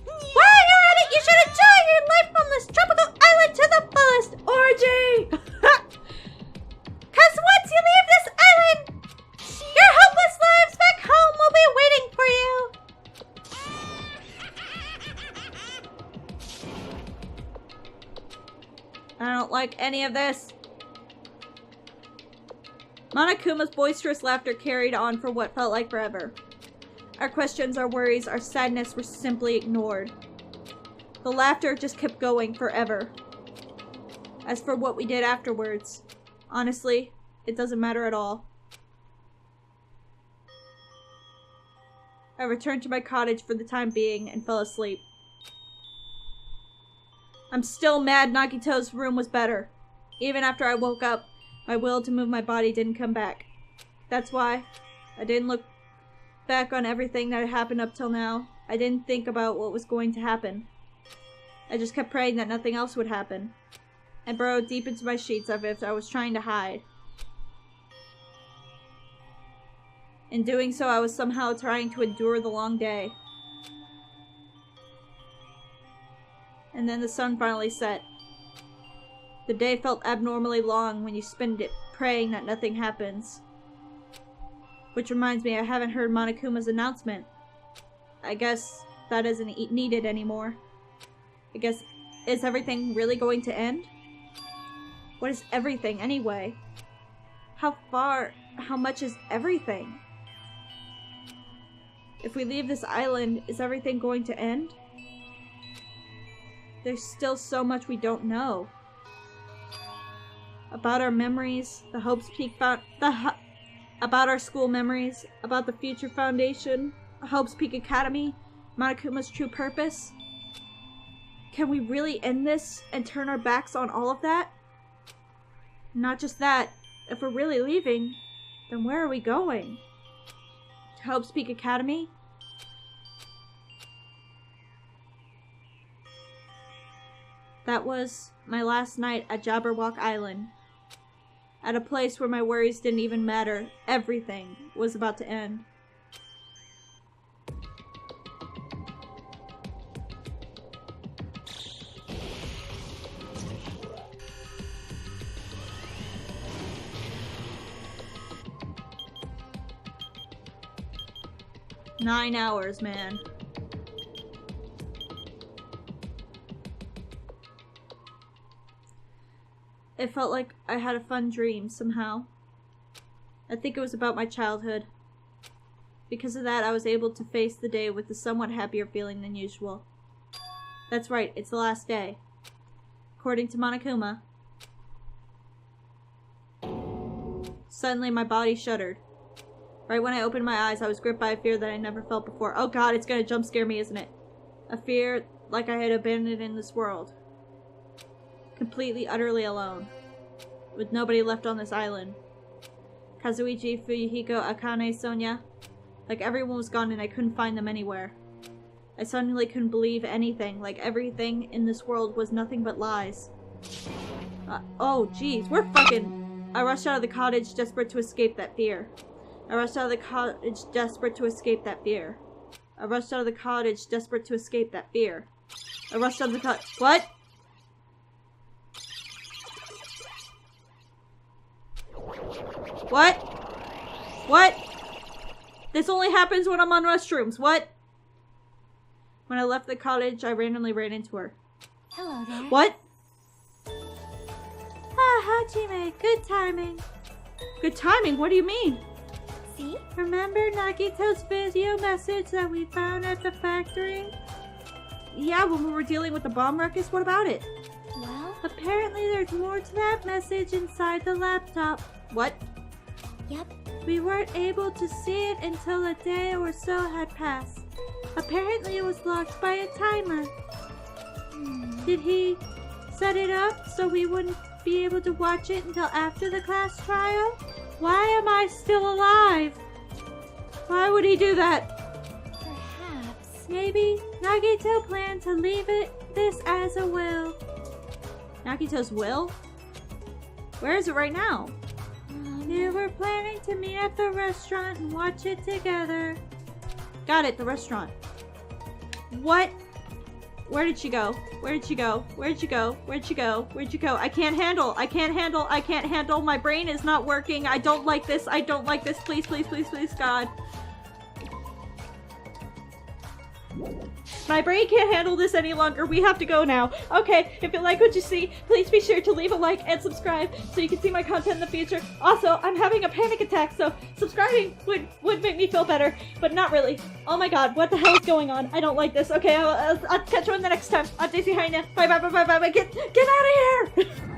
While you're at it, you should enjoy your life on this tropical island to the fullest. Orgy! Cause once you leave this island, your hopeless lives back home will be waiting for you. I don't like any of this. Monokuma's boisterous laughter carried on for what felt like forever. Our questions, our worries, our sadness were simply ignored. The laughter just kept going forever. As for what we did afterwards, honestly, it doesn't matter at all. I returned to my cottage for the time being and fell asleep. I'm still mad Nagito's room was better. Even after I woke up, my will to move my body didn't come back. That's why I didn't look back on everything that had happened up till now. I didn't think about what was going to happen. I just kept praying that nothing else would happen. I burrowed deep into my sheets as if I was trying to hide. In doing so, I was somehow trying to endure the long day. And then the sun finally set. The day felt abnormally long when you spend it praying that nothing happens. Which reminds me, I haven't heard Monokuma's announcement. I guess that isn't needed anymore. I guess, is everything really going to end? What is everything anyway? How much is everything? If we leave this island, is everything going to end? There's still so much we don't know. About our memories, the Hope's Peak about our school memories, about the Future Foundation, Hope's Peak Academy, Monokuma's true purpose. Can we really end this and turn our backs on all of that? Not just that, if we're really leaving, then where are we going? To Hope's Peak Academy? That was my last night at Jabberwock Island. At a place where my worries didn't even matter. Everything was about to end. Nine hours, man. It felt like I had a fun dream, somehow. I think it was about my childhood. Because of that, I was able to face the day with a somewhat happier feeling than usual. That's right, it's the last day. According to Monokuma. Suddenly, my body shuddered. Right when I opened my eyes, I was gripped by a fear that I never felt before. Oh god, it's gonna jump scare me, isn't it? A fear like I had abandoned in this world. Completely, utterly alone. With nobody left on this island. Kazuichi, Fuyuhiko, Akane, Sonia. Like everyone was gone and I couldn't find them anywhere. I suddenly couldn't believe anything. Like everything in this world was nothing but lies. Oh jeez, we're fucking... I rushed out of the cottage, desperate to escape that fear. I rushed out of the cottage, desperate to escape that fear. I rushed out of the cottage, desperate to escape that fear. I rushed out of the cottage. What? What? What? This only happens when I'm on restrooms. What? When I left the cottage, I randomly ran into her. Hello there. What? Ah, Hajime, good timing. Good timing? What do you mean? See? Remember Nagito's video message that we found at the factory? Yeah, when we were dealing with the bomb ruckus, what about it? Well, Apparently there's more to that message inside the laptop. What? yep. We weren't able to see it until a day or so had passed. Apparently it was locked by a timer. Did he set it up so we wouldn't be able to watch it until after the class trial? Why am I still alive? Why would he do that? Perhaps. Maybe Nagito planned to leave this as a will. Nagito's will? Where is it right now? They were planning to meet at the restaurant and watch it together. Got it, the restaurant. What? Where did she go? Where did she go? Where did she go? Where'd she go? Where'd she go? I can't handle. I can't handle. I can't handle. My brain is not working. I don't like this. I don't like this. Please, please, please, please, God. My brain can't handle this any longer. We have to go now. Okay, if you like what you see, please be sure to leave a like and subscribe so you can see my content in the future. Also, I'm having a panic attack, so subscribing would make me feel better, but not really. Oh my god, what the hell is going on? I don't like this. Okay, I'll catch you in the next time. I'm Dayzee Hyena. Bye, bye, bye, bye, bye, bye. Get out of here!